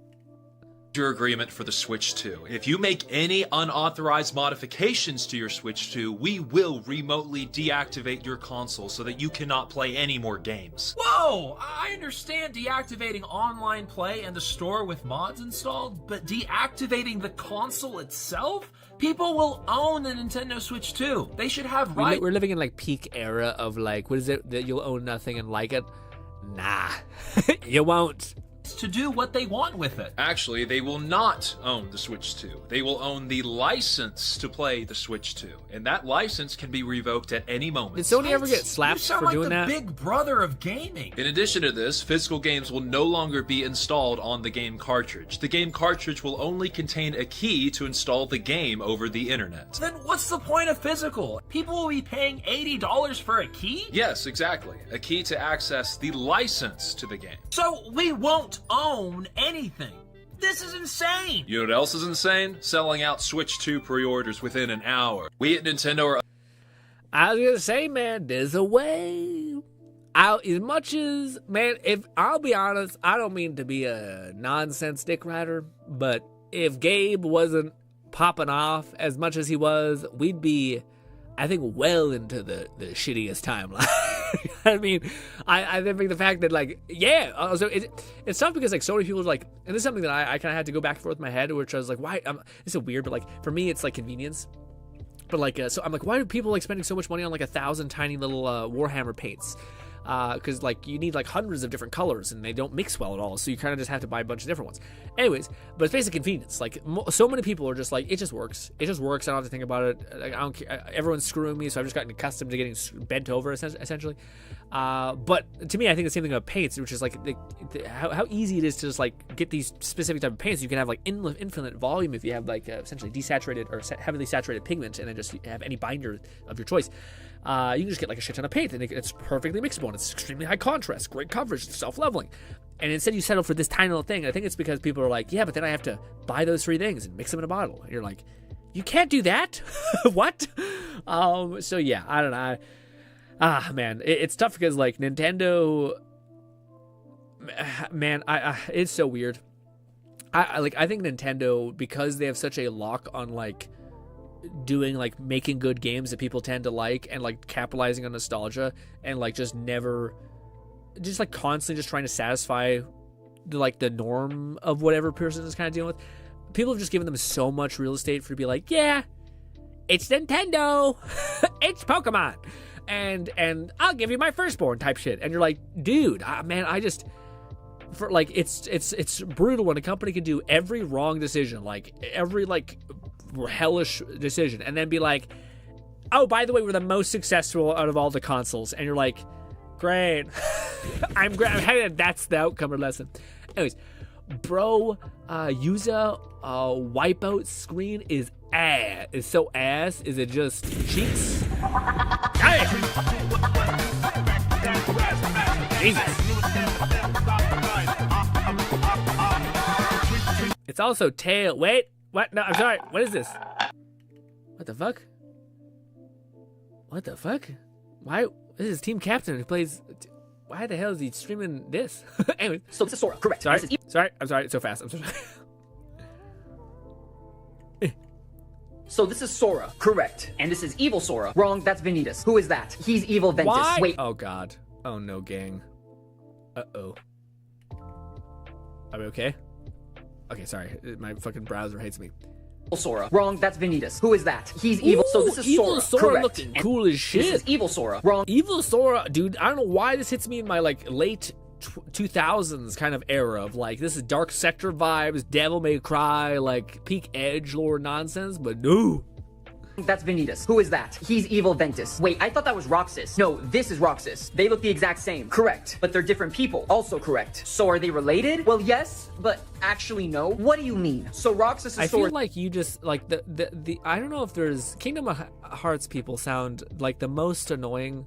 O: your agreement for the Switch 2. If you make any unauthorized modifications to your Switch 2, we will remotely deactivate your console so that you cannot play any more games.
P: Whoa! I understand deactivating online play and the store with mods installed, but deactivating the console itself? People will own the Nintendo Switch 2. They should have rights.
A: We're living in like peak era of like, what is it, that you'll own nothing and like it? Nah, you won't.
P: To do what they want with it.
O: Actually, they will not own the Switch 2. They will own the license to play the Switch 2, and that license can be revoked at any moment.
A: Did Sony ever get slapped for doing that?
P: You sound like the big brother of gaming.
O: In addition to this, physical games will no longer be installed on the game cartridge. The game cartridge will only contain a key to install the game over the internet.
P: Then what's the point of physical? People will be paying $80 for a key?
O: Yes, exactly. A key to access the license to the game.
P: So we won't own anything. This is insane.
O: You know what else is insane? Selling out Switch 2 pre-orders within an hour. We at Nintendo are...
A: I was gonna say, man, there's a way. As much as, man, if I'll be honest, I don't mean to be a nonsense dick rider, but if Gabe wasn't popping off as much as he was, we'd be, I think, well into the shittiest timeline. I mean, I think the fact that, like, yeah, so it's tough because, like, so many people are like, and this is something that I kind of had to go back and forth in my head, which I was like, why? This is weird, but, like, for me, it's, like, convenience. But, like, so I'm like, why are people, like, spending so much money on, like, 1,000 tiny little Warhammer paints? Because, like, you need, like, hundreds of different colors, and they don't mix well at all, so you kind of just have to buy a bunch of different ones. Anyways, but it's basically convenience. Like, so many people are just like, it just works. It just works. I don't have to think about it. Like, I don't care. Everyone's screwing me, so I've just gotten accustomed to getting bent over, essentially. But to me, I think the same thing about paints, which is, like, how easy it is to just, like, get these specific type of paints. You can have, like, infinite volume if you have, like, essentially desaturated or heavily saturated pigment, and then just have any binder of your choice. You can just get like a shit ton of paint, and it's perfectly mixable, and it's extremely high contrast, great coverage, self-leveling. And instead you settle for this tiny little thing. I think it's because people are like, yeah, but then I have to buy those 3 things and mix them in a bottle. And you're like, you can't do that? What? So yeah, I don't know. Man, it's tough because, like, Nintendo, man, it's so weird. I think Nintendo, because they have such a lock on, like, doing, like, making good games that people tend to like, and, like, capitalizing on nostalgia, and, like, just like constantly just trying to satisfy the norm of whatever person is kind of dealing with. People have just given them so much real estate for to be like, yeah, it's Nintendo, it's Pokemon, and I'll give you my firstborn type shit. And you're like, dude, man, for, like, it's brutal when a company can do every wrong decision, like every, like, hellish decision, and then be like, oh, by the way, we're the most successful out of all the consoles. And you're like, great. I'm happy that that's the outcome or lesson. Anyways, bro, Yuza wipeout screen is ass. Is so ass. Is it just cheeks? Hey! Jesus. It's also tail. Wait. What? No, I'm sorry. What is this? What the fuck? What the fuck? Why? This is team captain who plays. Why the hell is he streaming this? Anyway.
Q: So this is Sora, correct.
A: Sorry. Sorry. I'm sorry. It's so fast. I'm so sorry.
Q: So this is Sora, correct. And this is evil Sora. Wrong, that's Vanitas. Who is that? He's evil Ventus.
A: Why?
Q: Wait.
A: Oh, God. Oh, no, gang. Uh-oh. Are we okay? Okay, sorry. My fucking browser hates me.
Q: Sora. Wrong, that's Vanitas. Who is that? He's evil. So this is
A: evil
Q: Sora, correct.
A: Looking cool as shit.
Q: This is evil Sora. Wrong.
A: Evil Sora, dude, I don't know why this hits me in my, like, late 2000s kind of era of, like, this is Dark Sector vibes, Devil May Cry, like, peak edgelord nonsense, but no.
Q: That's Vanitas. Who is that? He's evil Ventus. Wait, I thought that was Roxas. No, this is Roxas. They look the exact same. Correct. But they're different people. Also correct. So are they related? Well, yes, but actually no. What do you mean? So Roxas is
A: I feel like you just, like, the I don't know if there's Kingdom Hearts people sound like the most annoying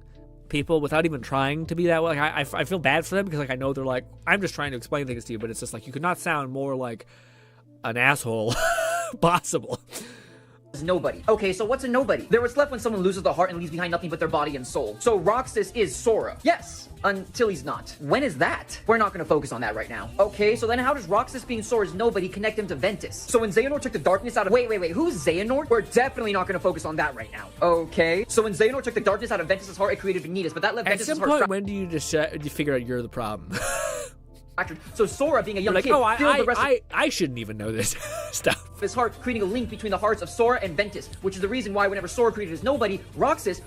A: people without even trying to be that way. Like, I feel bad for them because, like, I know they're like, I'm just trying to explain things to you, but it's just like, you could not sound more like an asshole possible.
Q: Nobody. Okay, so what's a nobody? They're what's left when someone loses the heart and leaves behind nothing but their body and soul. So Roxas is Sora. Yes, until he's not. When is that? We're not gonna focus on that right now. Okay, so then how does Roxas being Sora's nobody connect him to Ventus? So when Xehanort took the darkness out of— Wait, who's Xehanort? We're definitely not gonna focus on that right now. Okay, so when Xehanort took the darkness out of Ventus's heart, it created Vanitas, but that left
A: At
Q: Ventus's
A: some
Q: heart—
A: point, when do you just you figure out you're the problem?
Q: So Sora, being a young
A: like,
Q: kid,
A: oh,
Q: filled the rest of
A: I shouldn't even know this stuff.
Q: his heart, creating a link between the hearts of Sora and Ventus, which is the reason why whenever Sora created his nobody, Roxas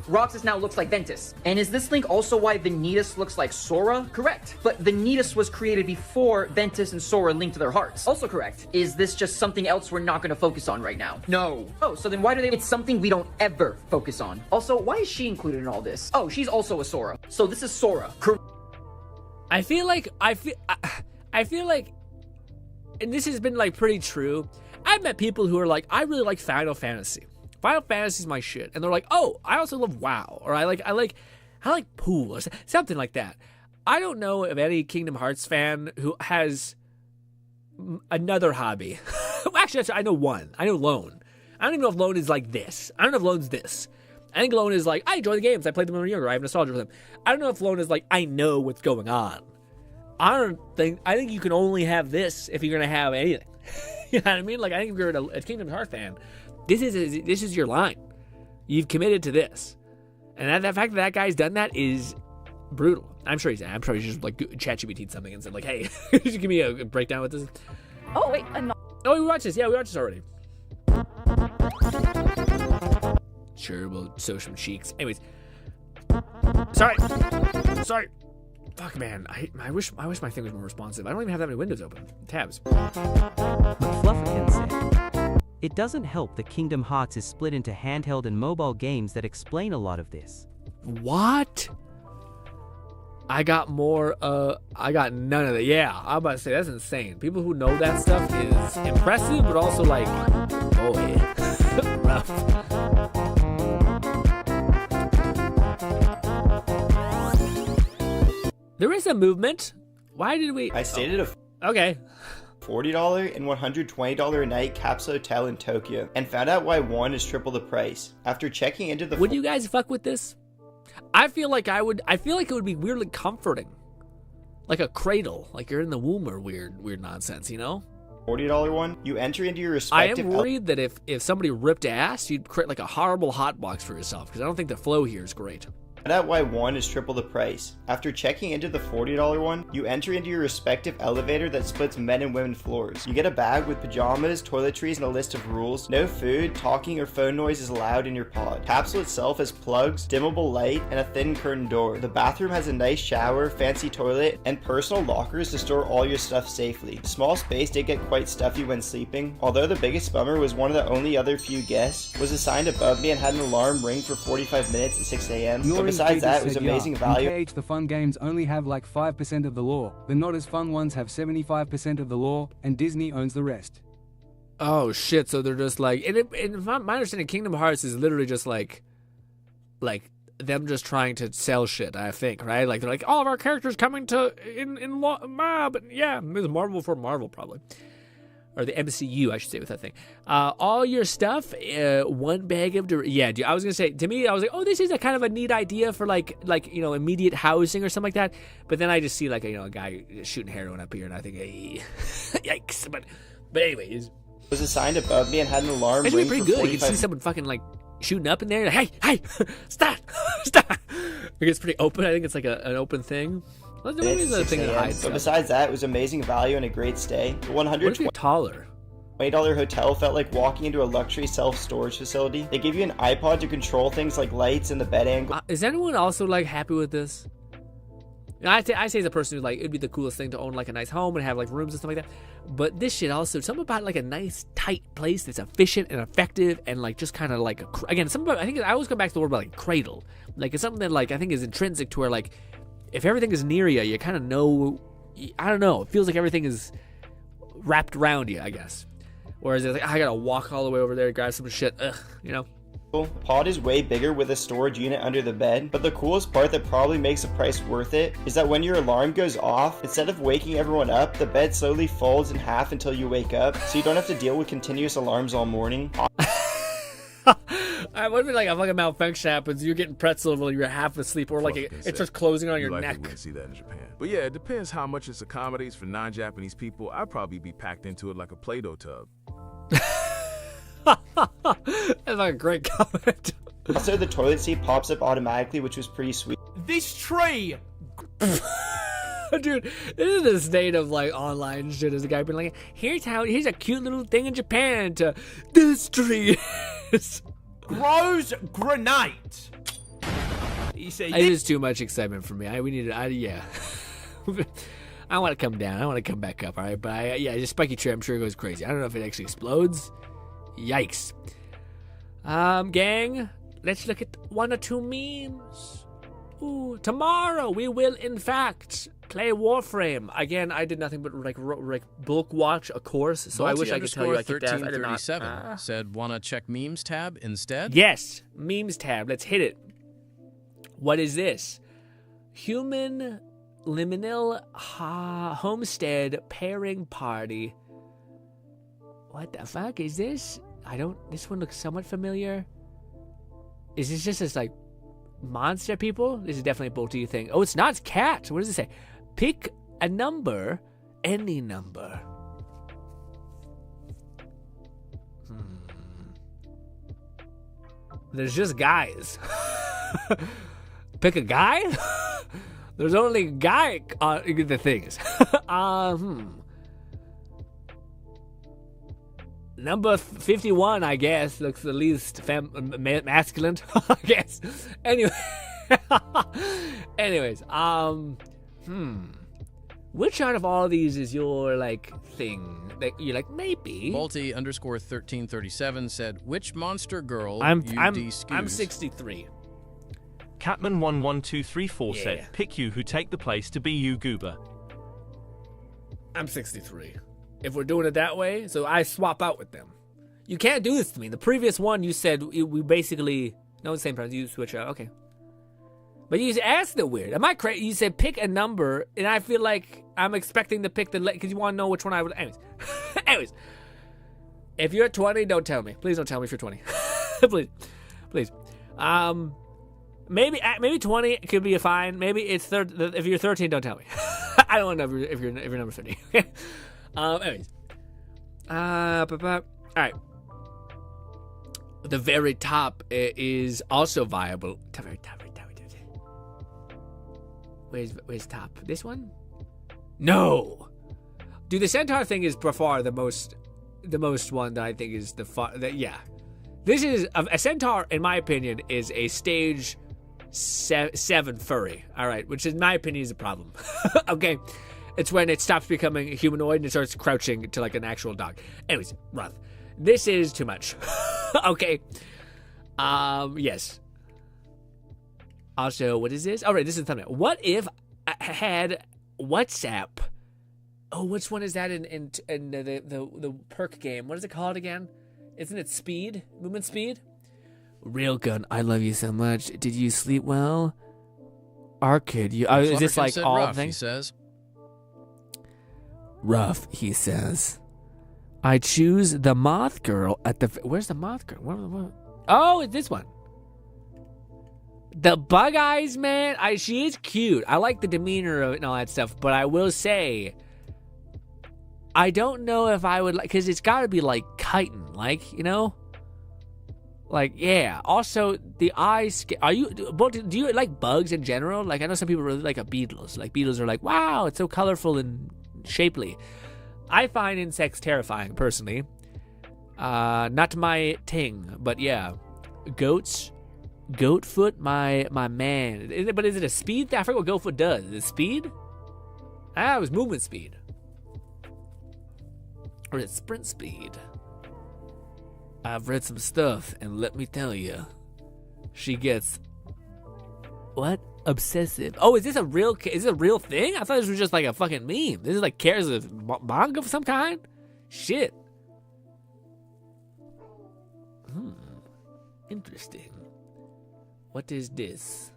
Q: now looks like Ventus. And is this link also why Vanitas looks like Sora? Correct. But Vanitas was created before Ventus and Sora linked their hearts. Also correct. Is this just something else we're not going to focus on right now? No. Oh, so then why do they— It's something we don't ever focus on. Also, why is she included in all this? Oh, she's also a Sora. So this is Sora.
A: I feel like, and this has been like pretty true. I've met people who are like, I really like Final Fantasy. Final Fantasy's my shit. And they're like, oh, I also love WoW. Or I like pool or something like that. I don't know of any Kingdom Hearts fan who has another hobby. Actually, I know one. I know Lone. I don't even know if Lone is like this. I don't know if Lone's this. I think Lone is like, I enjoy the games. I played them when I was younger. I have nostalgia for them. I don't know if Lone is like, I know what's going on. I think you can only have this if you're going to have anything. You know what I mean? Like, I think if you're a Kingdom Hearts fan, this is your line. You've committed to this. And the fact that guy's done that is brutal. I'm sure he's just like ChatGPT'd something and said like, hey, could you give me a breakdown with this?
R: Oh, wait,
A: Oh, we watched this. Yeah, we watched this already. Sure, we'll show some cheeks. Anyways. Sorry. Fuck, man. I wish my thing was more responsive. I don't even have that many windows open. Tabs.
C: McFlufferkin said, it doesn't help that Kingdom Hearts is split into handheld and mobile games that explain a lot of this.
A: What? I got none of that. Yeah, I'm about to say, that's insane. People who know that stuff is impressive, but also like, boy, rough. There is a movement. Why did we?
S: I stayed at
A: okay.
S: $40 and $120 a night capsule hotel in Tokyo and found out why one is triple the price. After checking into the—
A: Would you guys fuck with this? I feel like I would. I feel like it would be weirdly comforting. Like a cradle. Like you're in the womb or weird nonsense, you know?
S: $40 one, you enter into your respective—
A: I am worried that if somebody ripped ass, you'd create like a horrible hotbox for yourself, because I don't think the flow here is great.
S: Find out why one is triple the price. After checking into the $40 one, you enter into your respective elevator that splits men and women floors. You get a bag with pajamas, toiletries, and a list of rules. No food, talking, or phone noise is allowed in your pod. Capsule itself has plugs, dimmable light, and a thin curtain door. The bathroom has a nice shower, fancy toilet, and personal lockers to store all your stuff safely. The small space did get quite stuffy when sleeping, although the biggest bummer was one of the only other few guests was assigned above me and had an alarm ring for 45 minutes at 6 a.m. Besides that, it was amazing value.
J: In KH, the fun games only have like 5% of the lore. The not as fun ones have 75% of the lore, and Disney owns the rest.
A: Oh shit! So they're just like, and my understanding, Kingdom Hearts is literally just like them just trying to sell shit. I think, right? Like they're like, all of our characters coming to but yeah, it was Marvel for Marvel probably. Or the MCU, I should say, with that thing. All your stuff, one bag of... Yeah, dude, I was going to say, to me, I was like, oh, this is a kind of a neat idea for, like immediate housing or something like that. But then I just see, like, a guy shooting heroin up here, and I think, hey, yikes. But anyways.
S: Was assigned above me and had an alarm
A: ring
S: ring
A: pretty
S: for
A: good.
S: 45...
A: You can see someone fucking, like, shooting up in there. Like, hey, stop. Like, it's pretty open. I think it's, like, an open thing. Well, there is a thing that hides.
S: But besides that, it was amazing value and a great stay. The
A: $120 taller.
S: $20 hotel felt like walking into a luxury self-storage facility. They give you an iPod to control things like lights and the bed angle.
A: Is anyone also like happy with this? I say as a person who's like, it'd be the coolest thing to own like a nice home and have like rooms and stuff like that. But this shit also, something about like a nice tight place that's efficient and effective and like just kind of like, again, something about, I think I always come back to the word about like cradle. Like it's something that like I think is intrinsic to where like, if everything is near you, you kind of know, I don't know, it feels like everything is wrapped around you, I guess. Whereas it's like, I gotta walk all the way over there, grab some shit, you know?
S: Pod is way bigger with a storage unit under the bed, but the coolest part that probably makes the price worth it is that when your alarm goes off, instead of waking everyone up, the bed slowly folds in half until you wake up, so you don't have to deal with continuous alarms all morning.
A: What if like a fucking malfunction happens? You're getting pretzel while you're half asleep, or like it starts closing on your
F: likely
A: neck.
F: wouldn't see that in Japan. But yeah, it depends how much it's accommodates for non-Japanese people. I'd probably be packed into it like a Play-Doh tub.
A: That's like a great comment.
S: Also, the toilet seat pops up automatically, which was pretty sweet.
K: This tree!
A: Dude, this is the state of like online shit. As a guy being like, here's a cute little thing in Japan to this tree
K: grows grenade. You see,
A: it is too much excitement for me. Yeah. I want to come down. I want to come back up. All right, but just spiky tree. I'm sure it goes crazy. I don't know if it actually explodes. Yikes. Gang, let's look at one or two memes. Ooh, tomorrow we will in fact play Warframe. Again, I did nothing but like bulk watch a course, so I wish I could tell you I could dance.
G: 1337 said, wanna check memes tab instead?
A: Yes, memes tab. Let's hit it. What is this? Human liminal homestead pairing party. What the fuck is this? This one looks somewhat familiar. Is this just this like monster people? This is definitely a Bolty thing. Oh, it's not. It's cat. What does it say? Pick a number, any number. There's just guys. Pick a guy? There's only a guy on the things. Number 51, I guess, looks the least masculine, I guess. Anyway. Anyways, which out of all these is your, like, thing that you're like, maybe?
G: Balti _ 1337 said, which monster girl
A: I'm 63.
E: Catman 11234
A: Yeah.
E: said, pick you who take the place to be you, Goober.
A: I'm 63. If we're doing it that way, so I swap out with them. You can't do this to me. The previous one, you said we basically... No, the same time. You switch out. Okay. But you asked it weird. Am I crazy? You said pick a number, and I feel like I'm expecting to pick the... Because you want to know which one I would... Anyways. If you're 20, don't tell me. Please don't tell me if you're 20. Please. Maybe 20 could be a fine. Maybe it's if you're 13, don't tell me. I don't want to know if you're number 30. Okay. Anyways. All right. The very top is also viable. Very top. Where's top? This one? No. Dude, the centaur thing is by far the most one that I think is yeah. This is a centaur, in my opinion, is a stage 7 furry. All right, which in my opinion is a problem. Okay. It's when it stops becoming humanoid and it starts crouching to like an actual dog. Anyways, rough. This is too much. Okay. Yes. Also, what is this? All right, this is the thumbnail. What if I had WhatsApp? Oh, which one is that in the perk game? What is it called again? Isn't it speed? Movement speed? Real gun, I love you so much. Did you sleep well? Arcade, you. Is this like all
G: rough,
A: things?
G: He says.
A: Rough, he says. I choose the moth girl at the... Where's the moth girl? What? Oh, it's this one. The bug eyes, man. She is cute. I like the demeanor of it and all that stuff. But I will say, I don't know if I would like... Because it's got to be like chitin. Like, you know? Like, yeah. Also, the eyes... Do you like bugs in general? Like, I know some people really like beetles. Like, beetles are like, wow, it's so colorful and shapely. I find insects terrifying, personally. Not my ting, but yeah. Goats. Goatfoot, my man. But is it a speed thing? I forget what Goatfoot does. Is it speed? It was movement speed. Or is it sprint speed? I've read some stuff, and let me tell you, she gets... What? Obsessive. Oh, is this a real thing? I thought this was just like a fucking meme. This is like cares of manga of some kind? Shit. Interesting. What is this?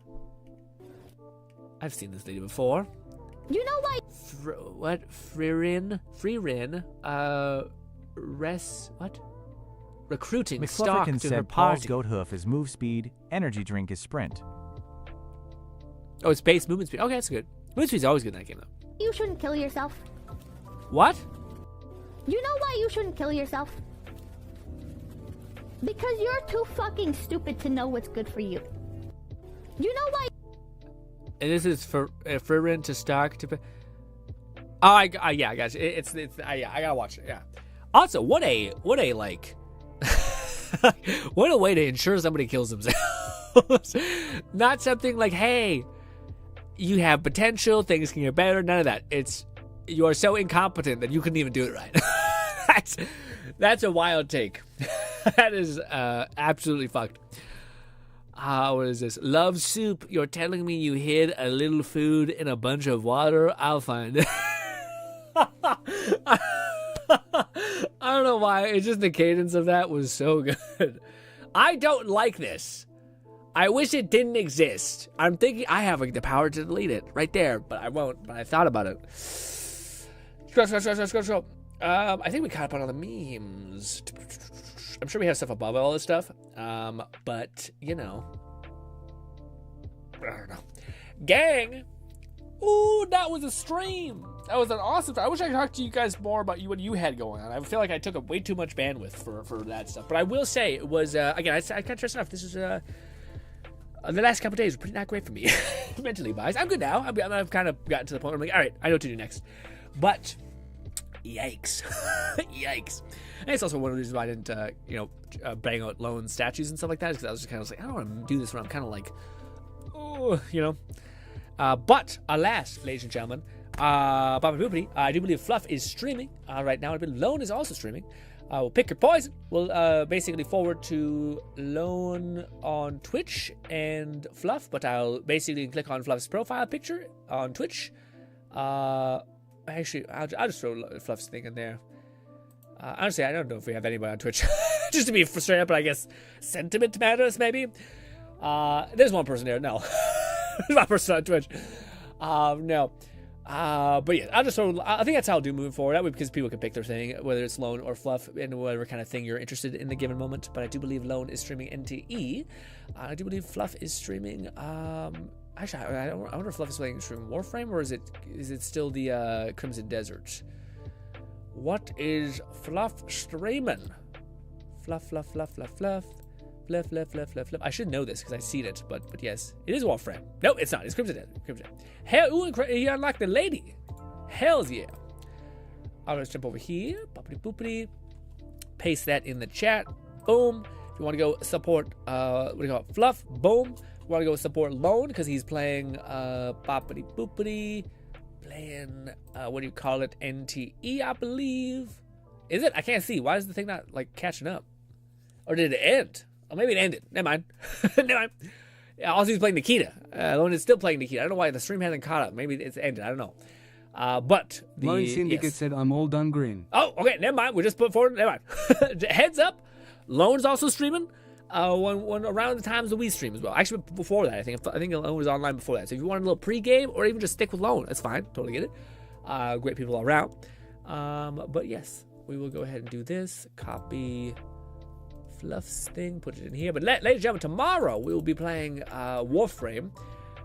A: I've seen this lady before.
R: You know why?
A: What? Freerin? What? recruiting stock
I: McFlufferkin
A: to her
I: said Paul's
A: party.
I: goat hoof is move speed, energy drink is sprint.
A: Oh, it's base movement speed. Okay, that's good. Movement speed's always good in that game, though.
R: You shouldn't kill yourself.
A: What?
R: You know why you shouldn't kill yourself? Because you're too fucking stupid to know what's good for you. You know why?
A: And this is for Fririn to stock to. Oh, yeah, I got you. Yeah, I gotta watch it. Yeah. Also, what a like, what a way to ensure somebody kills themselves. Not something like, hey, you have potential, things can get better. None of that. It's you are so incompetent that you couldn't even do it right. That's a wild take. That is absolutely fucked. What is this? Love soup. You're telling me you hid a little food in a bunch of water? I'll find it. I don't know why. It's just the cadence of that was so good. I don't like this. I wish it didn't exist. I'm thinking I have like the power to delete it right there, but I won't. But I thought about it. Scroll. I think we caught up on all the memes. I'm sure we have stuff above all this stuff. But you know, I don't know. Gang. Ooh, that was a stream. That was an awesome. I wish I could talk to you guys more about what you had going on. I feel like I took up way too much bandwidth for that stuff. But I will say it was again. I can't stress enough. This is the last couple of days were pretty not great for me mentally wise. I'm good now. I've kind of gotten to the point where I'm like, all right, I know what to do next. But yikes, yikes. And it's also one of the reasons why I didn't bang out Lone statues and stuff like that. Because I was just kind of like, I don't want to do this when I'm kind of like, oh, you know. But alas, ladies and gentlemen, Papa Boopity, I do believe Fluff is streaming right now. I believe Lone is also streaming. We'll pick your poison. We'll basically forward to Lone on Twitch and Fluff, but I'll basically click on Fluff's profile picture on Twitch. Actually, I'll just throw Fluff's thing in there. Honestly, I don't know if we have anybody on Twitch. Just to be straight up, but I guess sentiment matters, maybe. There's one person there. No. There's one person on Twitch. No. But yeah, I think that's how I'll do moving forward. That way, because people can pick their thing, whether it's Lone or Fluff, and whatever kind of thing you're interested in the given moment. But I do believe Lone is streaming NTE. I do believe Fluff is streaming. Actually, I wonder if Fluff is streaming Warframe, or is it still the Crimson Desert? What is Fluff streaming? Fluff. I should know this because I've seen it, but yes, it is Warframe. No, it's not. It's Crimson Desert. Hell, ooh, you unlocked the lady. Hells yeah. I'll just jump over here. Boppity boopity. Paste that in the chat. Boom. If you want to go support, what do you call it? Fluff. Boom. If you want to go support Lone because he's playing boppity boopity. Playing, what do you call it? NTE, I believe. Is it? I can't see. Why is the thing not like catching up? Or did it end? Oh, maybe it ended. Never mind. Never mind. Yeah, also he's playing Nikita. Lone is still playing Nikita. I don't know why the stream hasn't caught up. Maybe it's ended. I don't know. But the
J: Lone Syndicate said, I'm all done green.
A: Oh, okay. Never mind. We just put forward. Never mind. Heads up. Lone's also streaming. One around the times that we stream as well. Actually, before that, I think Lone was online before that. So if you want a little pre-game or even just stick with Lone, that's fine. Totally get it. Great people all around. But yes, we will go ahead and do this. Copy Fluff's thing, put it in here. But ladies and gentlemen, tomorrow we will be playing Warframe.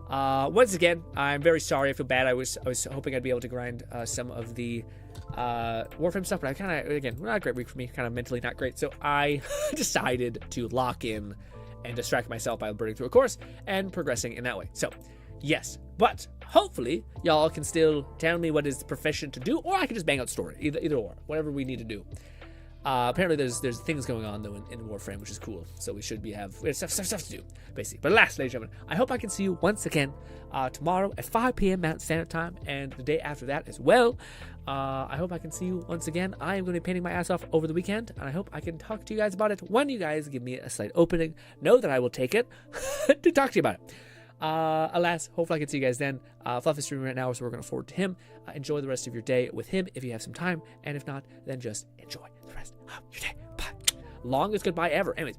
A: Once again, I'm very sorry. I feel bad. I was hoping I'd be able to grind some of the Warframe stuff, but I kind of, again, not a great week for me. Kind of mentally not great. So I decided to lock in and distract myself by burning through a course and progressing in that way. So yes, but hopefully y'all can still tell me what is proficient to do, or I can just bang out story. Either or, whatever we need to do. Apparently there's things going on though in Warframe, which is cool. So we should have stuff to do, basically. But last, ladies and gentlemen, I hope I can see you once again tomorrow at 5 p.m. Mountain Standard Time, and the day after that as well. I hope I can see you once again. I am going to be painting my ass off over the weekend, and I hope I can talk to you guys about it when you guys give me a slight opening. Know that I will take it to talk to you about it. Alas, hopefully I can see you guys then. Fluff is streaming right now, so we're going to forward to him. Enjoy the rest of your day with him if you have some time, and if not, then just enjoy the rest of your day. Bye. Longest goodbye ever. Anyways,